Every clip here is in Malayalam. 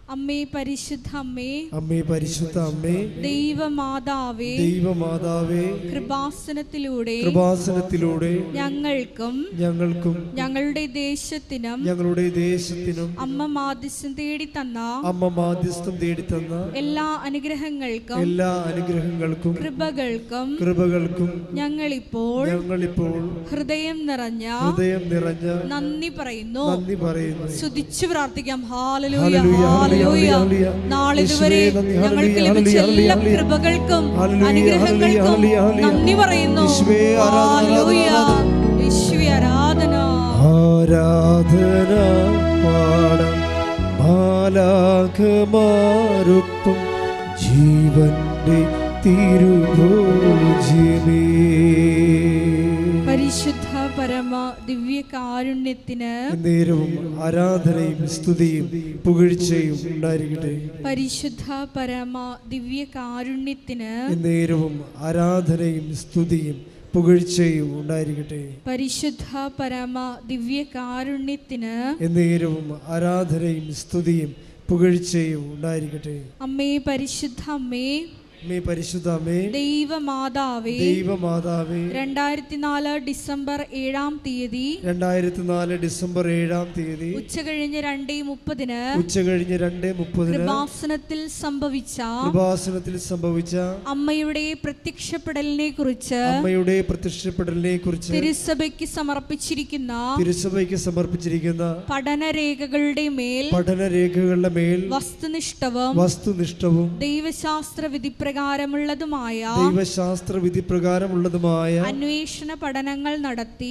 അമ്മേ പരിശുദ്ധ അമ്മേ, അമ്മേ പരിശുദ്ധ അമ്മേ, ദൈവമാതാവേ, ദൈവമാതാവേ, കൃപാസനത്തിലൂടെ ഞങ്ങൾക്കും ഞങ്ങളുടെ ദേശത്തിനും അമ്മ മാധ്യസ്ഥം തേടിത്തന്ന എല്ലാ അനുഗ്രഹങ്ങൾക്കും കൃപകൾക്കും ഞങ്ങളിപ്പോൾ ഹൃദയം നിറഞ്ഞ നന്ദി പറയുന്നു. സ്തുതിച്ചു പ്രാർത്ഥിക്കാം. Hallelujah, hallelujah. നാളിതുവരെ ഞങ്ങൾക്ക് ലഭിച്ച എല്ലാ കൃപകൾക്കും അനുഗ്രഹങ്ങൾക്കും നന്ദി പറയുന്നു. ഹല്ലേലൂയ. യേശുവേ ആരാധന. ആരാധന പാടാം മാലാഖമാരൊപ്പം ജീവന്റെ തിരുഭോജ്യമേ. പരിശുദ്ധ പരമ ദിവ്യ കാരുണ്യത്തിന് നേരവും ആരാധനയും സ്തുതിയും പുകഴ്ചയും ഉണ്ടായിരിക്കട്ടെ. പരിശുദ്ധ പരമ ദിവ്യ കാരുണ്യത്തിന് നേരവും ആരാധനയും സ്തുതിയും പുകഴ്ചയും ഉണ്ടായിരിക്കട്ടെ. പരിശുദ്ധ പരമ ദിവ്യ കാരുണ്യത്തിന് നേരവും ആരാധനയും സ്തുതിയും പുകഴ്ചയും ഉണ്ടായിരിക്കട്ടെ. അമ്മേ പരിശുദ്ധ അമ്മേ, അമ്മേ പരിശുദ്ധ അമ്മേ, ദൈവമാതാവേ, 2004 ഡിസംബർ 7-ാം തീയതി ഉച്ചകഴിഞ്ഞ് 2:30 കൃപാസനത്തിൽ സംഭവിച്ച അമ്മയുടെ പ്രത്യക്ഷപ്പെടലിനെ കുറിച്ച് തിരുസഭയ്ക്ക് സമർപ്പിച്ചിരിക്കുന്ന പഠനരേഖകളുടെ മേൽ വസ്തുനിഷ്ഠവും ദൈവശാസ്ത്ര വിധിപ്രകാരമുള്ളതുമായ അന്വേഷണ പഠനങ്ങൾ നടത്തി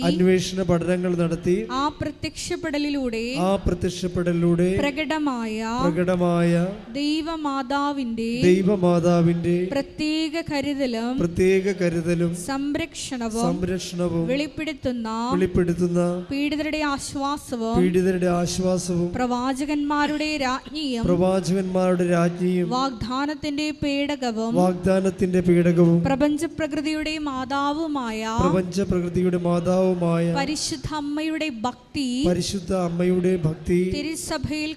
ആ പ്രത്യക്ഷപ്പെടലിലൂടെ പ്രകടമായ ദൈവമാതാവിന്റെ പ്രത്യേക കരുതലും സംരക്ഷണവും വെളിപ്പെടുത്തുന്ന പീഡിതരുടെ ആശ്വാസവും പ്രവാചകന്മാരുടെ രാജ്ഞിയും വാഗ്ദാനത്തിന്റെ പേടകവും പ്രപഞ്ചപ്രകൃതിയുടെ മാതാവുമായ പരിശുദ്ധ അമ്മയുടെ ഭക്തി തിരുസഭയിൽ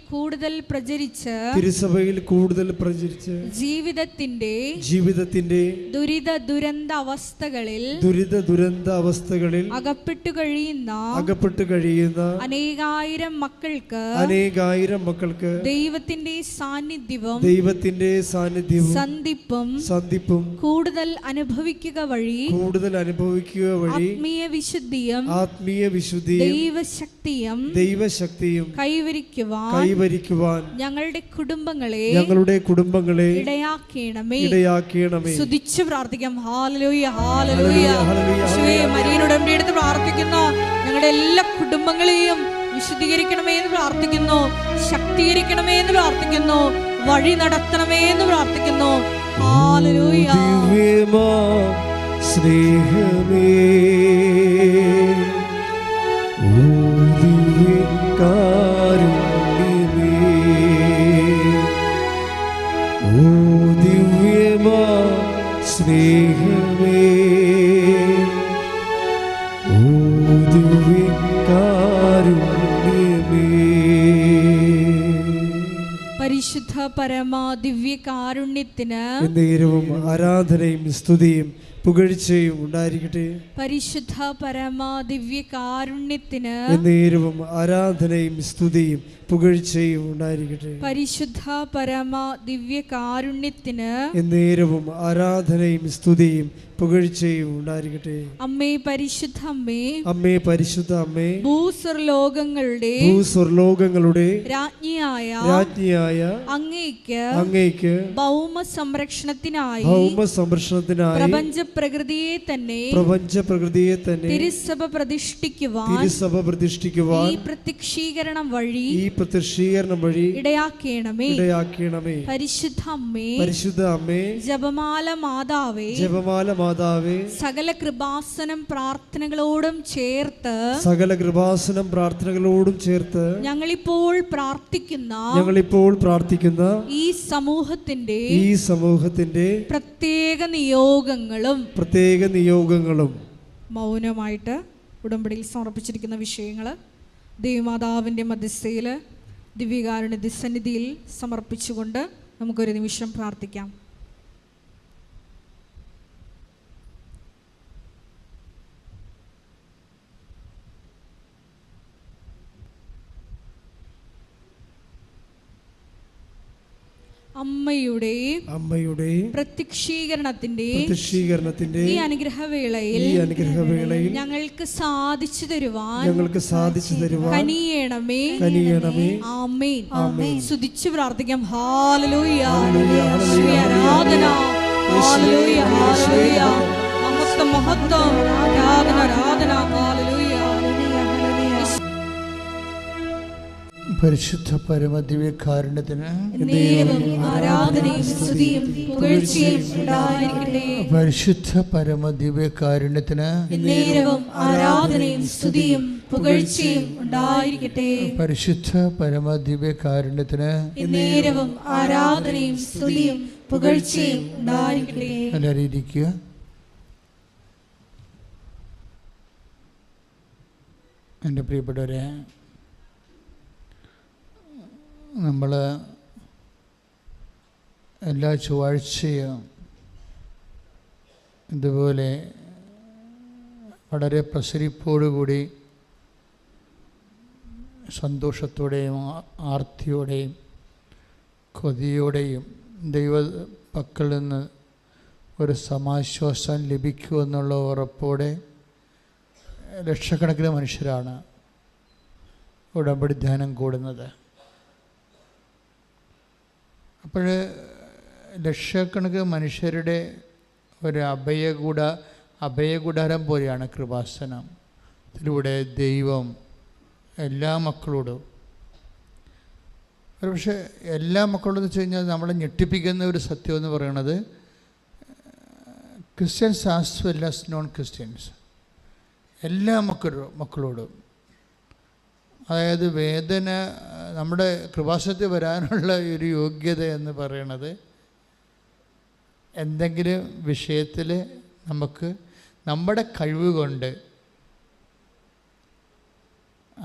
കൂടുതൽ പ്രചരിച്ച് ജീവിതത്തിന്റെ ദുരിത ദുരന്ത അവസ്ഥകളിൽ അകപ്പെട്ടു കഴിയുന്ന അനേകായിരം മക്കൾക്ക് ദൈവത്തിന്റെ സാന്നിധ്യവും സന്ധിപ്പും കൂടുതൽ അനുഭവിക്കുക വഴി ആത്മീയ വിശുദ്ധിയും ദൈവശക്തിയും കൈവരിക്കുവാൻ ഞങ്ങളുടെ കുടുംബങ്ങളെ ഇടയാക്കണമേ. സ്തുതിച്ചു പ്രാർത്ഥിക്കാം. ഹല്ലേലൂയ, ഹല്ലേലൂയ. യേശുവേ, മരിയനോട് അടുത്ത് പ്രാർത്ഥിക്കുന്ന ഞങ്ങളുടെ എല്ലാ കുടുംബങ്ങളെയും വിശുദ്ധീകരിക്കണമേ എന്ന് പ്രാർത്ഥിക്കുന്നു, ശക്തീകരിക്കണമേ എന്ന് പ്രാർത്ഥിക്കുന്നു, വഴി നടത്തണമേ എന്ന് പ്രാർത്ഥിക്കുന്നു. ഹല്ലേലൂയ. സ്നേഹമേ, ഓ ദിവ്യകാരുണ്യമേ, ഓ ദിവ്യമാ സ്നേഹമേ, ഓ ദിവ്യകാരുണ്യമേ. പരിശുദ്ധ പരമ ദിവ്യ കാരുണ്യത്തിന് നേരവും ആരാധനയും സ്തുതിയും പുകഴ്ചയും ഉണ്ടായിരിക്കട്ടെ. പരിശുദ്ധ പരമ ദിവ്യ കാരുണ്യത്തിന് നേരവും ആരാധനയും സ്തുതിയും പുകഴ്ചയും ഉണ്ടായിരിക്കട്ടെ. പരിശുദ്ധ പരമ ദിവ്യ കാരുണ്യത്തിന് നേരവും ആരാധനയും സ്തുതിയും പുകഴ്ചയും ഉണ്ടായിരിക്കട്ടെ. അമ്മേ പരിശുദ്ധ അമ്മേ, അമ്മേ പരിശുദ്ധ അമ്മേ, ഭൂസ്വർലോകങ്ങളുടെ രാജ്ഞിയായ അങ്ങേയ്ക്ക് ഭൗമ സംരക്ഷണത്തിനായി പ്രപഞ്ചപ്രകൃതിയെ തന്നെ തിരുസഭ പ്രതിഷ്ഠിക്കുവാൻ ഈ പ്രത്യക്ഷീകരണം വഴി ഇടയാക്കണമേ. പരിശുദ്ധ അമ്മേ, ജപമാല മാതാവേ, സകല കൃപാസനം പ്രാർത്ഥനകളോടും ചേർത്ത് ഞങ്ങളിപ്പോൾ പ്രാർത്ഥിക്കുന്ന ഈ സമൂഹത്തിന്റെ പ്രത്യേക നിയോഗങ്ങളും മൗനമായിട്ട് ഉടമ്പടിയിൽ സമർപ്പിച്ചിരിക്കുന്ന വിഷയങ്ങൾ ദൈവമാതാവിൻ്റെ മധ്യസ്ഥയിൽ ദിവ്യകാരുണ്യ സന്നിധിയിൽ സമർപ്പിച്ചുകൊണ്ട് നമുക്കൊരു നിമിഷം പ്രാർത്ഥിക്കാം. അമ്മയുടെ പ്രത്യക്ഷീകരണത്തിന്റെ ഈ അനുഗ്രഹവേളയിൽ ഞങ്ങൾക്ക് സാധിച്ചു തരുവാൻ കനിയണമേ. ആമേൻ. സ്തുതിച്ചു പ്രാർത്ഥിക്കാം. ഹല്ലേലൂയ. ആരാധന. ഹല്ലേലൂയ. ഹല്ലേലൂയ. മഹത്വം. ആരാധന. ഹല്ലേലൂയ. പരിശുദ്ധ പരമദിവ്യകാരുണ്യത്തിന് ആരാധനയും സ്തുതിയും പുകഴ്ചയും ഉണ്ടായിരിക്കട്ടെ. പരിശുദ്ധ പരമദിവ്യകാരുണ്യത്തിന് ആരാധനയും സ്തുതിയും പുകഴ്ചയും ഉണ്ടായിരിക്കട്ടെ. പരിശുദ്ധ പരമദിവ്യകാരുണ്യത്തിന് ആരാധനയും സ്തുതിയും പുകഴ്ചയും ഉണ്ടായിരിക്കട്ടെ. എല്ലാവരും ഇരിക്കുക. എൻ്റെ പ്രിയപ്പെട്ടവരെ, നമ്മൾ എല്ലാ ചൊവ്വാഴ്ചയും ഇതുപോലെ വളരെ പ്രസരിപ്പോടുകൂടി സന്തോഷത്തോടെയും ആർത്തിയോടെയും കൊതിയോടെയും ദൈവ പക്കൽ നിന്ന് ഒരു സമാശ്വാസം ലഭിക്കുമെന്നുള്ള ഉറപ്പോടെ ലക്ഷക്കണക്കിന് മനുഷ്യരാണ് ഉടമ്പടി ധ്യാനം കൂടുന്നത്. അപ്പോൾ ലക്ഷക്കണക്കിന് മനുഷ്യരുടെ ഒരു അഭയകൂടാരം പോലെയാണ് കൃപാസനം. ഇതിലൂടെ ദൈവം എല്ലാ മക്കളോടും, ഒരു പക്ഷേ എല്ലാ മക്കളോടും വെച്ച് കഴിഞ്ഞാൽ നമ്മളെ ഞെട്ടിപ്പിക്കുന്ന ഒരു സത്യം എന്ന് പറയുന്നത്, Christians as well as non Christians, എല്ലാ മക്കളോടും, അതായത് വേദന, നമ്മുടെ കൃപാസനത്തിൽ വരാനുള്ള ഒരു യോഗ്യത എന്ന് പറയുന്നത് എന്തെങ്കിലും വിഷയത്തിൽ നമുക്ക് നമ്മുടെ കഴിവ് കൊണ്ട്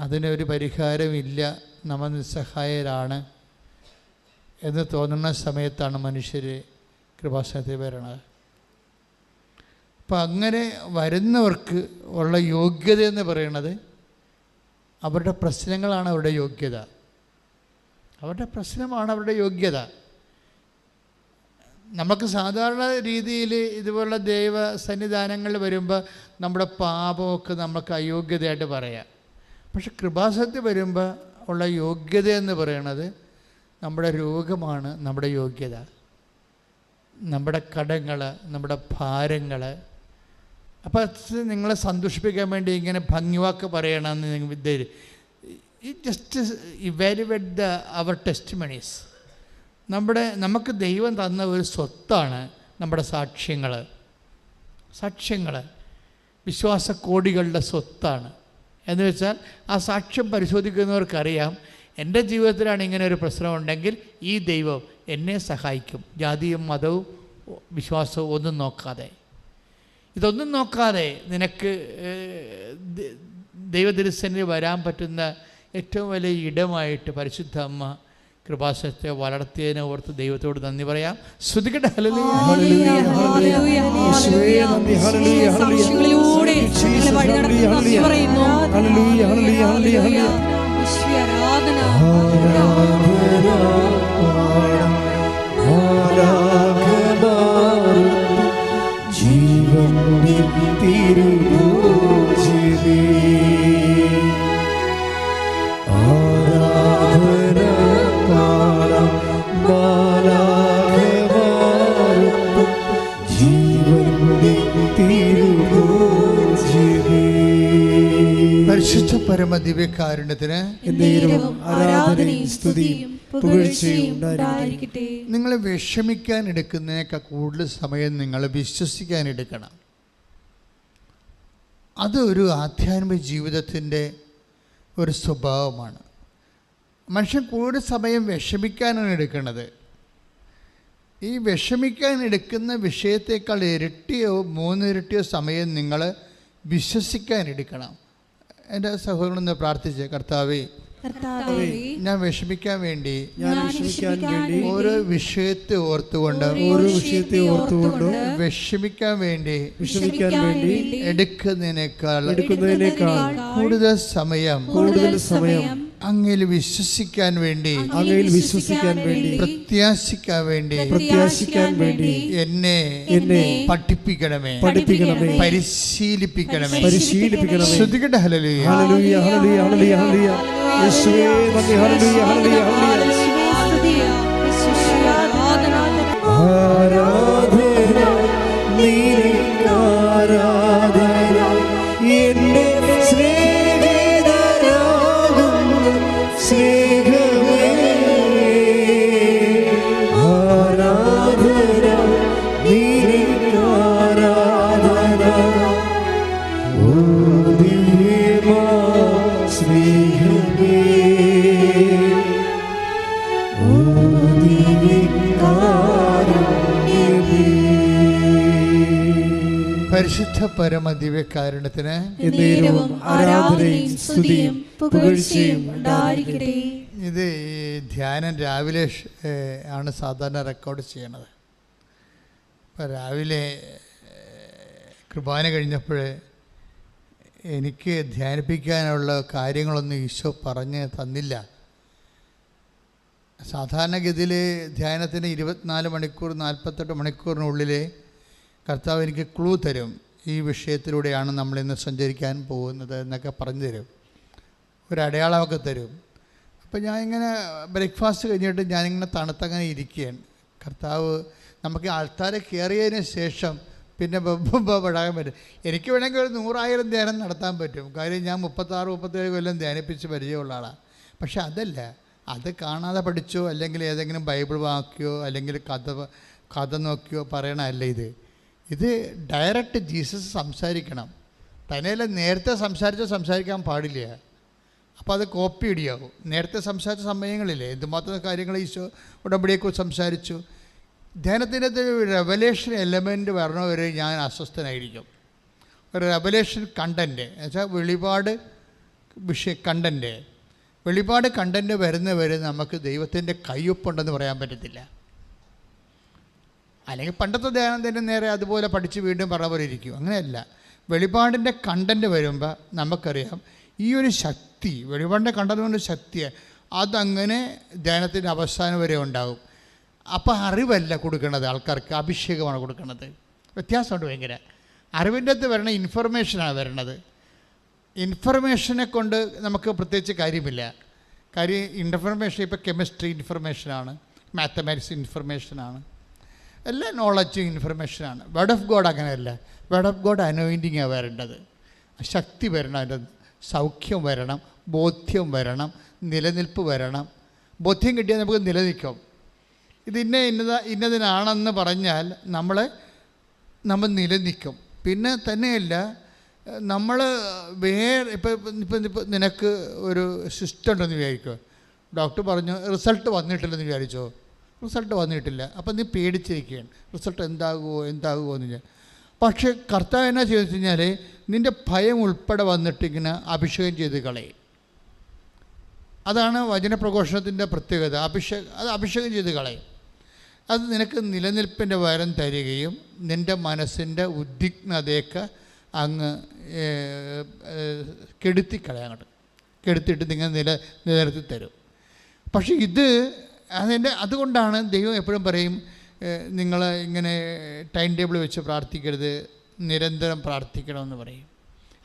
അതിനൊരു പരിഹാരമില്ല, നമ്മൾ നിസ്സഹായരാണ് എന്ന് തോന്നുന്ന സമയത്താണ് മനുഷ്യർ കൃപാസനത്തിൽ വരണത്. അപ്പം അങ്ങനെ വരുന്നവർക്ക് ഉള്ള യോഗ്യത എന്ന് പറയുന്നത് അവരുടെ പ്രശ്നങ്ങളാണ് അവരുടെ യോഗ്യത. അവരുടെ പ്രശ്നമാണ് അവരുടെ യോഗ്യത. നമുക്ക് സാധാരണ രീതിയിൽ ഇതുപോലുള്ള ദൈവ സന്നിധാനങ്ങളിൽ വരുമ്പോൾ നമ്മുടെ പാപമൊക്കെ നമുക്ക് അയോഗ്യതയായിട്ട് പറയാം. പക്ഷെ കൃപാസനത്തിൽ വരുമ്പോൾ ഉള്ള യോഗ്യത എന്ന് പറയുന്നത് നമ്മുടെ രോഗമാണ് നമ്മുടെ യോഗ്യത, നമ്മുടെ കടങ്ങൾ, നമ്മുടെ ഭാരങ്ങൾ. അപ്പോൾ നിങ്ങളെ സന്തോഷിപ്പിക്കാൻ വേണ്ടി ഇങ്ങനെ ഭംഗിവാക്ക് പറയണമെന്ന് നിങ്ങൾ ജസ്റ്റ് ഇവാലുവേറ്റ് അവർ ടെസ്റ്റിമണീസ്. നമുക്ക് ദൈവം തന്ന ഒരു സ്വത്താണ് നമ്മുടെ സാക്ഷ്യങ്ങൾ വിശ്വാസക്കോടികളുടെ സ്വത്താണ്. എന്ന് വെച്ചാൽ ആ സാക്ഷ്യം പരിശോധിക്കുന്നവർക്കറിയാം, എൻ്റെ ജീവിതത്തിലാണ് ഇങ്ങനെ ഒരു പ്രശ്നമുണ്ടെങ്കിൽ ഈ ദൈവം എന്നെ സഹായിക്കും. ജാതിയും മതവും വിശ്വാസവും ഒന്നും നോക്കാതെ, ഇതൊന്നും നോക്കാതെ നിനക്ക് ദൈവദർശനത്തിൽ വരാൻ പറ്റുന്ന ഏറ്റവും വലിയ ഇടമായിട്ട് പരിശുദ്ധ അമ്മ കൃപാസനത്തെ വളർത്തിയതിനെ ഓർത്ത് ദൈവത്തോട് നന്ദി പറയാം. ശ്രുതികട്ടെ. പരിശുദ്ധ പരമദിവ്യകാരുണ്യത്തിന് ആരാധനയും സ്തുതിയും പുകഴ്ചയും ഉണ്ടായിരിക്കട്ടെ. നിങ്ങൾ വിഷമിക്കാൻ എടുക്കുന്നതിനേക്കാൾ കൂടുതൽ സമയം നിങ്ങൾ വിശ്വസിക്കാൻ എടുക്കണം. അതൊരു ആധ്യാത്മിക ജീവിതത്തിൻ്റെ ഒരു സ്വഭാവമാണ്. മനുഷ്യൻ കൂടുതൽ സമയം വിഷമിക്കാനാണ് എടുക്കുന്നത്. ഈ വിഷമിക്കാൻ എടുക്കുന്ന വിഷയത്തേക്കാൾ ഇരട്ടിയോ 3 ഇരട്ടിയോ സമയം നിങ്ങൾ വിശ്വസിക്കാൻ എടുക്കണം. എൻ്റെ സഹോദരനൊന്ന് പ്രാർത്ഥിച്ച്, കർത്താവേ കർത്താവേ, ഞാൻ വിഷമിക്കാൻ വേണ്ടി ഞാൻ വിഷമിക്കാൻ വേണ്ടി ഓരോ വിഷയത്തെ ഓർത്തുകൊണ്ട് ഓരോ വിഷയത്തെ ഓർത്തുകൊണ്ട് വിഷമിക്കാൻ വേണ്ടി എടുക്കുന്നതിനേക്കാൾ കൂടുതൽ സമയം അങ്ങയിൽ വിശ്വസിക്കാൻ വേണ്ടി പ്രത്യാശിക്കാൻ വേണ്ടി എന്നെ പഠിപ്പിക്കണമേ, പരിശീലിപ്പിക്കണമേ. ശ്രദ്ധിക്കട്ടെ. ഹല്ലേലൂയ, ഹല്ലേലൂയ, ഹല്ലേലൂയ, ഹല്ലേലൂയ, ഹല്ലേലൂയ. യേശുവേ നന്ദി. ഹല്ലേലൂയ, ഹല്ലേലൂയ, ഹല്ലേലൂയ. ആരാധന നിനക്ക്, ആരാധന എന്നെ സ്നേഹിതനാകും സ്നേഹമേ. ആരാധന നിനക്ക്, ആരാധന ഓ ദിവ്യമാ സ്നേഹമേ. ഓ ദിവ്യകാരുണ്യമേ. പരിശുദ്ധ പരമ ദിവ്യകാരുണ്യത്തിന് എന്നേരവും ആരാധനയും സ്തുതിയും പുകഴ്ചയും ഉണ്ടായിരിക്കട്ടെ. ഇത് ഈ ധ്യാനം രാവിലെ ആണ് സാധാരണ റെക്കോർഡ് ചെയ്യണത്. ഇപ്പം രാവിലെ കുർബാന കഴിഞ്ഞപ്പോൾ എനിക്ക് ധ്യാനിപ്പിക്കാനുള്ള കാര്യങ്ങളൊന്നും ഈശോ പറഞ്ഞ് തന്നില്ല. സാധാരണഗതിയിൽ ധ്യാനത്തിന് 24 മണിക്കൂർ 48 മണിക്കൂറിനുള്ളിൽ കർത്താവ് എനിക്ക് ക്ലൂ തരും, ഈ വിഷയത്തിലൂടെയാണ് നമ്മളിന്ന് സഞ്ചരിക്കാൻ പോകുന്നത് എന്നൊക്കെ പറഞ്ഞു തരും, ഒരു അടയാളമൊക്കെ തരും. അപ്പോൾ ഞാൻ ഇങ്ങനെ ബ്രേക്ക്ഫാസ്റ്റ് കഴിഞ്ഞിട്ട് ഞാനിങ്ങനെ തണുത്തങ്ങനെ ഇരിക്കുകയാണ്. കർത്താവ് നമുക്ക് ആൾക്കാരെ കയറിയതിന് ശേഷം പിന്നെ പെടാൻ പറ്റും. എനിക്ക് വേണമെങ്കിൽ ഒരു 100,000 ധ്യാനം നടത്താൻ പറ്റും. കാര്യം ഞാൻ 36-37 കൊല്ലം ധ്യാനിപ്പിച്ച് പരിചയമുള്ള ആളാണ്. പക്ഷെ അതല്ല, അത് കാണാതെ പഠിച്ചോ അല്ലെങ്കിൽ ഏതെങ്കിലും ബൈബിൾ വാക്കിയോ അല്ലെങ്കിൽ കഥ നോക്കിയോ പറയണമല്ല. ഇത് ഡയറക്റ്റ് ജീസസ് സംസാരിക്കണം. തന്നെയല്ല, നേരത്തെ സംസാരിക്കാൻ പാടില്ല. അപ്പോൾ അത് കോപ്പി ഇടിയാവും. നേരത്തെ സംസാരിച്ച സമയങ്ങളില്ലേ എന്തുമാത്രം കാര്യങ്ങൾ ഈശോ ഉടമ്പടിയെക്കുറിച്ച് സംസാരിച്ചു. ധ്യാനത്തിൻ്റെ ഒരു റെവലേഷൻ എലമെൻറ്റ് വരണവരെ ഞാൻ അസ്വസ്ഥനായിരിക്കും. ഒരു റെവലേഷൻ കണ്ടൻറ്റ് എന്നുവെച്ചാൽ വെളിപാട് കണ്ടൻറ്റ് വരുന്നവരെ നമുക്ക് ദൈവത്തിൻ്റെ കയ്യൊപ്പുണ്ടെന്ന് പറയാൻ പറ്റത്തില്ല. അല്ലെങ്കിൽ പണ്ടത്തെ ധ്യാനത്തിൻ്റെ നേരെ അതുപോലെ പഠിച്ച് വീണ്ടും പറഞ്ഞ പോലെ ഇരിക്കും. അങ്ങനെയല്ല, വെളിപാടിൻ്റെ കണ്ടൻറ്റ് വരുമ്പോൾ നമുക്കറിയാം ഈ ഒരു ശക്തി, വെളിപാടിൻ്റെ കണ്ടൻറ്റ് ശക്തി അതങ്ങനെ ധ്യാനത്തിൻ്റെ അവസാനം വരെ ഉണ്ടാകും. അപ്പോൾ അറിവല്ല കൊടുക്കുന്നത് ആൾക്കാർക്ക്, അഭിഷേകമാണ് കൊടുക്കുന്നത്. വ്യത്യാസമുണ്ട് ഭയങ്കര. അറിവിൻ്റെ അകത്ത് വരണ ഇൻഫർമേഷനാണ് വരണത്. ഇൻഫർമേഷനെ കൊണ്ട് നമുക്ക് പ്രത്യേകിച്ച് കാര്യമില്ല. കാര്യം ഇൻഫർമേഷൻ ഇപ്പോൾ കെമിസ്ട്രി ഇൻഫർമേഷനാണ്, മാത്തമാറ്റിക്സ് ഇൻഫർമേഷനാണ്, എല്ലാ നോളജും ഇൻഫർമേഷനാണ്. വേർഡ് ഓഫ് ഗോഡ് അങ്ങനെയല്ല. വേർഡ് ഓഫ് ഗോഡ് അനോയിൻറ്റിങ്ങാണ് വരേണ്ടത്. ശക്തി വരണം, അതിൻ്റെ സൗഖ്യം വരണം, ബോധ്യം വരണം, നിലനിൽപ്പ് വരണം. ബോധ്യം കിട്ടിയാൽ നമുക്ക് നിലനിൽക്കും. ഇത് ഇന്നതിനാണെന്ന് പറഞ്ഞാൽ നമ്മൾ നിലനിൽക്കും. പിന്നെ തന്നെയല്ല, നമ്മൾ ഇപ്പം നിനക്ക് ഒരു സിസ്റ്റം ഉണ്ടെന്ന് വിചാരിക്കുക. ഡോക്ടർ പറഞ്ഞു റിസൾട്ട് വന്നിട്ടില്ലെന്ന് വിചാരിച്ചോ. റിസൾട്ട് വന്നിട്ടില്ല. അപ്പം നീ പേടിച്ചിരിക്കുകയാണ്, റിസൾട്ട് എന്താകുമോ എന്ന് ഞാൻ. പക്ഷേ കർത്താവ് എന്നാ ചെയ്തെന്ന് വെച്ച് കഴിഞ്ഞാൽ നിൻ്റെ ഭയം ഉൾപ്പെടെ വന്നിട്ടിങ്ങനെ അഭിഷേകം ചെയ്ത് കളയും. അതാണ് വചനപ്രഘോഷണത്തിൻ്റെ പ്രത്യേകത. അഭിഷേകം ചെയ്ത് കളയും. അത് നിനക്ക് നിലനിൽപ്പിൻ്റെ വരം തരികയും നിൻ്റെ മനസ്സിൻ്റെ ഉദ്വിഗ്നതയൊക്കെ അങ്ങ് കെടുത്തിട്ട് നിങ്ങൾ നിലനിർത്തി തരും. പക്ഷേ അതുകൊണ്ടാണ് ദൈവം എപ്പോഴും പറയും, നിങ്ങൾ ഇങ്ങനെ ടൈം ടേബിൾ വെച്ച് പ്രാർത്ഥിക്കരുത്, നിരന്തരം പ്രാർത്ഥിക്കണമെന്ന് പറയും.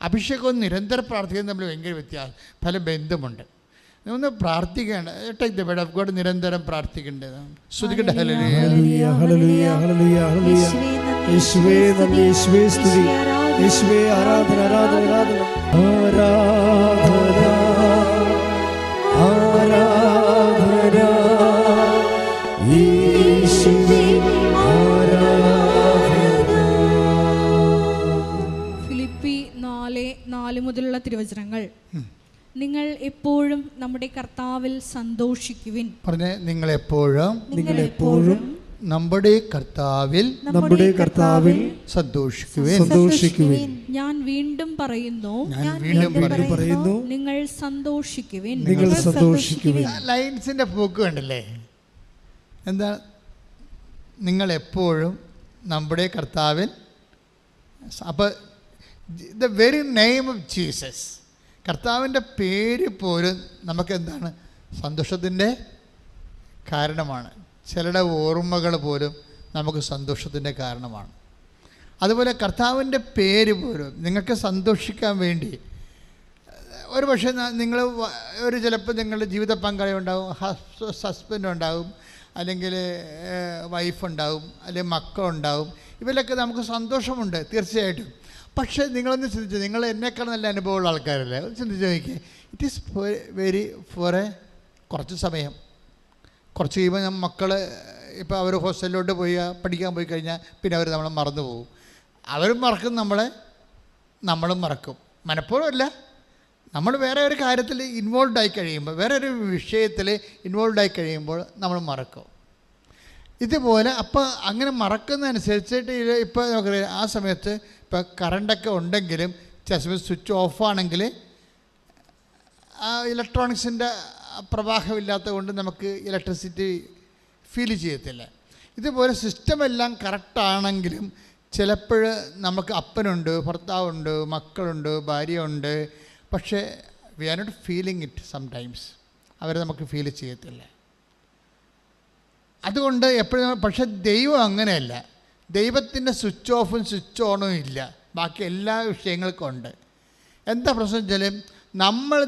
അഭിഷേകവും നിരന്തരം പ്രാർത്ഥിക്കുന്നത് തമ്മിൽ ഭയങ്കര വ്യത്യാസം, പല ബന്ധമുണ്ട്. ഒന്ന് പ്രാർത്ഥിക്കേണ്ട, take the word of God, നിരന്തരം പ്രാർത്ഥിക്കേണ്ടതാണ്. ശ്രുതിക്കട്ടെ. ഹല്ലേലൂയ, ഹല്ലേലൂയ, ഹല്ലേലൂയ, ഹല്ലേലൂയ. യേശുവേ നന്ദി, യേശുവേ സ്തുതി, യേശുവേ ആരാധന, ആരാധന, ആരാധന, ആരാധന, ആരാധന, യേശുവേ ആരാധന. ഫിലിപ്പി 4:4 മുതലുള്ള തിരുവചനങ്ങൾ. നിങ്ങൾ എപ്പോഴും നമ്മുടെ കർത്താവിൽ സന്തോഷിക്കുവിൻ. പറഞ്ഞേ, നിങ്ങൾ എപ്പോഴും നമ്മുടെ കർത്താവിൽ സന്തോഷിക്കുവിൻ. ഞാൻ വീണ്ടും പറയുന്നു, നിങ്ങൾ സന്തോഷിക്കുവിൻ. ലൈൻസിന്റെ പോക്ക് കണ്ടല്ലേ? എന്താ? നിങ്ങൾ എപ്പോഴും നമ്മുടെ കർത്താവിൽ. അപ്പോൾ the very name of Jesus, കർത്താവിൻ്റെ പേര് പോലും നമുക്ക് എന്താണ്? സന്തോഷത്തിൻ്റെ കാരണമാണ്. ചിലരുടെ ഓർമ്മകൾ പോലും നമുക്ക് സന്തോഷത്തിൻ്റെ കാരണമാണ്. അതുപോലെ കർത്താവിൻ്റെ പേര് പോലും നിങ്ങൾക്ക് സന്തോഷിക്കാൻ വേണ്ടി. ഒരു പക്ഷേ നിങ്ങൾ ചിലപ്പോൾ നിങ്ങളുടെ ജീവിത പങ്കാളി ഉണ്ടാവും, ഹസ്ബൻഡ് ഉണ്ടാവും, അല്ലെങ്കിൽ വൈഫുണ്ടാവും, അല്ലെങ്കിൽ മക്കളുണ്ടാവും. ഇവരിലൊക്കെ നമുക്ക് സന്തോഷമുണ്ട് തീർച്ചയായിട്ടും. പക്ഷേ നിങ്ങളൊന്ന് ചിന്തിച്ചു, നിങ്ങൾ എന്നേക്കാൾ നല്ല അനുഭവമുള്ള ആൾക്കാരല്ലേ? ഒന്ന് ചിന്തിച്ച് നോക്കിയേ. ഇറ്റ് ഈസ് വെരി ഫോർ കുറച്ച് സമയം. കുറച്ച് കഴിയുമ്പോൾ മക്കൾ ഇപ്പോൾ അവർ ഹോസ്റ്റലിലോട്ട് പഠിക്കാൻ പോയി കഴിഞ്ഞാൽ പിന്നെ അവർ നമ്മളെ മറന്നു പോകും. അവരും മറക്കും നമ്മളെ, നമ്മളും മറക്കും. മനഃപൂർവ്വമല്ല, നമ്മൾ വേറെ ഒരു കാര്യത്തിൽ ഇൻവോൾവ് ആയി കഴിയുമ്പോൾ, വേറെ ഒരു വിഷയത്തിൽ ഇൻവോൾവ് ആയി കഴിയുമ്പോൾ നമ്മൾ മറക്കും. ഇതുപോലെ അപ്പോൾ അങ്ങനെ മറക്കുന്നതനുസരിച്ചിട്ട് ഇപ്പോൾ നമുക്കറിയാം, ആ സമയത്ത് ഇപ്പോൾ കറണ്ടൊക്കെ ഉണ്ടെങ്കിലും ചില സമയത്ത് സ്വിച്ച് ഓഫാണെങ്കിൽ ആ ഇലക്ട്രോണിക്സിൻ്റെ പ്രവാഹമില്ലാത്തത് കൊണ്ട് നമുക്ക് ഇലക്ട്രിസിറ്റി ഫീൽ ചെയ്യത്തില്ല. ഇതുപോലെ സിസ്റ്റമെല്ലാം കറക്റ്റാണെങ്കിലും ചിലപ്പോൾ നമുക്ക് അപ്പനുണ്ട്, ഭർത്താവുണ്ട്, മക്കളുണ്ട്, ഭാര്യയുണ്ട്, പക്ഷേ we are not feeling it sometimes. അവരെ നമുക്ക് ഫീൽ ചെയ്യത്തില്ല. അതുകൊണ്ട് എപ്പോഴും. പക്ഷെ ദൈവം അങ്ങനെയല്ല. ദൈവത്തിൻ്റെ സ്വിച്ച് ഓഫും സ്വിച്ച് ഓണും ഇല്ല, ബാക്കി എല്ലാ വിഷയങ്ങൾക്കും ഉണ്ട്. എന്താ പ്രശ്നം വെച്ചാൽ നമ്മൾ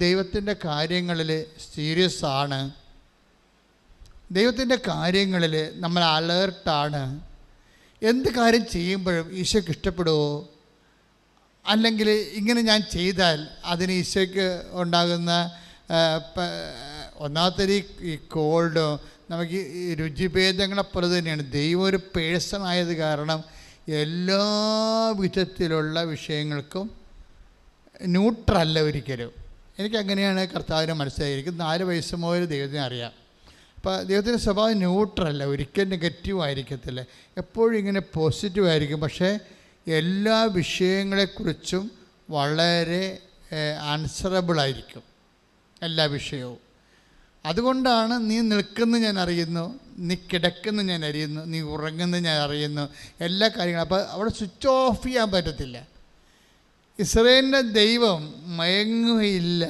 ദൈവത്തിൻ്റെ കാര്യങ്ങളിൽ സീരിയസ് ആണ്, ദൈവത്തിൻ്റെ കാര്യങ്ങളിൽ നമ്മൾ അലേർട്ടാണ്. എന്ത് കാര്യം ചെയ്യുമ്പോഴും ഈശോയ്ക്ക് ഇഷ്ടപ്പെടുമോ, അല്ലെങ്കിൽ ഇങ്ങനെ ഞാൻ ചെയ്താൽ അതിന് ഈശോയ്ക്ക് ഉണ്ടാകുന്ന ഒന്നാമത്തെ ഈ കോൾഡോ നമുക്ക് ഈ രുചിഭേദങ്ങളെപ്പോലെ തന്നെയാണ്. ദൈവം ഒരു പേഴ്സൺ ആയത് കാരണം എല്ലാ വിധത്തിലുള്ള വിഷയങ്ങൾക്കും ന്യൂട്രല്ല ഒരിക്കലും. എനിക്കങ്ങനെയാണ് കർത്താവിനെ മനസ്സിലായിരിക്കും. 4 വയസ്സ് മുതൽ ദൈവത്തിനെ അറിയാം. അപ്പോൾ ദൈവത്തിൻ്റെ സ്വഭാവം ന്യൂട്രല്ല, ഒരിക്കലും നെഗറ്റീവ് ആയിരിക്കത്തില്ല, എപ്പോഴും ഇങ്ങനെ പോസിറ്റീവ് ആയിരിക്കും. പക്ഷേ എല്ലാ വിഷയങ്ങളെക്കുറിച്ചും വളരെ ആൻസറബിളായിരിക്കും എല്ലാ വിഷയവും. അതുകൊണ്ടാണ് നീ നിൽക്കുന്ന ഞാൻ അറിയുന്നു, നീ കിടക്കുന്ന ഞാൻ അറിയുന്നു, നീ ഉറങ്ങുന്ന ഞാൻ അറിയുന്നു, എല്ലാ കാര്യങ്ങളും. അപ്പോൾ അവിടെ സ്വിച്ച് ഓഫ് ചെയ്യാൻ പറ്റത്തില്ല. ഇസ്രായേലിൻ്റെ ദൈവം മയങ്ങുകയില്ല.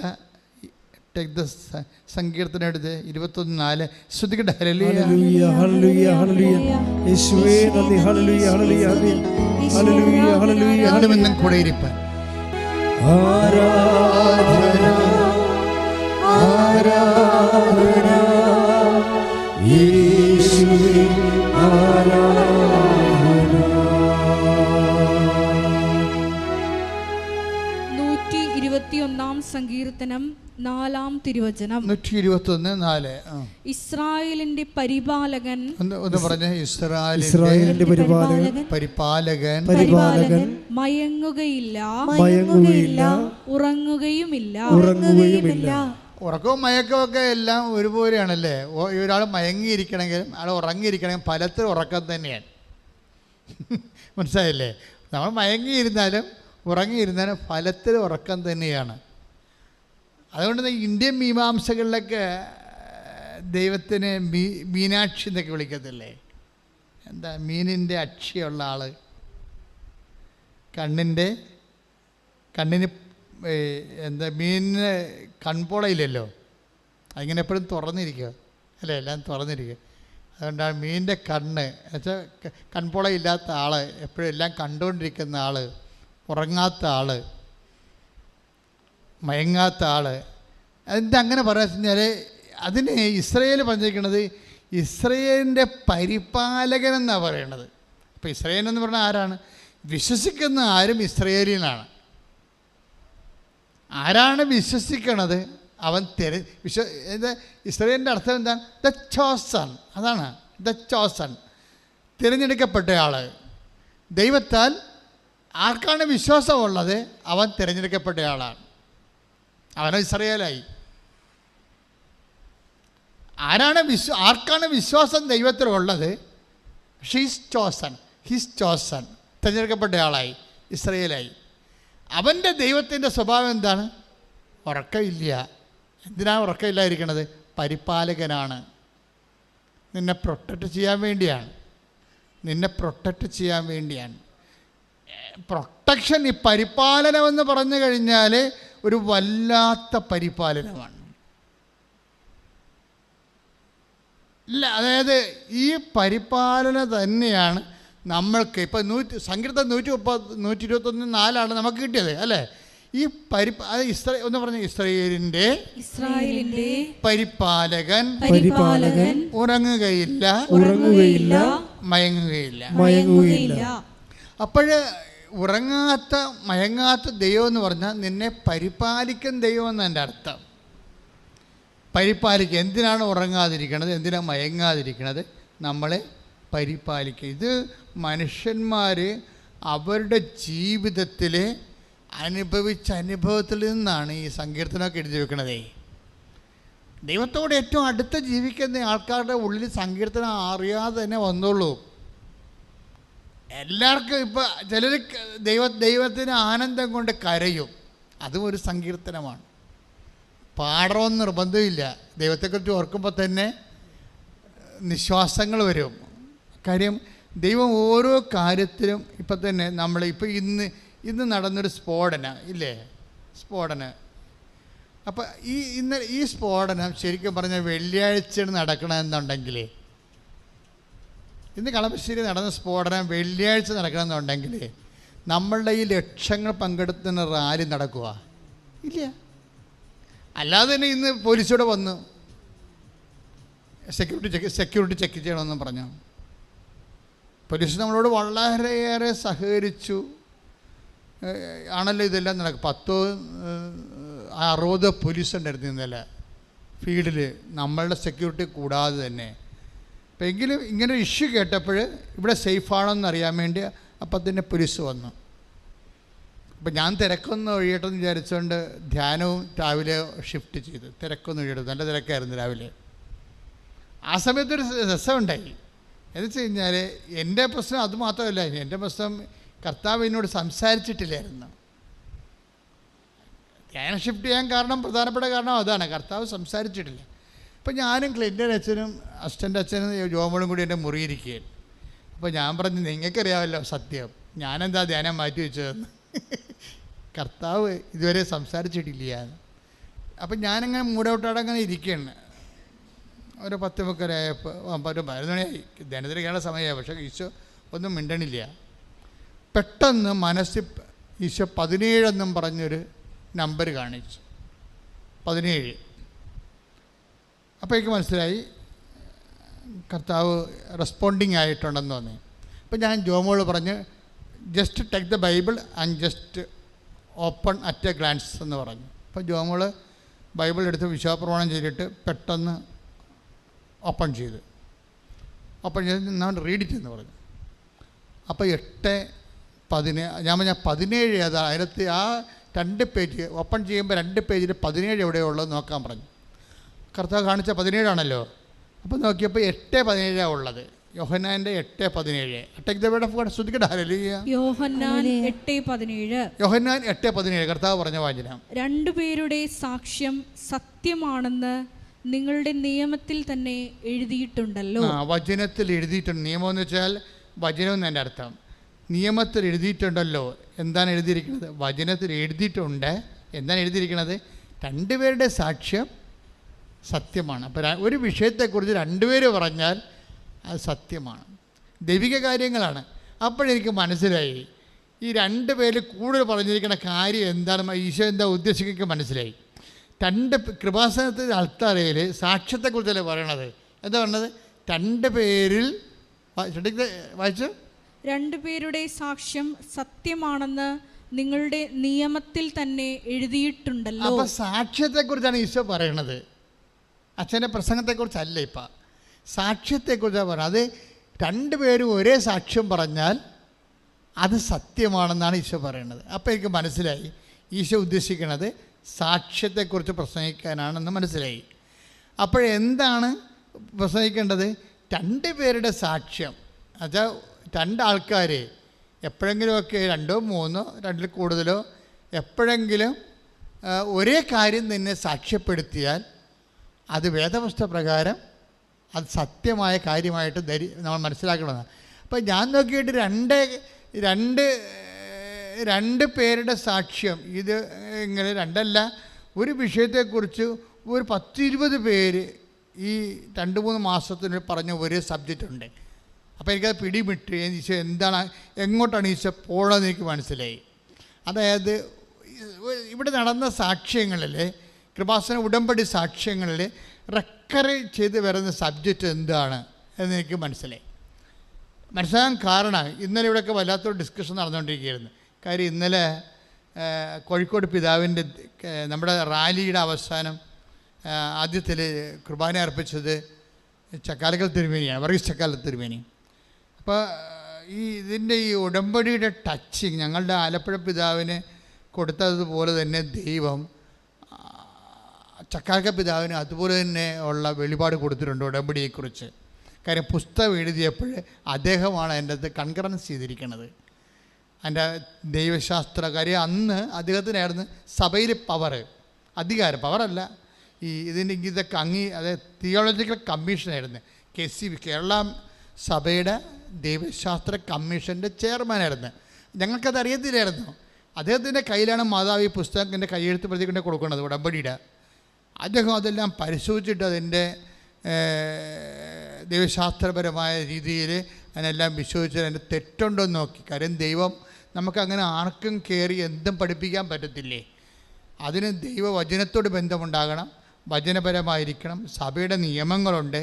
സങ്കീർത്തനം എടുത്ത് 21:4 ശ്രുതിക്കട്ടെ. ഹല്ലേലൂയ ഹല്ലേലൂയ ഹല്ലേലൂയ യേശുവേ നന്ദി. ഹല്ലേലൂയ ഹല്ലേലൂയ ഹല്ലേലൂയ ഹല്ലേലൂയ ഹല്ലേലൂയ കൂടെ ഇരിപ്പാൻ. ആരാധന ആരാധന യേശുവേ ആരാധന. 121 സങ്കീർത്തനം 4-ാം തിരുവചനം. 121:4. ഇസ്രായേലിന്റെ പരിപാലകൻ. ഒന്ന് പറഞ്ഞേ. ഇസ്രായേലിന്റെ പരിപാലകൻ മയങ്ങുകയില്ല ഉറങ്ങുകയുമില്ല. ഉറക്കവും മയക്കമൊക്കെ എല്ലാം ഒരുപോലെയാണല്ലേ? ഒരാൾ മയങ്ങിയിരിക്കണമെങ്കിലും ആൾ ഉറങ്ങിയിരിക്കണമെങ്കിൽ ഫലത്തിൽ ഉറക്കം തന്നെയാണ്. മനസ്സിലായില്ലേ? നമ്മൾ മയങ്ങിയിരുന്നാലും ഉറങ്ങിയിരുന്നാലും ഫലത്തിൽ ഉറക്കം തന്നെയാണ്. അതുകൊണ്ട് ഇന്ത്യൻ മീമാംസകളിലൊക്കെ ദൈവത്തിന് മീനാക്ഷി എന്നൊക്കെ വിളിക്കത്തില്ലേ? എന്താ മീനിൻ്റെ അക്ഷിയുള്ള ആൾ, കണ്ണിന് എന്താ മീനിന് കൺപോളയില്ലല്ലോ, അതിങ്ങനെ എപ്പോഴും തുറന്നിരിക്കുക അല്ലേ? എല്ലാം തുറന്നിരിക്കുക. അതുകൊണ്ടാണ് മീനിൻ്റെ കണ്ണ് എന്നുവെച്ചാൽ കൺപോളയില്ലാത്ത ആൾ, എപ്പോഴും എല്ലാം കണ്ടുകൊണ്ടിരിക്കുന്ന ആൾ, ഉറങ്ങാത്ത ആൾ, മയങ്ങാത്ത ആൾ. എന്താ അങ്ങനെ പറയാന്ന് വെച്ച് കഴിഞ്ഞാൽ അതിന് ഇസ്രായേൽ പറഞ്ഞിരിക്കുന്നത് ഇസ്രായേലിൻ്റെ പരിപാലകൻ എന്നാണ് പറയണത്. അപ്പോൾ ഇസ്രായേൽ എന്ന് പറഞ്ഞാൽ ആരാണ്? വിശ്വസിക്കുന്ന ആരും ഇസ്രായേലിനാണ്. ആരാണ് വിശ്വസിക്കണത് അവൻ ഇസ്രായേലിൻ്റെ അർത്ഥം എന്താണ്? The chosen. അതാണ് ദ ചോസൺ, തിരഞ്ഞെടുക്കപ്പെട്ടയാൾ. ദൈവത്താൽ ആർക്കാണ് വിശ്വാസമുള്ളത് അവൻ തിരഞ്ഞെടുക്കപ്പെട്ടയാളാണ്. അവനോ ഇസ്രായേലായി. ആർക്കാണ് വിശ്വാസം ദൈവത്തിലുള്ളത്? ഹിസ് ചോസൺ, തിരഞ്ഞെടുക്കപ്പെട്ട ആളായി, ഇസ്രായേലായി. അവൻ്റെ ദൈവത്തിൻ്റെ സ്വഭാവം എന്താണ്? ഉറക്കമില്ല. എന്തിനാണ് ഉറക്കമില്ലാതിരിക്കണത്? പരിപാലകനാണ്. നിന്നെ പ്രൊട്ടക്റ്റ് ചെയ്യാൻ വേണ്ടിയാണ്. പ്രൊട്ടക്ഷൻ, ഈ പരിപാലനമെന്ന് പറഞ്ഞു കഴിഞ്ഞാൽ ഒരു വല്ലാത്ത പരിപാലനമാണ്. ഇല്ല, അതായത് ഈ പരിപാലന തന്നെയാണ് നമ്മൾക്ക് ഇപ്പം സങ്കീർത്തനം 121:4 നമുക്ക് കിട്ടിയത് അല്ലേ? ഈ ഒന്ന് പറഞ്ഞ ഇസ്രായേലിൻ്റെ പരിപാലകൻ ഉറങ്ങുകയില്ല മയങ്ങുകയില്ല. അപ്പോൾ മയങ്ങാത്ത ദൈവം എന്ന് പറഞ്ഞാൽ നിന്നെ പരിപാലിക്കുന്ന ദൈവം എന്ന് എൻ്റെ അർത്ഥം. പരിപാലിക്കുക. എന്തിനാണ് ഉറങ്ങാതിരിക്കണത്? എന്തിനാണ് മയങ്ങാതിരിക്കണത്? നമ്മളെ പരിപാലിക്കുക. ഇത് മനുഷ്യന്മാർ അവരുടെ ജീവിതത്തിൽ അനുഭവിച്ച അനുഭവത്തിൽ നിന്നാണ് ഈ സങ്കീർത്തനമൊക്കെ എഴുതി വെക്കണതേ. ദൈവത്തോട് ഏറ്റവും അടുത്ത് ജീവിക്കുന്ന ആൾക്കാരുടെ ഉള്ളിൽ സങ്കീർത്തനം അറിയാതെ തന്നെ വന്നോളൂ. എല്ലാവർക്കും ഇപ്പം ചിലർ ദൈവത്തിന് ആനന്ദം കൊണ്ട് കരയും. അതും ഒരു സങ്കീർത്തനമാണ്. പാടണമെന്ന് നിർബന്ധമില്ല. ദൈവത്തെക്കുറിച്ച് ഓർക്കുമ്പോൾ തന്നെ നിശ്വാസങ്ങൾ വരും. കാര്യം ദൈവം ഓരോ കാര്യത്തിലും ഇപ്പം തന്നെ ഇന്ന് നടന്നൊരു സ്ഫോടനം ഇല്ലേ? സ്ഫോടനം. അപ്പം ഈ സ്ഫോടനം ശരിക്കും പറഞ്ഞാൽ വെള്ളിയാഴ്ചയാണ് നടക്കണമെന്നുണ്ടെങ്കിൽ, ഇന്ന് കളമശ്ശേരി നടന്ന സ്ഫോടനം വെള്ളിയാഴ്ച നടക്കണമെന്നുണ്ടെങ്കിൽ നമ്മളുടെ ഈ ലക്ഷങ്ങൾ പങ്കെടുത്തുന്ന റാലി നടക്കുക ഇല്ല. അല്ലാതെ തന്നെ ഇന്ന് പോലീസോടെ വന്നു സെക്യൂരിറ്റി ചെക്ക് ചെയ്യണമെന്ന് പറഞ്ഞു. പോലീസ് നമ്മളോട് വളരെയേറെ സഹകരിച്ചു ആണല്ലോ ഇതെല്ലാം നടക്കും. 60 പോലീസ് ഉണ്ടായിരുന്നു ഇന്നലെ ഫീൽഡിൽ, നമ്മളുടെ സെക്യൂരിറ്റി കൂടാതെ തന്നെ. അപ്പം എങ്കിലും ഇങ്ങനെ ഇഷ്യൂ കേട്ടപ്പോൾ ഇവിടെ സേഫാണോന്ന് അറിയാൻ വേണ്ടി അപ്പം തന്നെ പോലീസ് വന്നു. അപ്പം ഞാൻ തിരക്കൊന്ന് ഒഴിയട്ടെന്ന് വിചാരിച്ചുകൊണ്ട് ധ്യാനവും രാവിലെ ഷിഫ്റ്റ് ചെയ്തു. തിരക്കൊന്ന് ഒഴിയട്ടെ, നല്ല തിരക്കായിരുന്നു രാവിലെ. ആ സമയത്തൊരു രസമുണ്ടായി. എന്ന് വെച്ച് കഴിഞ്ഞാൽ എൻ്റെ പ്രശ്നം അത് മാത്രമല്ല, എൻ്റെ പ്രശ്നം കർത്താവ് എന്നോട് സംസാരിച്ചിട്ടില്ലായിരുന്നു. ധ്യാനം ഷിഫ്റ്റ് ചെയ്യാൻ പ്രധാനപ്പെട്ട കാരണം അതാണ്, കർത്താവ് സംസാരിച്ചിട്ടില്ല. അപ്പം ഞാനും ക്ലിൻ്റൻ അച്ഛനും അസിസ്റ്റൻ്റ് അച്ഛനും ജോമോളും കൂടി എൻ്റെ മുറിയിരിക്കുകയാണ്. അപ്പോൾ ഞാൻ പറഞ്ഞു, നിങ്ങൾക്കറിയാമല്ലോ സത്യം, ഞാനെന്താ ധ്യാനം മാറ്റി വെച്ചതെന്ന്. കർത്താവ് ഇതുവരെ സംസാരിച്ചിട്ടില്ല. അപ്പം ഞാനങ്ങനെ മൂടൗട്ടാടെ അങ്ങനെ ഇരിക്കുകയാണ്. ഒരു 10:30 ഒരു 11 മണിയായി, ധ്യാനത്തിലേക്കുള്ള സമയമായി. പക്ഷേ ഈശോ ഒന്നും മിണ്ടണില്ല. പെട്ടെന്ന് മനസ്സിൽ ഈശോ 17 എന്നും പറഞ്ഞൊരു നമ്പർ കാണിച്ചു. 17. അപ്പോൾ എനിക്ക് മനസ്സിലായി കർത്താവ് റെസ്പോണ്ടിങ് ആയിട്ടുണ്ടെന്ന് തോന്നി. അപ്പോൾ ഞാൻ ജോമോള് പറഞ്ഞ് just take the Bible and just open at a glance എന്ന് പറഞ്ഞു. അപ്പോൾ ജോമോള് ബൈബിൾ എടുത്ത് വിശ്വാസപ്രമാണം ചെയ്തിട്ട് പെട്ടെന്ന് ഓപ്പൺ ചെയ്ത് ഞാൻ റീഡ് ഇറ്റ് പറഞ്ഞു. അപ്പോൾ 8:17 ഞാൻ പറഞ്ഞാൽ 17 ഏതാ അതിനകത്ത് ആ 2 പേജ് ഓപ്പൺ ചെയ്യുമ്പോൾ 2 പേജിൽ 17 എവിടെയുള്ളത് നോക്കാൻ പറഞ്ഞു. കർത്താവ് കാണിച്ച 17 ആണല്ലോ. അപ്പോൾ നോക്കിയപ്പോൾ 8:17 ഉള്ളത്. യോഹന്നാൻ്റെ 8:17. Take the word of God. ശ്രദ്ധിക്കട്ടെ. ഹല്ലേലൂയ. യോഹന്നാൻ 8:17 കർത്താവ് പറഞ്ഞ വാചനം. 2 പേരുടെ സാക്ഷ്യം സത്യമാണെന്ന് നിങ്ങളുടെ നിയമത്തിൽ തന്നെ എഴുതിയിട്ടുണ്ടല്ലോ. വചനത്തിൽ എഴുതിയിട്ടുണ്ട്. നിയമം എന്ന് വെച്ചാൽ വചനം എന്നതിൻ്റെ അർത്ഥം. നിയമത്തിൽ എഴുതിയിട്ടുണ്ടല്ലോ. എന്താണ് എഴുതിയിരിക്കുന്നത്? വചനത്തിൽ എഴുതിയിട്ടുണ്ട്. എന്താണ് എഴുതിയിരിക്കുന്നത്? 2 പേരുടെ സാക്ഷ്യം സത്യമാണ്. അപ്പോൾ ഒരു വിഷയത്തെക്കുറിച്ച് 2 പേര് പറഞ്ഞാൽ അത് സത്യമാണ്, ദൈവിക കാര്യങ്ങളാണ്. അപ്പോഴെനിക്ക് മനസ്സിലായി ഈ 2 പേര് കൂടുതൽ പറഞ്ഞിരിക്കുന്ന കാര്യം എന്താണ്, ഈശോ എന്താ ഉദ്ദേശിക്കുക മനസ്സിലായി. 2 കൃപാസനത്തിൽ അൾത്താരയിൽ സാക്ഷ്യത്തെക്കുറിച്ചല്ലേ പറയണത്. എന്താ പറഞ്ഞത്? 2 പേരിൽ വായിച്ചു 2 പേരുടെ സാക്ഷ്യം സത്യമാണെന്ന് നിങ്ങളുടെ നിയമത്തിൽ തന്നെ എഴുതിയിട്ടുണ്ടല്ലോ. അപ്പോൾ സാക്ഷ്യത്തെക്കുറിച്ചാണ് ഈശോ പറയണത്. അച്ഛൻ്റെ പ്രസംഗത്തെക്കുറിച്ചല്ല. ഇപ്പം സാക്ഷ്യത്തെക്കുറിച്ചാണ് പറയുന്നത്. അത് 2 പേരും ഒരേ സാക്ഷ്യം പറഞ്ഞാൽ അത് സത്യമാണെന്നാണ് ഈശോ പറയുന്നത്. അപ്പോൾ എനിക്ക് മനസ്സിലായി ഈശോ ഉദ്ദേശിക്കുന്നത് സാക്ഷ്യത്തെക്കുറിച്ച് പ്രസംഗിക്കാനാണെന്ന് മനസ്സിലായി. അപ്പോഴെന്താണ് പ്രസംഗിക്കേണ്ടത് 2 പേരുടെ സാക്ഷ്യം. എന്നുവെച്ചാൽ 2 ആൾക്കാർ എപ്പോഴെങ്കിലുമൊക്കെ 2 3 2 കൂടുതലോ എപ്പോഴെങ്കിലും ഒരേ കാര്യം തന്നെ സാക്ഷ്യപ്പെടുത്തിയാൽ അത് വേദപുസ്തക പ്രകാരം അത് സത്യമായ കാര്യമായിട്ട് നമ്മൾ മനസ്സിലാക്കണമെന്നാണ്. അപ്പം ഞാൻ നോക്കിയിട്ട് രണ്ട് പേരുടെ സാക്ഷ്യം, ഇത് ഇങ്ങനെ 2 അല്ല, ഒരു വിഷയത്തെക്കുറിച്ച് ഒരു 10-20 പേര് ഈ 2-3 മാസത്തിന് പറഞ്ഞ ഒരു സബ്ജക്റ്റ് ഉണ്ട്. അപ്പോൾ എനിക്കത് പിടിവിട്ട് ഈശോ എന്താണ്, എങ്ങോട്ടാണ് ഈശോ പോകണമെന്ന് എനിക്ക് മനസ്സിലായി. അതായത് ഇവിടെ നടന്ന സാക്ഷ്യങ്ങളിൽ, കൃപാസന ഉടമ്പടി സാക്ഷ്യങ്ങളിൽ റെക്കറി ചെയ്ത് വരുന്ന സബ്ജക്റ്റ് എന്താണ് എന്ന് എനിക്ക് മനസ്സിലാകാൻ കാരണം ഇന്നലെ ഇവിടെയൊക്കെ വല്ലാത്തൊരു ഡിസ്കഷൻ നടന്നുകൊണ്ടിരിക്കുകയായിരുന്നു. കാര്യം ഇന്നലെ കോഴിക്കോട് പിതാവിൻ്റെ നമ്മുടെ റാലിയുടെ അവസാനം ആദ്യത്തിൽ കുർബാന അർപ്പിച്ചത് ചക്കാലക്കൽ തിരുമേനിയാണ്, വർഗീസ് ചക്കാലക്കൽ തിരുമേനി. അപ്പോൾ ഇതിൻ്റെ ഈ ഉടമ്പടിയുടെ ടച്ചിങ് ഞങ്ങളുടെ ആലപ്പുഴ പിതാവിന് കൊടുത്തതുപോലെ തന്നെ ദൈവം ചക്കാലക്കൽ പിതാവിന് അതുപോലെ തന്നെ ഉള്ള വെളിപാട് കൊടുത്തിട്ടുണ്ട് ഉടമ്പടിയെക്കുറിച്ച്. കാര്യം പുസ്തകം എഴുതിയപ്പോൾ അദ്ദേഹമാണ് അതിൻ്റെ അകത്ത് കൺകറൻസ് ചെയ്തിരിക്കുന്നത്, അതിൻ്റെ ദൈവശാസ്ത്ര കാര്യം. അന്ന് അദ്ദേഹത്തിനായിരുന്നു സഭയിൽ അധികാരം, പവറല്ല, ഇതൊക്കെ അതായത് തിയോളജിക്കൽ കമ്മീഷനായിരുന്നു. KCB കേരള സഭയുടെ ദൈവശാസ്ത്ര കമ്മീഷൻ്റെ ചെയർമാനായിരുന്നു. ഞങ്ങൾക്കത് അറിയത്തില്ലായിരുന്നു. അദ്ദേഹത്തിൻ്റെ കയ്യിലാണ് മാതാവ് ഈ പുസ്തകത്തിൻ്റെ കയ്യെഴുത്ത് പ്രതി കൊണ്ട് കൊടുക്കുന്നത് ഉടമ്പടിയുടെ. അദ്ദേഹം അതെല്ലാം പരിശോധിച്ചിട്ട് അതിൻ്റെ ദൈവശാസ്ത്രപരമായ രീതിയിൽ അതിനെല്ലാം വിശ്വസിച്ച് അതിൻ്റെ തെറ്റുണ്ടോ എന്ന് നോക്കി. കാര്യം ദൈവം നമുക്കങ്ങനെ ആർക്കും കയറി എന്തും പഠിപ്പിക്കാൻ പറ്റത്തില്ലേ. അതിന് ദൈവവചനത്തോട് ബന്ധമുണ്ടാകണം, വചനപരമായിരിക്കണം. സഭയുടെ നിയമങ്ങളുണ്ട്,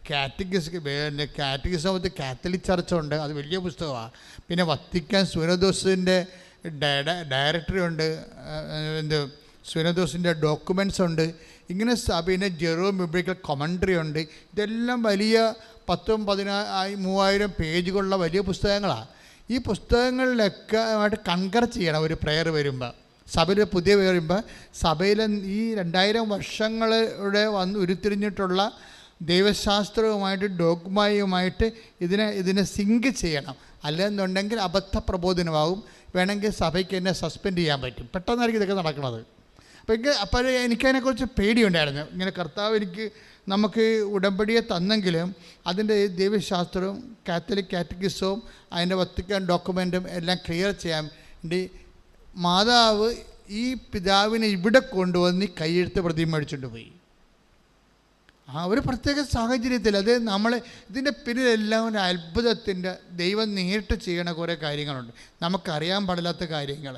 കാറ്റഗിസം ഓഫ് ദി കാത്തലിക് ചർച്ചുണ്ട്, അത് വലിയ പുസ്തകമാണ്. പിന്നെ വത്തിക്കാൻ സുനദോസിൻ്റെ ഡയറക്ടറി ഉണ്ട്, സുനദോസിൻ്റെ ഡോക്യുമെൻറ്റ്സ് ഉണ്ട്. ഇങ്ങനെ സഭയിലെ ജെറോം ബിബ്ലിക്കൽ കമൻട്രി ഉണ്ട്. ഇതെല്ലാം വലിയ 10,000-30,000 പേജുകളുള്ള വലിയ പുസ്തകങ്ങളാണ്. ഈ പുസ്തകങ്ങളിലൊക്കെ ആയിട്ട് കൺകർ ചെയ്യണം. ഒരു പ്രെയർ വരുമ്പോൾ, സഭയിൽ പുതിയ വരുമ്പോൾ, സഭയിലെ ഈ 2000 വർഷങ്ങളുടെ ഉരുത്തിരിഞ്ഞിട്ടുള്ള ദൈവശാസ്ത്രവുമായിട്ട് ഡോഗ്മയുമായിട്ട് ഇതിനെ സിങ്ക് ചെയ്യണം. അല്ലെന്നുണ്ടെങ്കിൽ അബദ്ധ പ്രബോധനമാകും. വേണമെങ്കിൽ സഭയ്ക്ക് എന്നെ സസ്പെൻഡ് ചെയ്യാൻ പറ്റും. പെട്ടെന്നായിരിക്കും ഇതൊക്കെ നടക്കുന്നത്. അപ്പോൾ എനിക്കതിനെക്കുറിച്ച് പേടിയുണ്ടായിരുന്നു. ഇങ്ങനെ കർത്താവ് നമുക്ക് ഉടമ്പടിയെ തന്നെങ്കിലും അതിൻ്റെ ദൈവശാസ്ത്രവും കാത്തലിക് കാറ്റഗിസവും അതിൻ്റെ വത്തിക്കാൻ ഡോക്യുമെൻറ്റും എല്ലാം ക്ലിയർ ചെയ്യാൻ വേണ്ടി മാതാവ് ഈ പിതാവിനെ ഇവിടെ കൊണ്ടുവന്ന് കൈയെഴുത്ത് പ്രതിമ മേടിച്ചുകൊണ്ട് പോയി. ഒരു പ്രത്യേക സാഹചര്യത്തിൽ അത് നമ്മൾ ഇതിൻ്റെ പിന്നിലെല്ലാം ഒരു അത്ഭുതത്തിൻ്റെ ദൈവം നേരിട്ട് ചെയ്യണ കുറേ കാര്യങ്ങളുണ്ട്. നമുക്കറിയാൻ പാടില്ലാത്ത കാര്യങ്ങൾ.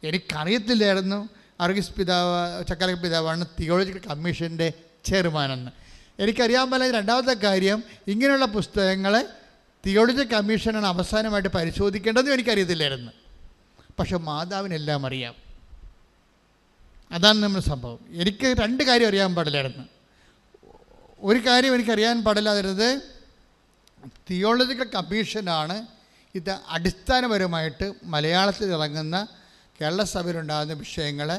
എനിക്കറിയത്തില്ലായിരുന്നു വർഗീസ് പിതാവ്, ചക്കാലക്കൽ പിതാവാണ് തിയോളജിക്കൽ കമ്മീഷൻ്റെ ചെയർമാനെന്ന്. എനിക്കറിയാൻ പാടില്ല. രണ്ടാമത്തെ കാര്യം, ഇങ്ങനെയുള്ള പുസ്തകങ്ങളെ തിയോളജിക്കൽ കമ്മീഷനാണ് അവസാനമായിട്ട് പരിശോധിക്കേണ്ടതെന്നും എനിക്കറിയത്തില്ലായിരുന്നു. പക്ഷെ മാതാവിനെല്ലാം അറിയാം. അതാണ് നമ്മുടെ സംഭവം. എനിക്ക് 2 കാര്യം അറിയാൻ പാടില്ലായിരുന്നു. ഒരു കാര്യം എനിക്കറിയാൻ പാടില്ലാതിരുന്നത്, തിയോളജിക്കൽ കമ്മീഷനാണ് ഇത് അടിസ്ഥാനപരമായിട്ട് മലയാളത്തിൽ ഇറങ്ങുന്ന കേരള സഭയിലുണ്ടാകുന്ന വിഷയങ്ങളെ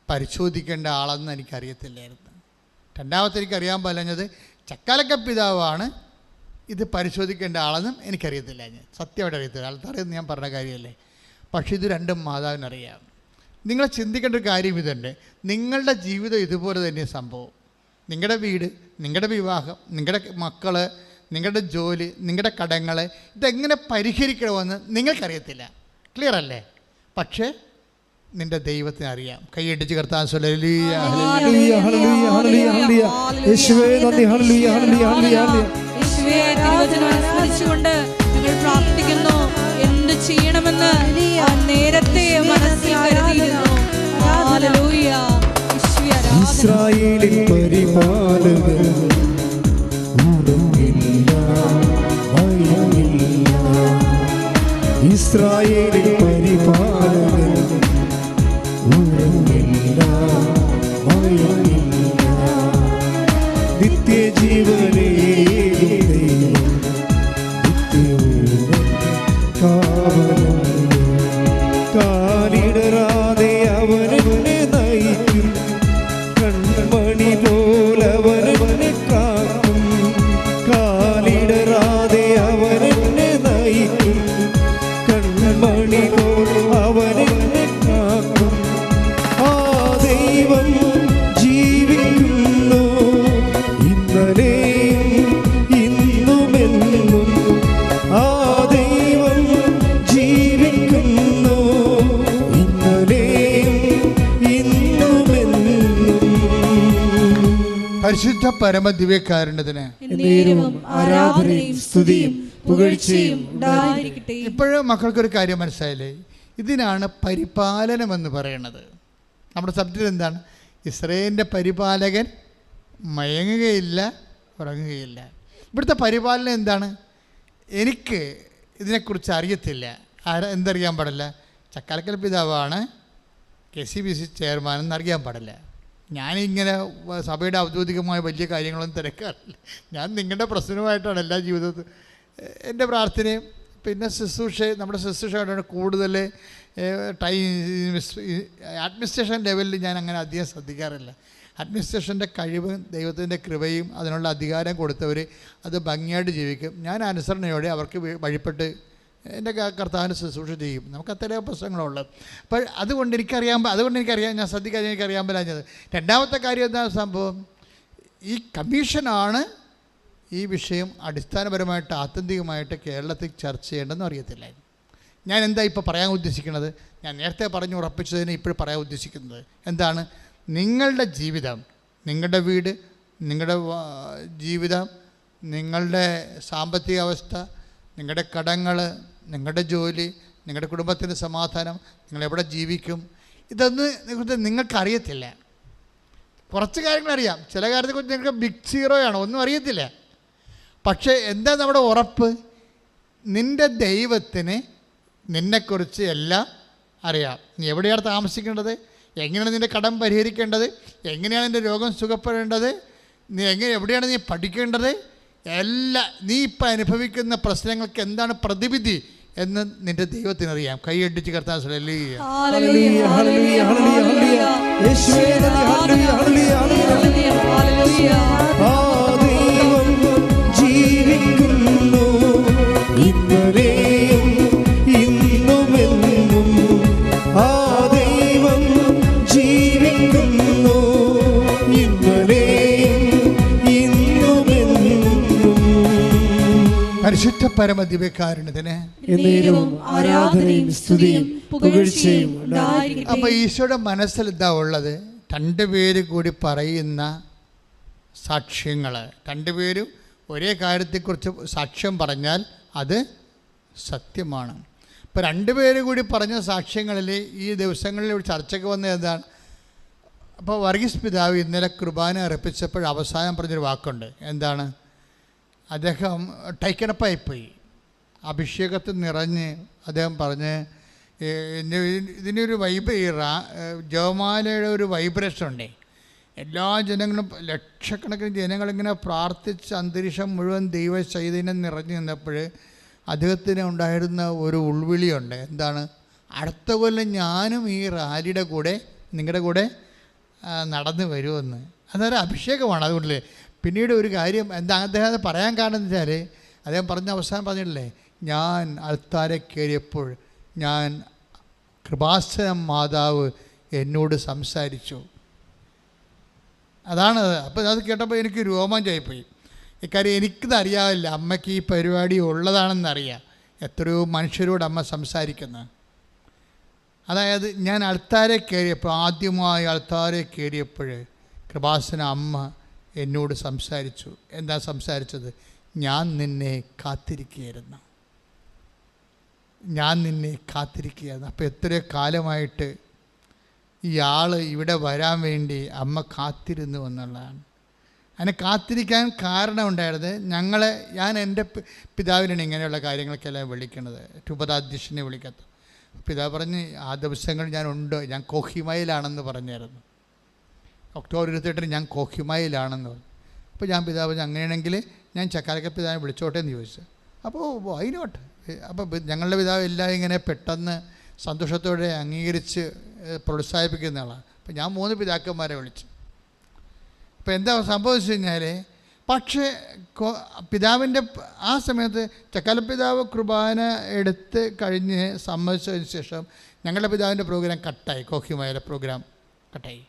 പരിശോധിക്കേണ്ട ആളെന്ന് എനിക്കറിയത്തില്ലായിരുന്നു. രണ്ടാമത്തെ എനിക്കറിയാൻ പറഞ്ഞത് ചക്കാലക്കൽ പിതാവാണ് ഇത് പരിശോധിക്കേണ്ട ആളെന്നും എനിക്കറിയത്തില്ല. സത്യമായിട്ട് അറിയത്തില്ല. ആൾക്കറിയെന്ന് ഞാൻ പറഞ്ഞ കാര്യമല്ലേ. പക്ഷേ ഇത് രണ്ടും മാതാവിനറിയാം. നിങ്ങൾ ചിന്തിക്കേണ്ട ഒരു കാര്യം ഇതുണ്ട്. നിങ്ങളുടെ ജീവിതം ഇതുപോലെ തന്നെ സംഭവം. നിങ്ങളുടെ വീട്, നിങ്ങളുടെ വിവാഹം, നിങ്ങളുടെ മക്കൾ, നിങ്ങളുടെ ജോലി, നിങ്ങളുടെ കടങ്ങൾ, ഇതെങ്ങനെ പരിഹരിക്കണമെന്ന് നിങ്ങൾക്കറിയത്തില്ല. ക്ലിയർ അല്ലേ? പക്ഷേ നിന്റെ ദൈവത്തിന് അറിയാം. കൈയടിച്ച് കർത്താൻ പ്രാർത്ഥിക്കുന്നു. എന്ത് ചെയ്യണമെന്ന് നേരത്തെ മനസ്സിൽ കരുതിയിരുന്നു. ഇസ്രായേലിൻ പരിപാലകൻ ഇസ്രായേലിൻ പരിപാലകൻ നിത്യജീവനേ കാലിടറാതെ അവനെ നയിക്കും. കൺമണി പോലവനെ പരമദിവ്യകാരുണ്യത്തിന് എന്നേരവും ആരാധനയും സ്തുതിയും പുകഴ്ചയും ഉണ്ടായിരിക്കട്ടെ. ഇപ്പോഴും മക്കൾക്കൊരു കാര്യം മനസ്സിലായില്ലേ? ഇതിനാണ് പരിപാലനമെന്ന് പറയുന്നത്. നമ്മുടെ സബ്ജക്റ്റ് എന്താണ്? ഇസ്രായേലിൻ്റെ പരിപാലകൻ മയങ്ങുകയില്ല, ഉറങ്ങുകയില്ല. ഇവിടുത്തെ പരിപാലനം എന്താണ്? എനിക്ക് ഇതിനെക്കുറിച്ച് അറിയത്തില്ല. എന്തറിയാൻ പാടില്ല? ചക്കാലക്കൽ പിതാവാണ് KCBC ചെയർമാൻ എന്നറിയാൻ പാടില്ല. ഞാനിങ്ങനെ സഭയുടെ ഔദ്യോഗികമായ വലിയ കാര്യങ്ങളൊന്നും തിരക്കാറില്ല. ഞാൻ നിങ്ങളുടെ പ്രശ്നവുമായിട്ടാണ് എല്ലാ ജീവിതത്തിൽ എൻ്റെ പ്രാർത്ഥനയും പിന്നെ നമ്മുടെ ശുശ്രൂഷയോടാണ് കൂടുതൽ അഡ്മിനിസ്ട്രേഷൻ ലെവലിൽ ഞാൻ അങ്ങനെ അധികം ശ്രദ്ധിക്കാറില്ല. അഡ്മിനിസ്ട്രേഷൻ്റെ കഴിവും ദൈവത്തിൻ്റെ കൃപയും അതിനുള്ള അധികാരം കൊടുത്തവർ അത് ഭംഗിയായിട്ട് ജീവിക്കും. ഞാൻ അനുസരണയോടെ അവർക്ക് വഴിപ്പെട്ട് എൻ്റെ കർത്താവിന് ശുശ്രൂഷ ചെയ്യും. നമുക്ക് അത്രയും പ്രശ്നങ്ങളുള്ളത്. അപ്പോൾ അതുകൊണ്ട് എനിക്കറിയാൻ ഞാൻ ശ്രദ്ധിക്കാൻ എനിക്കറിയാൻ പറ്റാഞ്ഞത്. രണ്ടാമത്തെ കാര്യം എന്താ സംഭവം? ഈ കമ്മീഷനാണ് ഈ വിഷയം അടിസ്ഥാനപരമായിട്ട് ആത്യന്തികമായിട്ട് കേരളത്തിൽ ചർച്ച ചെയ്യേണ്ടതെന്ന് അറിയത്തില്ലായിരുന്നു. ഞാൻ എന്താ ഇപ്പോൾ പറയാൻ ഉദ്ദേശിക്കുന്നത്? ഞാൻ നേരത്തെ പറഞ്ഞു ഉറപ്പിച്ചതിന് ഇപ്പോഴും പറയാൻ ഉദ്ദേശിക്കുന്നത് എന്താണ്? നിങ്ങളുടെ ജീവിതം, നിങ്ങളുടെ വീട്, നിങ്ങളുടെ ജീവിതം, നിങ്ങളുടെ സാമ്പത്തിക അവസ്ഥ, നിങ്ങളുടെ കടങ്ങൾ, നിങ്ങളുടെ ജോലി, നിങ്ങളുടെ കുടുംബത്തിൻ്റെ സമാധാനം, നിങ്ങളെവിടെ ജീവിക്കും, ഇതൊന്നും നിങ്ങൾക്കറിയത്തില്ല. കുറച്ച് കാര്യങ്ങളറിയാം, ചില കാര്യത്തെക്കുറിച്ച് നിങ്ങൾക്ക് ബിഗ് സീറോയാണ്, ഒന്നും അറിയത്തില്ല. പക്ഷേ എന്താ നമ്മുടെ ഉറപ്പ്? നിൻ്റെ ദൈവത്തിന് നിന്നെക്കുറിച്ച് എല്ലാം അറിയാം. നീ എവിടെയാണ് താമസിക്കേണ്ടത്, എങ്ങനെയാണ് നിൻ്റെ കടം പരിഹരിക്കേണ്ടത്, എങ്ങനെയാണ് നിൻ്റെ രോഗം സുഖപ്പെടേണ്ടത്, എവിടെയാണ് നീ പഠിക്കേണ്ടത്, എല്ലാം നീ ഇപ്പം അനുഭവിക്കുന്ന പ്രശ്നങ്ങൾക്ക് എന്താണ് പ്രതിവിധി എന്ന് നിൻ്റെ ദൈവത്തിനറിയാം. കൈയടിച്ച് കർത്താവ് ജീവിക്കുന്നു ഇന്നലെയും ഇന്നുമെന്നും. ആ ദൈവം ജീവിക്കുന്നു ഇന്നലെയും ഇന്നുമെന്നും. പരിശുദ്ധ പരമദിവ്യകാരുണ്യത്തിന് എന്നേരവും ആരാധനയും സ്തുതിയും പുകഴ്ചയും ഉണ്ടായിരിക്കട്ടെ. അപ്പോൾ ഈശോയുടെ മനസ്സിൽ എന്താ ഉള്ളത്? രണ്ടുപേര് കൂടി പറയുന്ന സാക്ഷ്യങ്ങൾ, രണ്ടുപേരും ഒരേ കാര്യത്തെക്കുറിച്ച് സാക്ഷ്യം പറഞ്ഞാൽ അത് സത്യമാണ്. ഇപ്പോൾ രണ്ടുപേര് കൂടി പറഞ്ഞ സാക്ഷ്യങ്ങളിൽ ഈ ദിവസങ്ങളിൽ ചർച്ചയ്ക്ക് വന്ന എന്താണ്? അപ്പോൾ വർഗീസ് പിതാവ് ഇന്നലെ കുർബാന അർപ്പിച്ചപ്പോൾ അവസാനം പറഞ്ഞൊരു വാക്കുണ്ട്. എന്താണ്? അദ്ദേഹം ടൈക്കണപ്പായിപ്പോയി, അഭിഷേകത്തിൽ നിറഞ്ഞ് അദ്ദേഹം പറഞ്ഞ് ഇതിനൊരു ജപമാലയുടെ ഒരു വൈബ്രേഷൻ ഉണ്ടേ. എല്ലാ ജനങ്ങളും, ലക്ഷക്കണക്കിന് ജനങ്ങളിങ്ങനെ പ്രാർത്ഥിച്ച് അന്തരീക്ഷം മുഴുവൻ ദൈവ ചൈതന്യം നിറഞ്ഞു നിന്നപ്പോൾ അദ്ദേഹത്തിന് ഉണ്ടായിരുന്ന ഒരു ഉൾവിളിയുണ്ട്. എന്താണ്? അടുത്ത കൊല്ലം ഞാനും ഈ റാലിയുടെ കൂടെ നിങ്ങളുടെ കൂടെ നടന്നു വരുമെന്ന്. അതൊരു അഭിഷേകമാണ്. അതുകൊണ്ടല്ലേ പിന്നീട് ഒരു കാര്യം എന്താ അദ്ദേഹം അത് പറയാൻ കാരണം എന്ന് വെച്ചാൽ അദ്ദേഹം പറഞ്ഞ അവസാനം പറഞ്ഞിട്ടില്ലേ, ഞാൻ അൾത്താരെ കയറിയപ്പോൾ ഞാൻ കൃപാസനം മാതാവ് എന്നോട് സംസാരിച്ചു. അതാണ്. അപ്പോൾ അത് കേട്ടപ്പോൾ എനിക്ക് രോമാഞ്ചായിപ്പോയി. ഇക്കാര്യം എനിക്കിത് അറിയാവില്ല, അമ്മയ്ക്ക് ഈ പരിപാടി ഉള്ളതാണെന്നറിയാം. എത്രയോ മനുഷ്യരോട് അമ്മ സംസാരിക്കുന്നത്. അതായത് ഞാൻ അൾത്താരെ കയറിയപ്പോൾ, ആദ്യമായി അൾത്താരെ കയറിയപ്പോൾ കൃപാസന അമ്മ എന്നോട് സംസാരിച്ചു. എന്താ സംസാരിച്ചത്? ഞാൻ നിന്നെ കാത്തിരിക്കുകയായിരുന്നു, ഞാൻ നിന്നെ കാത്തിരിക്കുകയായിരുന്നു. അപ്പോൾ എത്രയോ കാലമായിട്ട് ഇയാൾ ഇവിടെ വരാൻ വേണ്ടി അമ്മ കാത്തിരുന്നു എന്നുള്ളതാണ്. അതിനെ കാത്തിരിക്കാൻ കാരണമുണ്ടായത് ഞാൻ എൻ്റെ പിതാവിനാണ് ഇങ്ങനെയുള്ള കാര്യങ്ങൾക്കെല്ലാം വിളിക്കുന്നത്, രൂപതാധ്യക്ഷനെ വിളിക്കത്തു. പിതാവ് പറഞ്ഞ് ആ ദിവസങ്ങൾ ഞാൻ കോഹിമയിലാണെന്ന് പറഞ്ഞായിരുന്നു. ഒക്ടോബർ 28 ഞാൻ കോഹിമയിലാണെന്ന് പറഞ്ഞു. അപ്പോൾ ഞാൻ പിതാവ് അങ്ങനെയാണെങ്കിൽ ഞാൻ ചക്കാലക്കൽ പിതാവിനെ വിളിച്ചോട്ടെ എന്ന് ചോദിച്ചു. അപ്പോൾ അതിനോട്ടെ. അപ്പോൾ ഞങ്ങളുടെ പിതാവ് എല്ലാം ഇങ്ങനെ പെട്ടെന്ന് സന്തോഷത്തോടെ അംഗീകരിച്ച് പ്രോത്സാഹിപ്പിക്കുന്ന ആളാണ്. അപ്പോൾ ഞാൻ 3 പിതാക്കന്മാരെ വിളിച്ചു. അപ്പോൾ എന്താ സംഭവിച്ചു കഴിഞ്ഞാൽ, പക്ഷേ പിതാവിൻ്റെ ആ സമയത്ത് ചക്കാലപ്പിതാവ് കുർബാന എടുത്ത് കഴിഞ്ഞ് സമ്മതിച്ചതിന് ശേഷം ഞങ്ങളുടെ പിതാവിൻ്റെ പ്രോഗ്രാം കട്ടായി, കോഹിമയിലെ പ്രോഗ്രാം കട്ടായി.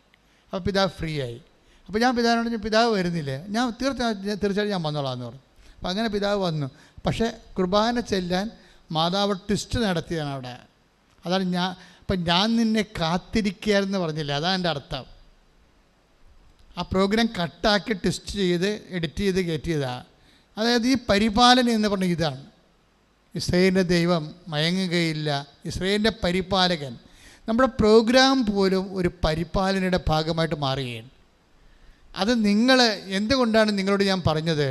അപ്പോൾ പിതാവ് ഫ്രീ ആയി. അപ്പോൾ ഞാൻ പിതാവിനോട് പിതാവ് വരുന്നില്ലേ, ഞാൻ തീർച്ചയായിട്ടും ഞാൻ വന്നോളാം എന്ന് പറഞ്ഞു. അപ്പോൾ അങ്ങനെ പിതാവ് വന്നു. പക്ഷേ കുർബാന ചെല്ലാൻ മാതാവ് ട്വിസ്റ്റ് നടത്തിയാണ് അവിടെ. അതാണ് ഞാൻ നിന്നെ കാത്തിരിക്കുകയെന്ന് പറഞ്ഞില്ല, അതാണ് എൻ്റെ അർത്ഥം. ആ പ്രോഗ്രാം കട്ടാക്കി ടെസ്റ്റ് ചെയ്ത് എഡിറ്റ് ചെയ്ത് കയറ്റിയതാണ്. അതായത് ഈ പരിപാലനം എന്ന് പറഞ്ഞ ഇതാണ്. ഇസ്രായേലിൻ്റെ ദൈവം മയങ്ങുകയില്ല, ഇസ്രായേലിൻ്റെ പരിപാലകൻ. നമ്മുടെ പ്രോഗ്രാം പോലും ഒരു പരിപാലനയുടെ ഭാഗമായിട്ട് മാറുകയാണ്. അത് നിങ്ങൾ എന്തുകൊണ്ടാണ് നിങ്ങളോട് ഞാൻ പറഞ്ഞത്,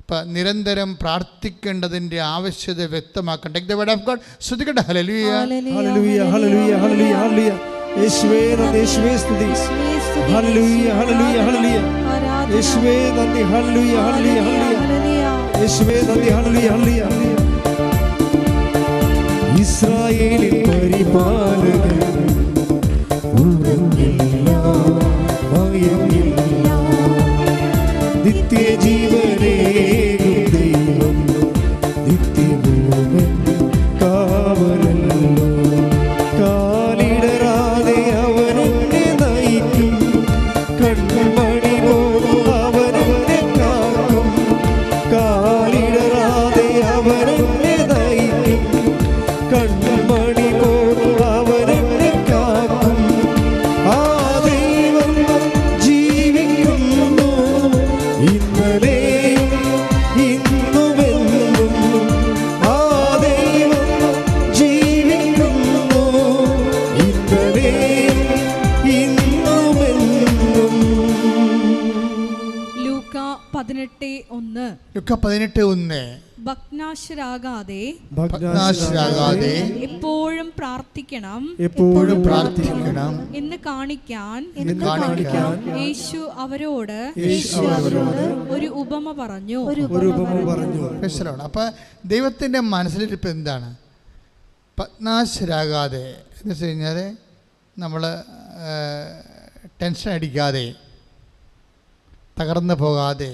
ഇപ്പം നിരന്തരം പ്രാർത്ഥിക്കേണ്ടതിൻ്റെ ആവശ്യത വ്യക്തമാക്കണം. Take the word of God. ശ്രദ്ധിക്കട്ടെ. ഹല്ലേലൂയ ഹല്ലേലൂയ ഹല്ലേലൂയ ഹല്ലേലൂയ ഹല്ലേലൂയ. യേശുവേ നന്ദി, യേശുവേ സ്തുതി. ഹല്ലേലൂയ ഹല്ലേലൂയ ഹല്ലേലൂയ. യേശുവേ നന്ദി. ഹല്ലേലൂയ ഹല്ലേലൂയ ഹല്ലേലൂയ. യേശുവേ നന്ദി. ഹല്ലേലൂയ ഹല്ലേലൂയ ഹല്ലേലൂയ. ഇസ്രായേലിൻ പരിപാലകൻ ഉറങ്ങില്ല, ഭയമില്ല, നിത്യജീവനേകും ദൈവം, നിത്യഭൂമൻ കാവലല്ലോ. കാലിടറാതെ അവനെന്നെ നയിക്കും, കൺമണി പോലും അവനെന്നെ കാക്കും. കാലിടറാതെ അവനെന്നെ നയിക്കും, കൺമണി പോലും അവനെന്നെ കാക്കും. ആ ദൈവം ജീവിക്കുന്നു, ഇന്നലെയും ഇന്നുമെന്നും. ആ ദൈവം ജീവിക്കുന്നു, ഇന്നലെയും ഇന്നുമെന്നും. ലൂക്ക 18:1. ലുക്ക 18:1. ഭഗ്നാശരാകാതെ ഭഗ്നാശരാകാതെ എപ്പോഴും പ്രാർത്ഥിക്കണം, എപ്പോഴും പ്രാർത്ഥിക്കണം എന്ന് കാണിക്കാൻ യേശു അവരോട് ഒരു ഉപമ പറഞ്ഞു. മനസ്സിലാണ്. അപ്പം ദൈവത്തിൻ്റെ മനസ്സിലിരിപ്പ് എന്താണ്? ഭഗ്നാശരാകാതെ എന്ന് വെച്ച് കഴിഞ്ഞാൽ നമ്മൾ ടെൻഷൻ അടിക്കാതെ, തകർന്നു പോകാതെ,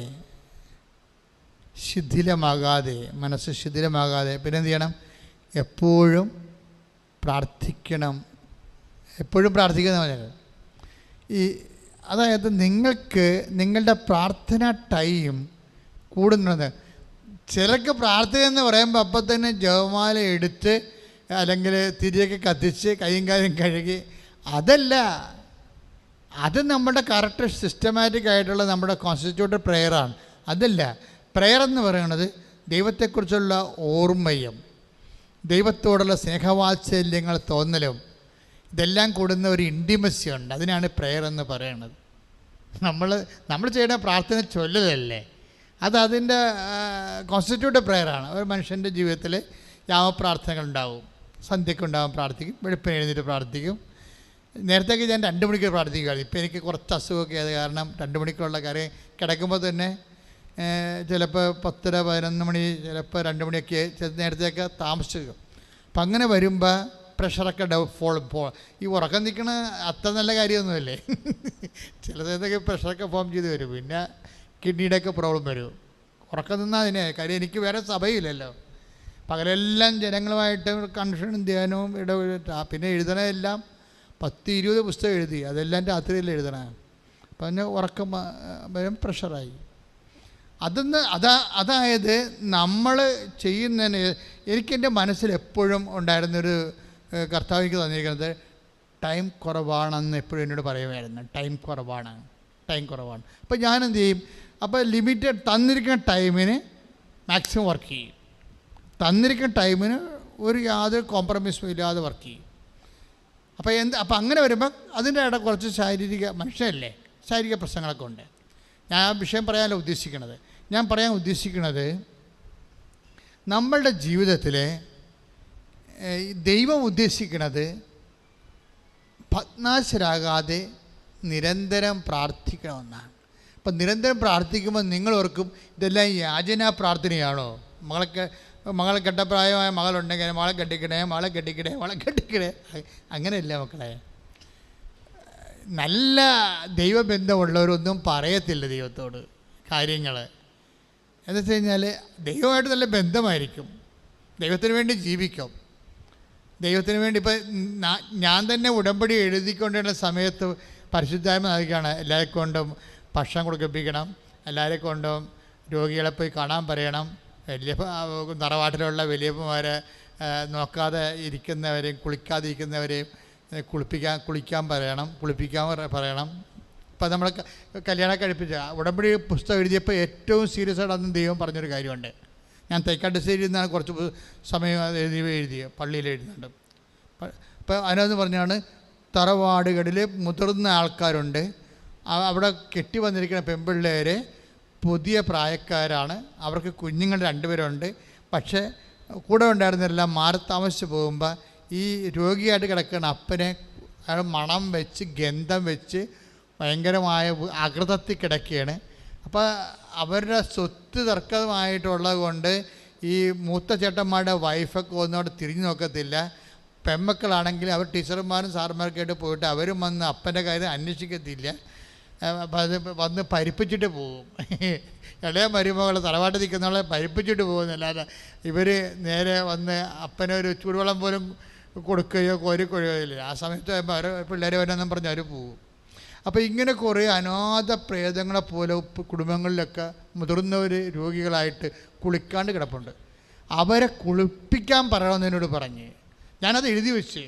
ശിഥിലമാകാതെ, മനസ്സ് ശിഥിലമാകാതെ, പിന്നെ എന്ത് ചെയ്യണം? എപ്പോഴും പ്രാർത്ഥിക്കണം. എപ്പോഴും പ്രാർത്ഥിക്കുന്ന പറഞ്ഞത് അതായത് നിങ്ങൾക്ക് നിങ്ങളുടെ പ്രാർത്ഥന ടൈം കൂടുന്നുണ്ട്. ചിലർക്ക് പ്രാർത്ഥന എന്ന് പറയുമ്പോൾ അപ്പം തന്നെ ജപമാല എടുത്ത് അല്ലെങ്കിൽ തിരിയൊക്കെ കത്തിച്ച് കൈയും കാലും കഴുകി, അതല്ല. അത് നമ്മുടെ കറക്റ്റ് സിസ്റ്റമാറ്റിക് ആയിട്ടുള്ള നമ്മുടെ കോൺസ്റ്റിറ്റ്യൂട്ടഡ് പ്രെയറാണ്. അതല്ല. പ്രെയർ എന്ന് പറയുന്നത് ദൈവത്തെക്കുറിച്ചുള്ള ഓർമ്മയും ദൈവത്തോടുള്ള സ്നേഹവാത്സല്യങ്ങൾ തോന്നലും ഇതെല്ലാം കൂടുന്ന ഒരു ഇൻറ്റിമസി ഉണ്ട്. അതിനാണ് പ്രെയർ എന്ന് പറയുന്നത്. നമ്മൾ ചെയ്യുന്ന പ്രാർത്ഥന ചൊല്ലലല്ലേ, അതിൻ്റെ കോൺസ്റ്റിറ്റ്യൂട്ടഡ് പ്രെയറാണ്. ഒരു മനുഷ്യൻ്റെ ജീവിതത്തിൽ യാമപ്രാർത്ഥനകളുണ്ടാവും. സന്ധ്യക്കുണ്ടാവും പ്രാർത്ഥിക്കും, വെളുപ്പിന് എഴുന്നേറ്റ് പ്രാർത്ഥിക്കും. നേരത്തേക്ക് ഞാൻ 2 മണിക്ക് പ്രാർത്ഥിക്കുകയാണ്. ഇപ്പോൾ എനിക്ക് കുറച്ച് അസുഖമൊക്കെ ആയത് കാരണം 2 മണിക്കുള്ള കാര്യം കിടക്കുമ്പോൾ തന്നെ ചിലപ്പോൾ 10, 11 മണി, ചിലപ്പോൾ 2 മണിയൊക്കെ നേരത്തെയൊക്കെ താമസിക്കും. അപ്പം അങ്ങനെ വരുമ്പോൾ പ്രഷറൊക്കെ ഈ ഉറക്കം നിൽക്കണ അത്ര നല്ല കാര്യമൊന്നുമല്ലേ. ചിലതൊക്കെ പ്രഷറൊക്കെ ഫോം ചെയ്ത് വരും. പിന്നെ കിഡ്നിയുടെയൊക്കെ പ്രോബ്ലം വരും. ഉറക്കം നിന്നാൽ അതിനെ കാര്യം. എനിക്ക് വേറെ സഭയില്ലല്ലോ. പകലെല്ലാം ജനങ്ങളുമായിട്ട് കൺഫ്യൂഷനും ധ്യാനവും പിന്നെ എഴുതണമെല്ലാം 10-20 പുസ്തകം എഴുതി. അതെല്ലാം രാത്രിയിൽ എഴുതണം. അപ്പം പിന്നെ ഉറക്കം വരും, പ്രഷറായി. അതായത് നമ്മൾ ചെയ്യുന്നതിന് എനിക്കെൻ്റെ മനസ്സിൽ എപ്പോഴും ഉണ്ടായിരുന്നൊരു കർത്താവിക്ക് തന്നിരിക്കുന്നത് ടൈം കുറവാണെന്ന് എപ്പോഴും എന്നോട് പറയുമായിരുന്നു. ടൈം കുറവാണ്. അപ്പോൾ ഞാനെന്ത് ചെയ്യും? അപ്പോൾ ലിമിറ്റഡ് തന്നിരിക്കുന്ന ടൈമിന് മാക്സിമം വർക്ക് ചെയ്യും. തന്നിരിക്കുന്ന ടൈമിന് യാതൊരു കോംപ്രമൈസും ഇല്ലാതെ വർക്ക് ചെയ്യും. അപ്പോൾ അങ്ങനെ വരുമ്പോൾ അതിൻ്റെ ഇടയിൽ കുറച്ച് മനുഷ്യനല്ലേ, ശാരീരിക പ്രശ്നങ്ങളൊക്കെ ഉണ്ട്. ഞാൻ ആ വിഷയം പറയാനല്ല ഉദ്ദേശിക്കുന്നത്. ഞാൻ പറയാൻ ഉദ്ദേശിക്കുന്നത് നമ്മളുടെ ജീവിതത്തിൽ ദൈവം ഉദ്ദേശിക്കുന്നത് ഭഗ്നാശരാകാതെ നിരന്തരം പ്രാർത്ഥിക്കണമെന്നാണ്. അപ്പം നിരന്തരം പ്രാർത്ഥിക്കുമ്പോൾ നിങ്ങൾ ഓർക്കും ഇതെല്ലാം യാചനാ പ്രാർത്ഥനയാണോ? മകളെ കെട്ടപ്രായമായ മകളുണ്ടെങ്കിൽ മകളെ കെട്ടിക്കണേ. അങ്ങനെയല്ല മക്കളെ. നല്ല ദൈവബന്ധമുള്ളവരൊന്നും പറയത്തില്ല ദൈവത്തോട് കാര്യങ്ങൾ. എന്ന് വെച്ച് കഴിഞ്ഞാൽ ദൈവമായിട്ട് നല്ല ബന്ധമായിരിക്കും, ദൈവത്തിന് വേണ്ടി ജീവിക്കും, ദൈവത്തിന് വേണ്ടി. ഇപ്പം ഞാൻ തന്നെ ഉടമ്പടി എഴുതിക്കൊണ്ടിരുന്ന സമയത്ത് പരിശുദ്ധാത്മ നൽകുകയാണ്. എല്ലാവരെ കൊണ്ടും ഭക്ഷണം കൊടുപ്പിക്കണം, എല്ലാവരെ കൊണ്ടും രോഗികളെ പോയി കാണാൻ പറയണം, തറവാട്ടിലുള്ള വലിയപ്പന്മാരെ നോക്കാതെ ഇരിക്കുന്നവരെയും കുളിക്കാതെ ഇരിക്കുന്നവരെയും കുളിപ്പിക്കാൻ പറയണം. ഇപ്പം നമ്മൾ കല്യാണം കഴിപ്പിച്ച ഉടമ്പടി പുസ്തകം എഴുതിയപ്പോൾ ഏറ്റവും സീരിയസ് ആയിട്ട് അന്ന് ദൈവം പറഞ്ഞൊരു കാര്യമുണ്ട്. ഞാൻ തൈക്കാട്ടുശ്ശേരിയിൽ നിന്നാണ് കുറച്ച് സമയം എഴുതിയ പള്ളിയിൽ എഴുതുന്നുണ്ട്. അപ്പോൾ അതിനകത്ത് പറഞ്ഞാണ് തറവാടുകളിൽ മുതിർന്ന ആൾക്കാരുണ്ട്, അവിടെ കെട്ടി വന്നിരിക്കുന്ന പെൺപിള്ളേർ പുതിയ പ്രായക്കാരാണ്, അവർക്ക് കുഞ്ഞുങ്ങൾ 2 പേരുണ്ട്. പക്ഷേ കൂടെ ഉണ്ടായിരുന്നെല്ലാം മാറി താമസിച്ച് പോകുമ്പോൾ ഈ രോഗിയായിട്ട് കിടക്കുന്ന അപ്പനെ അയാൾ മണം വെച്ച് ഗന്ധം വെച്ച് ഭയങ്കരമായ അകൃതത്തിൽ കിടക്കുകയാണ്. അപ്പോൾ അവരുടെ സ്വത്ത് തർക്കമായിട്ടുള്ളത് കൊണ്ട് ഈ മൂത്ത ചേട്ടന്മാരുടെ വൈഫൊക്കെ ഒന്നോട് തിരിഞ്ഞു നോക്കത്തില്ല. പെൺമക്കളാണെങ്കിൽ അവർ ടീച്ചർമാരും സാറന്മാർക്കായിട്ട് പോയിട്ട് അവരും വന്ന് അപ്പൻ്റെ കാര്യം അന്വേഷിക്കത്തില്ല. അപ്പം അത് വന്ന് പരിപ്പിച്ചിട്ട് പോകും. ഇളയ മരുമകൾ തറവാട്ട് നിൽക്കുന്നവളെ പരിപ്പിച്ചിട്ട് പോകുന്നല്ലാതെ ഇവർ നേരെ വന്ന് അപ്പനൊരു ചൂടുവെള്ളം പോലും കൊടുക്കുകയോ കോരിക്കൊഴിയോ ഇല്ല. ആ സമയത്ത് അവർ പിള്ളേർ വരാമെന്നും പറഞ്ഞ് അവർ പോകും. അപ്പോൾ ഇങ്ങനെ കുറേ അനാഥ പ്രേതങ്ങളെ പോലെ കുടുംബങ്ങളിലൊക്കെ മുതിർന്നവർ രോഗികളായിട്ട് കുളിക്കാണ്ട് കിടപ്പുണ്ട്. അവരെ കുളിപ്പിക്കാൻ പറയണമെന്നതിനോട് പറഞ്ഞ് ഞാനത് എഴുതി വെച്ച്.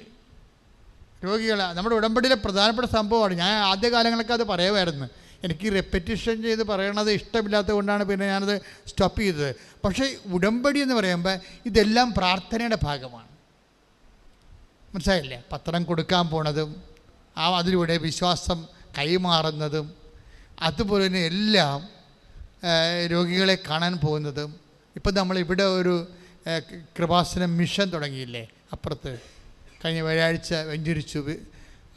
രോഗികളെ നമ്മുടെ ഉടമ്പടിയിലെ പ്രധാനപ്പെട്ട സംഭവമാണ്. ഞാൻ ആദ്യകാലങ്ങളൊക്കെ അത് പറയുമായിരുന്നു. എനിക്ക് റെപ്പറ്റീഷൻ ചെയ്ത് പറയണത് ഇഷ്ടമില്ലാത്തത് കൊണ്ടാണ് പിന്നെ ഞാനത് സ്റ്റോപ്പ് ചെയ്തത്. പക്ഷേ ഉടമ്പടി എന്ന് പറയുമ്പോൾ ഇതെല്ലാം പ്രാർത്ഥനയുടെ ഭാഗമാണ്. മനസ്സിലായില്ലേ? പത്രം കൊടുക്കാൻ പോണതും അതിലൂടെ വിശ്വാസം കൈമാറുന്നതും അതുപോലെ തന്നെ എല്ലാം രോഗികളെ കാണാൻ പോകുന്നതും. ഇപ്പം നമ്മളിവിടെ ഒരു കൃപാസനം മിഷൻ തുടങ്ങിയില്ലേ അപ്പുറത്ത്, കഴിഞ്ഞ വ്യാഴാഴ്ച വെഞ്ചരിച്ചു.